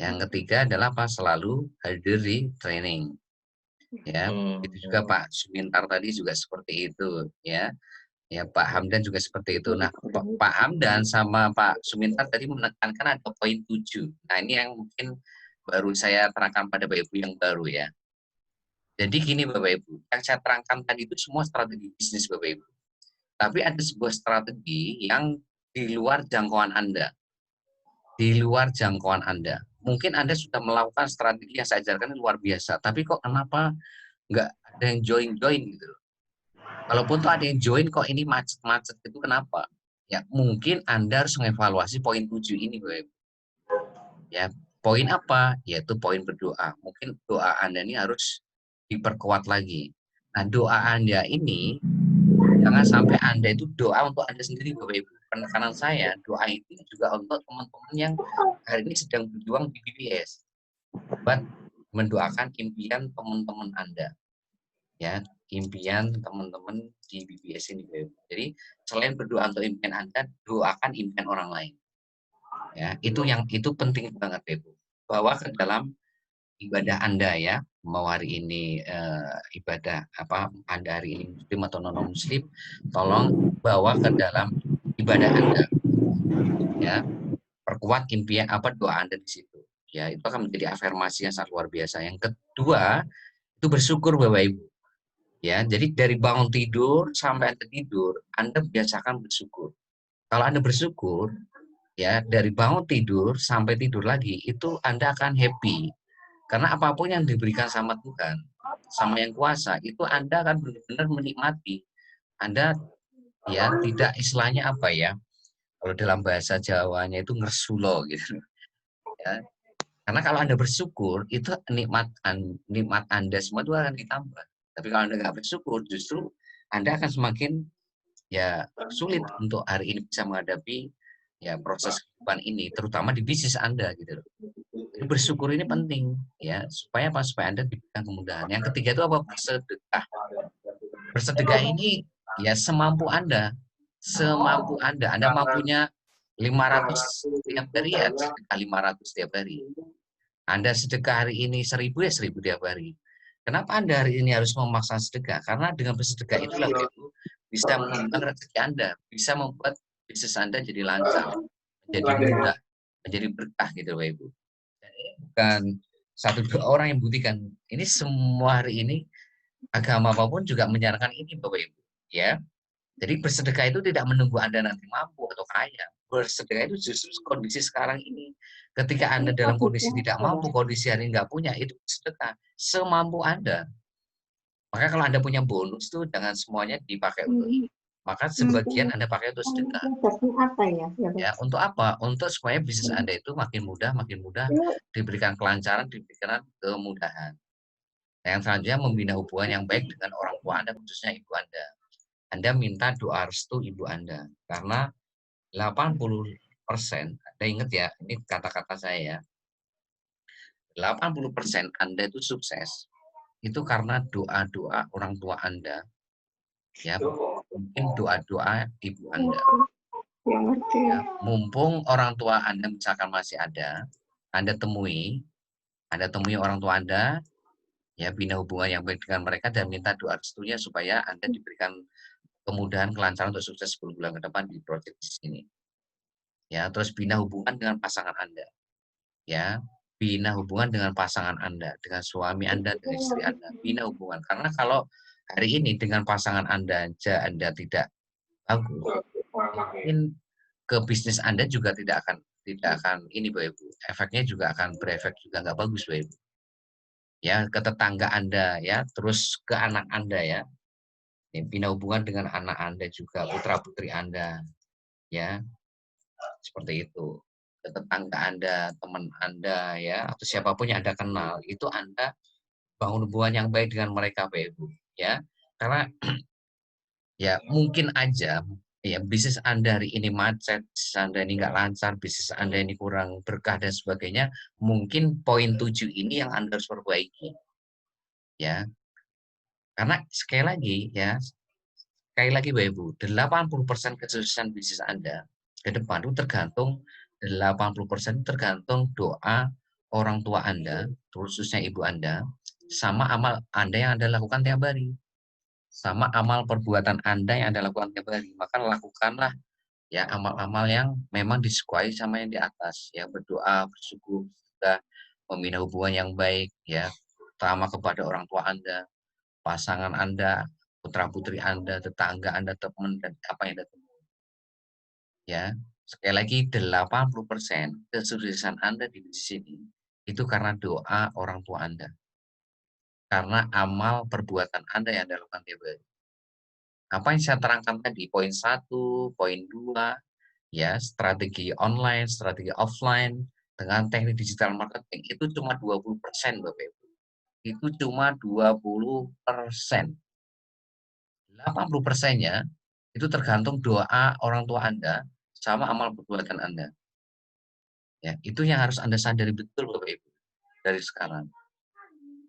Yang ketiga adalah apa? Selalu hadir di training. Ya, itu juga Pak Sumintar tadi juga seperti itu ya. Ya, Pak Hamdan juga seperti itu. Nah, Pak Hamdan sama Pak Sumintar tadi menekankan ada poin 7. Nah, ini yang mungkin baru saya terangkan pada Bapak Ibu yang baru ya. Jadi gini Bapak Ibu, yang saya terangkan tadi itu semua strategi bisnis Bapak Ibu. Tapi ada sebuah strategi yang di luar jangkauan Anda. Di luar jangkauan Anda. Mungkin Anda sudah melakukan strategi yang saya ajarkan luar biasa, tapi kok kenapa nggak ada yang join-join gitu. Kalaupun tuh ada yang join, kok ini macet-macet itu kenapa? Ya mungkin Anda harus mengevaluasi poin 7 ini, Bapak. Ya, poin apa? Yaitu poin berdoa. Mungkin doa Anda ini harus diperkuat lagi. Nah, doa Anda ini jangan sampai Anda itu doa untuk Anda sendiri, Bapak Ibu. Penekanan saya, doa itu juga untuk teman-teman yang hari ini sedang berjuang di BBS. Buat mendoakan impian teman-teman Anda. Ya, impian teman-teman di BBS ini, Bapak Ibu. Jadi, selain berdoa untuk impian Anda, doakan impian orang lain. Ya, itu penting banget, Bapak Ibu. Bawa ke dalam ibadah Anda ya, mau hari ini ibadah apa Anda hari ini muslim atau non muslim, tolong bawa ke dalam ibadah Anda. Ya, perkuat impian apa doa Anda di situ. Ya, itu akan menjadi afirmasi yang sangat luar biasa. Yang kedua, itu bersyukur Bapak Ibu. Ya, jadi dari bangun tidur sampai Anda tidur, Anda biasakan bersyukur. Kalau Anda bersyukur, ya dari bangun tidur sampai tidur lagi, itu Anda akan happy. Karena apapun yang diberikan sama Tuhan, sama yang kuasa, itu Anda akan benar-benar menikmati. Anda ya tidak istilahnya apa ya, kalau dalam bahasa Jawanya itu ngersulo gitu. Ya. Karena kalau Anda bersyukur, itu nikmat Anda semua itu akan ditambah. Tapi kalau Anda nggak bersyukur, justru Anda akan semakin ya sulit untuk hari ini bisa menghadapi ya proses kehidupan ini, terutama di bisnis Anda gitu loh. Jadi bersyukur ini penting ya, supaya apa? Supaya Anda diberikan kemudahan. Yang ketiga itu apa? Bersedekah. Bersedekah ini ya semampu Anda. Semampu Anda. Anda mampunya 500 tiap hari ya sedekah 500 tiap hari. Anda sedekah hari ini 1000 ya 1000 tiap hari. Kenapa Anda hari ini harus memaksa sedekah? Karena dengan bersedekah itulah itu bisa mengembangkan rezeki Anda, bisa membuat bisnis Anda jadi lancar, menjadi mudah, menjadi berkah gitu Bapak Ibu. Dan ini bukan satu dua orang yang buktikan. Ini semua hari ini agama apapun juga menyarankan ini Bapak Ibu. Ya. Jadi bersedekah itu tidak menunggu Anda nanti mampu atau kaya. Bersedekah itu justru kondisi sekarang ini. Ketika Anda dalam kondisi tidak mampu, kondisi hari ini nggak punya, itu bersedekah semampu Anda. Maka kalau Anda punya bonus tuh jangan semuanya dipakai untuk ini. Maka sebagian Anda pakai untuk sedekah. Ya, untuk apa? Untuk supaya bisnis Anda itu makin mudah, diberikan kelancaran, diberikan kemudahan. Yang selanjutnya membina hubungan yang baik dengan orang tua Anda, khususnya ibu Anda. Anda minta doa restu ibu Anda. Karena 80%, Anda ingat ya, ini kata-kata saya ya, 80% Anda itu sukses, itu karena doa-doa orang tua Anda. Ya, mungkin doa-doa ibu Anda. Ya, mumpung orang tua Anda misalkan masih ada, Anda temui orang tua Anda, ya bina hubungan yang baik dengan mereka dan minta doa restunya supaya Anda diberikan kemudahan kelancaran untuk sukses 10 bulan ke depan di proyek bisnis ini. Ya, terus bina hubungan dengan pasangan Anda. Ya, bina hubungan dengan pasangan Anda, dengan suami Anda, dengan istri Anda. Bina hubungan. Karena kalau hari ini dengan pasangan Anda aja Anda tidak bagus, mungkin ke bisnis Anda juga tidak akan ini Bapak Ibu. Efeknya juga akan berefek juga nggak bagus Bapak Ibu. Ya, ke tetangga Anda ya, terus ke anak Anda ya. Bina hubungan dengan anak Anda juga, putra-putri Anda. Ya, seperti itu. Ke tetangga Anda, teman Anda ya, atau siapapun yang Anda kenal, itu Anda bangun hubungan yang baik dengan mereka Bapak Ibu. Ya, karena ya mungkin aja ya bisnis Anda hari ini macet, bisnis Anda ini nggak lancar, bisnis Anda ini kurang berkah dan sebagainya, mungkin poin 7 ini yang Anda harus perbaiki. Ya. Karena sekali lagi Bapak Ibu, 80% kesuksesan bisnis Anda ke depan itu tergantung 80% tergantung doa orang tua Anda, khususnya ibu Anda, sama amal Anda yang Anda lakukan tiap hari. Sama amal perbuatan Anda yang Anda lakukan tiap hari. Maka lakukanlah ya amal-amal yang memang disukai sama yang di atas. Ya berdoa, bersyukur, juga membina hubungan yang baik ya, terutama kepada orang tua Anda, pasangan Anda, putra-putri Anda, tetangga Anda, teman dan apa yang Anda temui. Ya, sekali lagi 80% kesuksesan Anda di sini itu karena doa orang tua Anda. Karena amal perbuatan Anda yang Anda lakukan tiap hari. Apa yang saya terangkan tadi, poin 1, poin 2, ya, strategi online, strategi offline, dengan teknik digital marketing, itu cuma 20% Bapak Ibu. Itu cuma 20%. 80%-nya itu tergantung doa orang tua Anda sama amal perbuatan Anda. Ya, itu yang harus Anda sadari betul Bapak Ibu dari sekarang.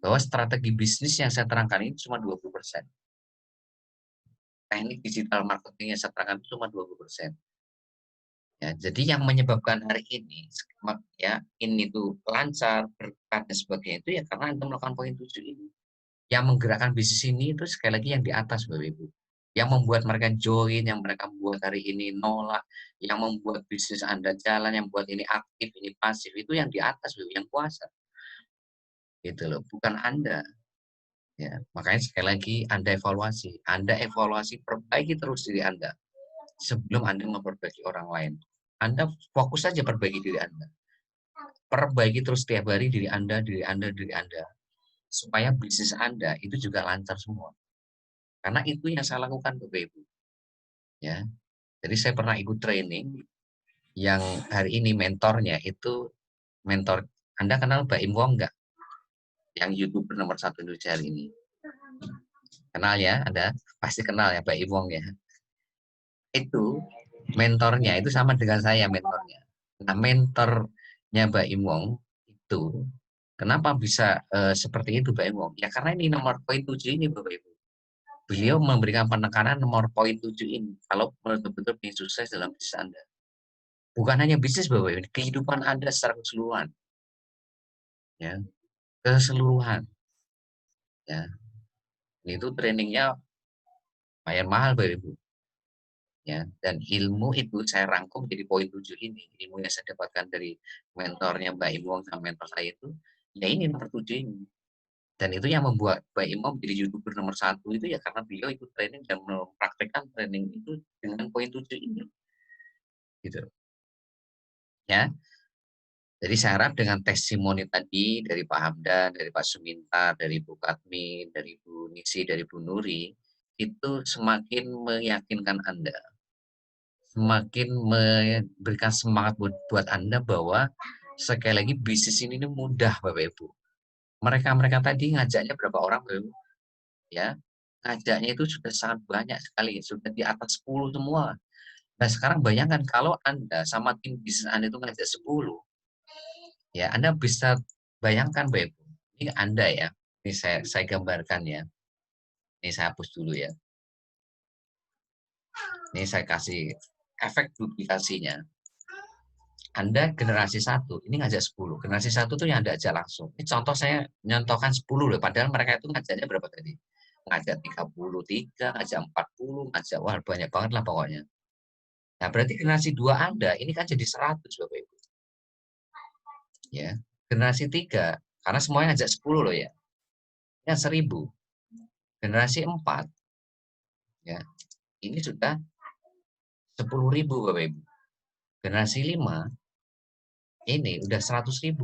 Bahwa strategi bisnis yang saya terangkan ini cuma 20%. Teknik digital marketing yang saya terangkan itu cuma 20%. Ya, jadi yang menyebabkan hari ini ya ini tuh lancar, berkah dan sebagainya itu ya karena Anda melakukan poin 7 ini. Yang menggerakkan bisnis ini itu sekali lagi yang di atas Bapak Ibu. Yang membuat mereka join, yang mereka membuat hari ini nolak, yang membuat bisnis Anda jalan, yang membuat ini aktif, ini pasif, itu yang di atas Bapak Ibu, yang kuasa. Gitu loh, bukan Anda. Ya, makanya sekali lagi Anda evaluasi, perbaiki terus diri Anda sebelum Anda memperbaiki orang lain. Anda fokus saja perbaiki diri Anda. Perbaiki terus setiap hari diri Anda, supaya bisnis Anda itu juga lancar semua. Karena itu yang saya lakukan Bapak Ibu. Ya. Jadi saya pernah ikut training yang hari ini mentornya itu mentor. Anda kenal Mbak Im Wong enggak? Yang YouTuber nomor 1 Indonesia hari ini. Kenal ya, Anda pasti kenal ya Mbak Iwong ya. Itu mentornya itu sama dengan saya mentornya. Nah, mentornya Mbak Imong itu kenapa bisa seperti itu Mbak Imong? Ya karena ini nomor poin 7 ini Bapak Ibu. Beliau memberikan penekanan nomor poin 7 ini. Kalau betul-betul ingin sukses dalam bisnis Anda. Bukan hanya bisnis Bapak Ibu, kehidupan Anda secara keseluruhan. Ya, keseluruhan. Ya, itu trainingnya lumayan mahal Bapak Ibu. Ya, dan ilmu itu saya rangkum jadi poin 7 ini. Ilmu yang saya dapatkan dari mentornya Mbak Imong sama mentor saya itu, ya ini nomor 7 ini. Dan itu yang membuat Mbak Imong menjadi YouTuber nomor 1 itu ya karena beliau ikut training dan mempraktekkan training itu dengan poin 7 ini. Gitu. Ya. Jadi saya harap dengan testimoni tadi dari Pak Hamdan, dari Pak Suminta, dari Bu Katmi, dari Bu Nisi, dari Bu Nuri, itu semakin meyakinkan Anda. Semakin memberikan semangat buat Anda bahwa sekali lagi bisnis ini mudah Bapak Ibu. Mereka tadi ngajaknya berapa orang Bapak Ibu? Ya, ngajaknya itu sudah sangat banyak sekali, sudah di atas 10 semua. Nah sekarang bayangkan kalau Anda sama tim bisnis Anda itu ngajak 10, ya Anda bisa bayangkan Bapak Ibu, ini Anda ya, ini saya gambarkan ya, ini saya hapus dulu ya. Ini saya kasih efek duplikasinya. Anda generasi 1, ini ngajak 10. Generasi 1 tuh yang Anda ajak langsung. Ini contoh saya nyontohkan 10 loh, padahal mereka itu ngajaknya berapa tadi? Ngajak 33, ngajak 40, ngajak wah banyak banget lah pokoknya. Nah, berarti generasi 2 Anda ini kan jadi 100 Bapak Ibu. Ya. Generasi 3, karena semuanya ngajak 10 loh ya. Yang 1000. Generasi 4 ya. Ini sudah 10.000 Bapak Ibu. Generasi 5 ini udah 100.000.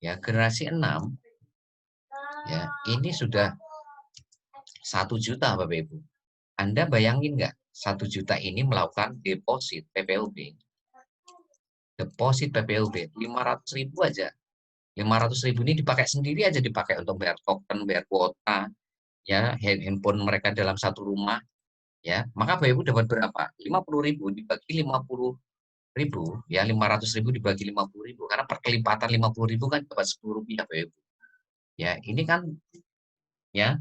Ya, generasi 6 ya, ini sudah 1 juta Bapak Ibu. Anda bayangin nggak 1 juta ini melakukan deposit PPOB. Deposit PPOB 500.000 aja. 500.000 ini dipakai sendiri aja, dipakai untuk bayar token, bayar kuota, ya, handphone mereka dalam satu rumah, ya. Maka Bapak Ibu dapat berapa? 50.000 dibagi 50.000, ya 500.000 dibagi 50.000, karena perkelipatan 50.000 kan dapat 10 rupiah Bapak Ibu. Ya, ini kan ya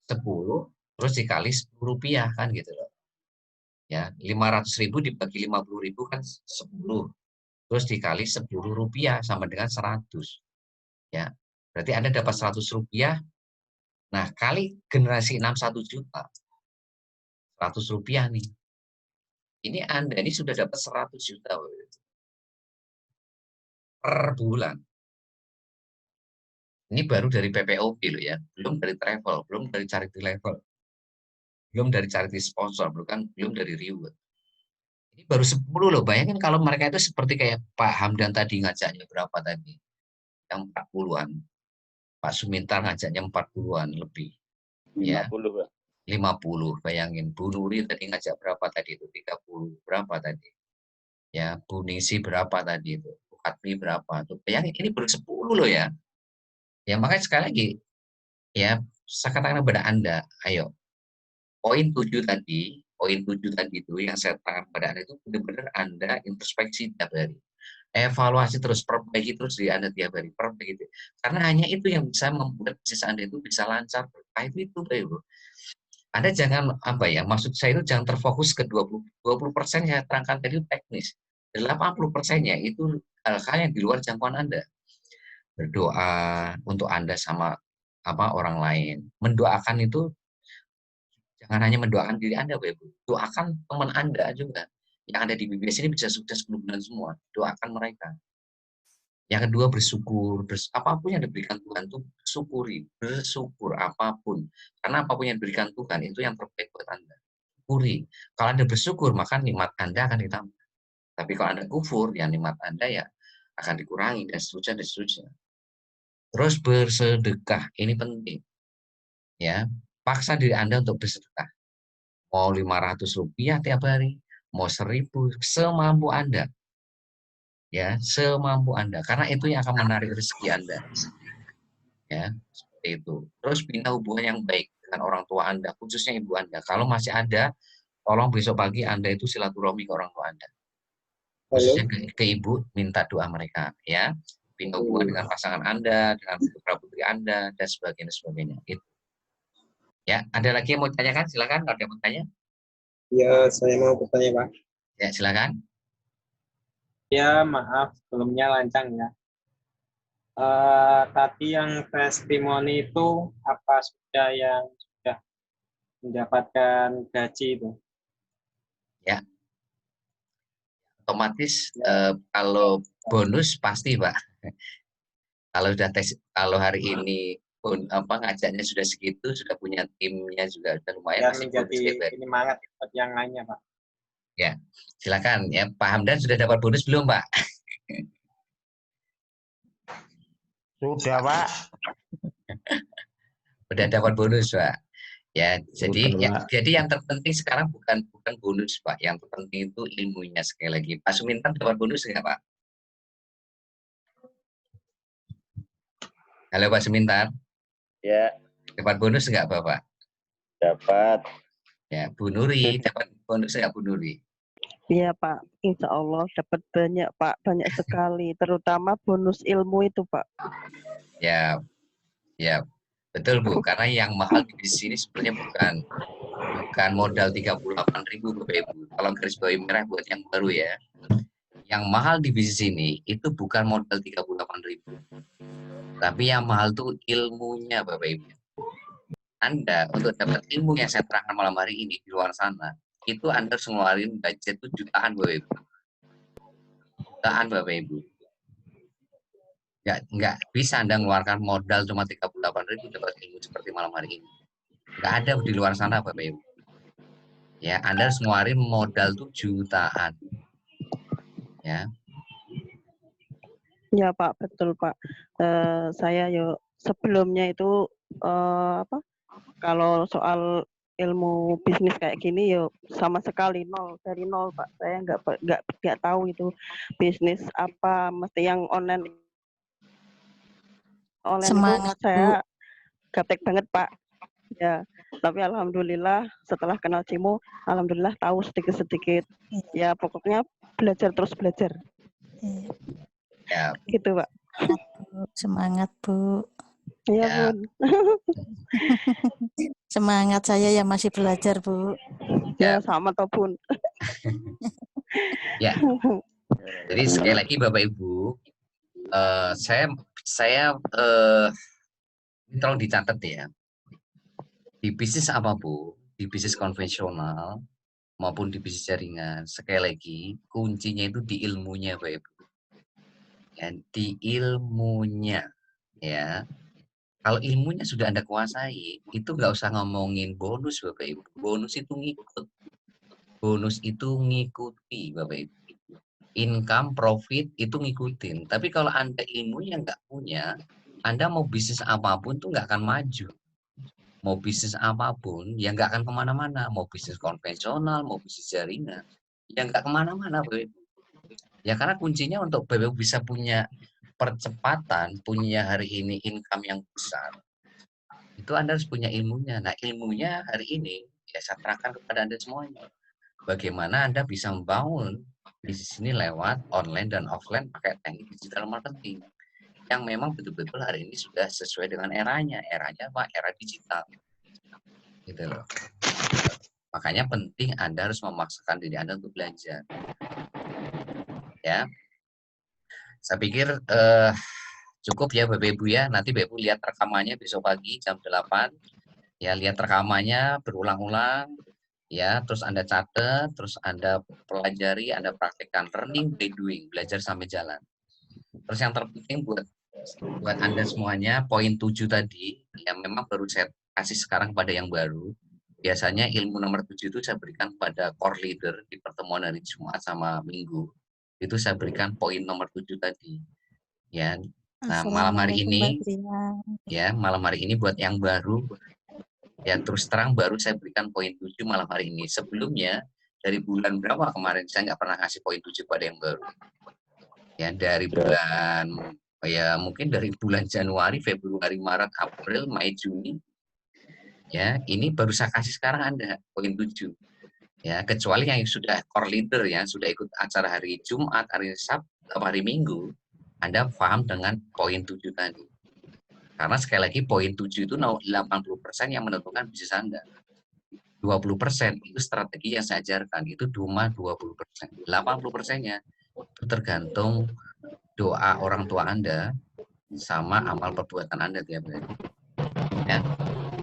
10 terus dikali 10 rupiah kan gitu loh. Ya, 500.000 dibagi 50.000 kan 10. Terus dikali 10 rupiah sama dengan 100. Ya, berarti Anda dapat 100 rupiah. Nah, kali generasi 6 1 juta. 100 rupiah nih. Ini Anda ini sudah dapat 100 juta per bulan. Ini baru dari PPOB loh ya, belum dari travel, belum dari charity level, belum dari charity sponsor, belum dari reward. Ini baru 10 loh, bayangin kalau mereka itu seperti kayak Pak Hamdan tadi ngajaknya berapa tadi? Yang 40-an. Pak Suminta ngajaknya 40-an lebih. 50 Ya. Pak. 50, bayangin. Bu Nuri tadi ngajak berapa tadi itu? 30, berapa tadi? Ya, Bu Ningsi berapa tadi itu? Bu Katmi berapa? Tuh, bayangin ini baru 10 loh ya. Ya, makanya sekali lagi, ya, saya katakan kepada Anda, ayo, poin 7 tadi itu yang saya katakan kepada Anda itu benar-benar Anda introspeksi tiap hari. Evaluasi terus, perbaiki terus di Anda tiap hari, perbaiki. Karena hanya itu yang bisa membuat bisnis Anda itu bisa lancar, berkah itu, Pak Ibu. Anda jangan apa ya, maksud saya itu jangan terfokus ke 20% yang saya terangkan tadi itu teknis. 80%-nya itu hal-hal yang di luar jangkauan Anda. Berdoa untuk Anda sama orang lain. Mendoakan itu jangan hanya mendoakan diri Anda, Bapak Ibu. Doakan teman Anda juga. Yang ada di BBS ini bisa sukses 10 bulan semua. Doakan mereka. Yang kedua bersyukur, apapun yang diberikan Tuhan itu syukuri, bersyukur apapun. Karena apapun yang diberikan Tuhan itu yang terbaik buat Anda. Syukuri. Kalau Anda bersyukur, maka nikmat Anda akan ditambah. Tapi kalau Anda kufur, ya nikmat Anda ya akan dikurangi dan seterusnya dan seterusnya. Terus bersedekah, ini penting. Ya, paksa diri Anda untuk bersedekah. Mau 500 rupiah tiap hari, mau 1.000, semampu Anda. Ya, semampu Anda, karena itu yang akan menarik rezeki Anda. Ya, seperti itu. Terus bina hubungan yang baik dengan orang tua Anda, khususnya ibu Anda. Kalau masih ada, tolong besok pagi Anda itu silaturahmi ke orang tua Anda. Khususnya ke ibu, minta doa mereka, ya. Bina hubungan dengan pasangan Anda, dengan putra-putri Anda, dan sebagainya. Gitu. Ya, ada lagi yang mau ditanyakan? Silakan, kalau ada yang mau tanya. Ya, saya mau bertanya, Pak. Ya, silakan. Ya, maaf, sebelumnya lancang ya. Tadi yang testimoni itu apa sudah yang sudah mendapatkan gaji itu? Ya, otomatis kalau bonus pasti Pak. Kalau hari ini pun ngajaknya sudah segitu, sudah punya timnya juga sudah lumayan, Ya, pasti menjadi bonus penyemangat buat yang lainnya, Pak. Ya, silakan ya. Pak Hamdan sudah dapat bonus belum, Pak? Sudah, Pak. Sudah dapat bonus, Pak. Ya, Sudah, jadi yang terpenting sekarang bukan bonus, Pak. Yang terpenting itu ilmunya sekali lagi. Pak Sumintan dapat bonus nggak, Pak? Halo, Pak Sumintan. Ya. Dapat bonus nggak, Bapak? Dapat. Ya, Bu Nuri dapat bonus nggak, Bu Nuri? Iya Pak, insya Allah dapat banyak Pak, banyak sekali, terutama bonus ilmu itu Pak. Ya, ya betul Bu, karena yang mahal di sini sebenarnya bukan modal 38.000 Bapak Ibu. Kalau garis bawahi merah buat yang baru ya, yang mahal di bisnis ini itu bukan modal 38.000, tapi yang mahal tuh ilmunya Bapak Ibu. Anda untuk dapat ilmu yang saya terangkan malam hari ini di luar sana, itu Anda harus ngeluarin budget itu jutaan Bapak Ibu. Jutaan Bapak Ibu. Nggak bisa Anda mengeluarkan modal cuma 38.000 dapat ilmu seperti malam hari ini. Nggak ada di luar sana Bapak Ibu. Ya, Anda harus ngeluarin modal tuh jutaan. Ya. Ya Pak, betul Pak. Saya sebelumnya itu kalau soal ilmu bisnis kayak gini sama sekali dari nol Pak. Saya nggak tahu itu bisnis apa, mesti yang online Semangat, itu saya gaptek banget Pak. Ya, tapi alhamdulillah setelah kenal Cimo, alhamdulillah tahu sedikit-sedikit. Ya pokoknya belajar terus belajar. Ya. Gitu Pak. Semangat Bu. Iya Ya. Bun. Semangat, saya ya masih belajar Bu. Ya sama toh Bun. Ya. Jadi sekali lagi Bapak Ibu, saya ini tolong dicatat ya. Di bisnis apapun, di bisnis konvensional maupun di bisnis jaringan, sekali lagi kuncinya itu di ilmunya Bapak Ibu. Ya, di ilmunya ya. Kalau ilmunya sudah Anda kuasai, itu nggak usah ngomongin bonus Bapak Ibu. Bonus itu ngikut. Bonus itu ngikuti Bapak Ibu. Income, profit itu ngikutin. Tapi kalau Anda ilmunya nggak punya, Anda mau bisnis apapun tuh nggak akan maju. Mau bisnis apapun, ya nggak akan kemana-mana. Mau bisnis konvensional, mau bisnis jaringan, ya nggak kemana-mana Bapak Ibu. Ya karena kuncinya untuk Bapak Ibu bisa punya percepatan, punya hari ini income yang besar, itu Anda harus punya ilmunya. Nah ilmunya hari ini ya saya terangkan kepada Anda semuanya. Bagaimana Anda bisa membangun bisnis ini lewat online dan offline pakai teknik digital marketing yang memang betul-betul hari ini sudah sesuai dengan eranya. Eranya apa? Era digital. Gitu loh. Makanya penting Anda harus memaksakan diri Anda untuk belajar. Ya. Saya pikir cukup ya Bapak Ibu ya. Nanti Bapak Ibu lihat rekamannya besok pagi jam 8. Ya, lihat rekamannya berulang-ulang. Ya, terus Anda catat, terus Anda pelajari, Anda praktekkan, learning by doing, belajar sampai jalan. Terus yang terpenting buat Anda semuanya, poin 7 tadi, yang memang baru saya kasih sekarang pada yang baru. Biasanya ilmu nomor 7 itu saya berikan pada core leader di pertemuan hari Jumat sama Minggu. Itu saya berikan poin nomor 7 tadi. Ya. Nah, malam hari ini ya, malam hari ini buat yang baru, ya terus terang baru saya berikan poin 7 malam hari ini. Sebelumnya dari bulan berapa kemarin saya nggak pernah ngasih poin 7 pada yang baru. Ya dari bulan ya mungkin dari bulan Januari, Februari, Maret, April, Mei, Juni. ya, ini baru saya kasih sekarang Anda poin 7. Ya, kecuali yang sudah core leader ya, sudah ikut acara hari Jumat, hari Sabtu, hari Minggu, Anda paham dengan poin 7 tadi. Karena sekali lagi poin 7 itu 80% yang menentukan bisnis Anda. 20% itu strategi yang saya ajarkan, itu cuma 20%. 80%-nya itu tergantung doa orang tua Anda sama amal perbuatan Anda tiap hari.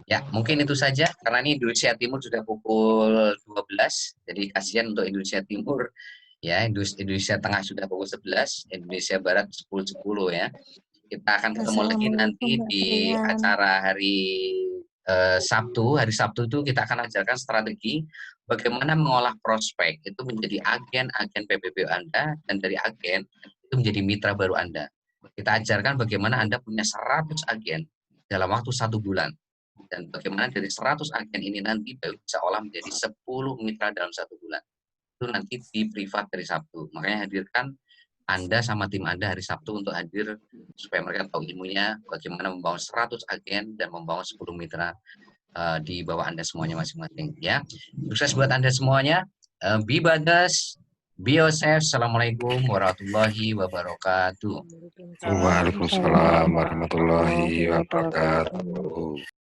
Ya, mungkin itu saja karena ini Indonesia Timur sudah pukul 12. Jadi kasihan untuk Indonesia Timur. Ya, Indonesia Tengah sudah pukul 11, Indonesia Barat 10.10 ya. Kita akan ketemu lagi nanti Assalamualaikum Mbak di Trian. acara hari Sabtu. Hari Sabtu itu kita akan ajarkan strategi bagaimana mengolah prospek itu menjadi agen-agen PPBU Anda, dan dari agen itu menjadi mitra baru Anda. Kita ajarkan bagaimana Anda punya 100 agen dalam waktu 1 bulan. Dan bagaimana dari 100 agen ini nanti bisa olah menjadi 10 mitra dalam 1 bulan. Itu nanti di privat dari Sabtu. Makanya hadirkan Anda sama tim Anda hari Sabtu untuk hadir supaya mereka tahu ilmunya bagaimana membangun 100 agen dan membangun 10 mitra di bawah Anda semuanya masing-masing. Ya, sukses buat Anda semuanya. Be badas, be yourself. Assalamualaikum warahmatullahi wabarakatuh. Waalaikumsalam Waalaikumsalam warahmatullahi warahmatullahi wabarakatuh. wabarakatuh.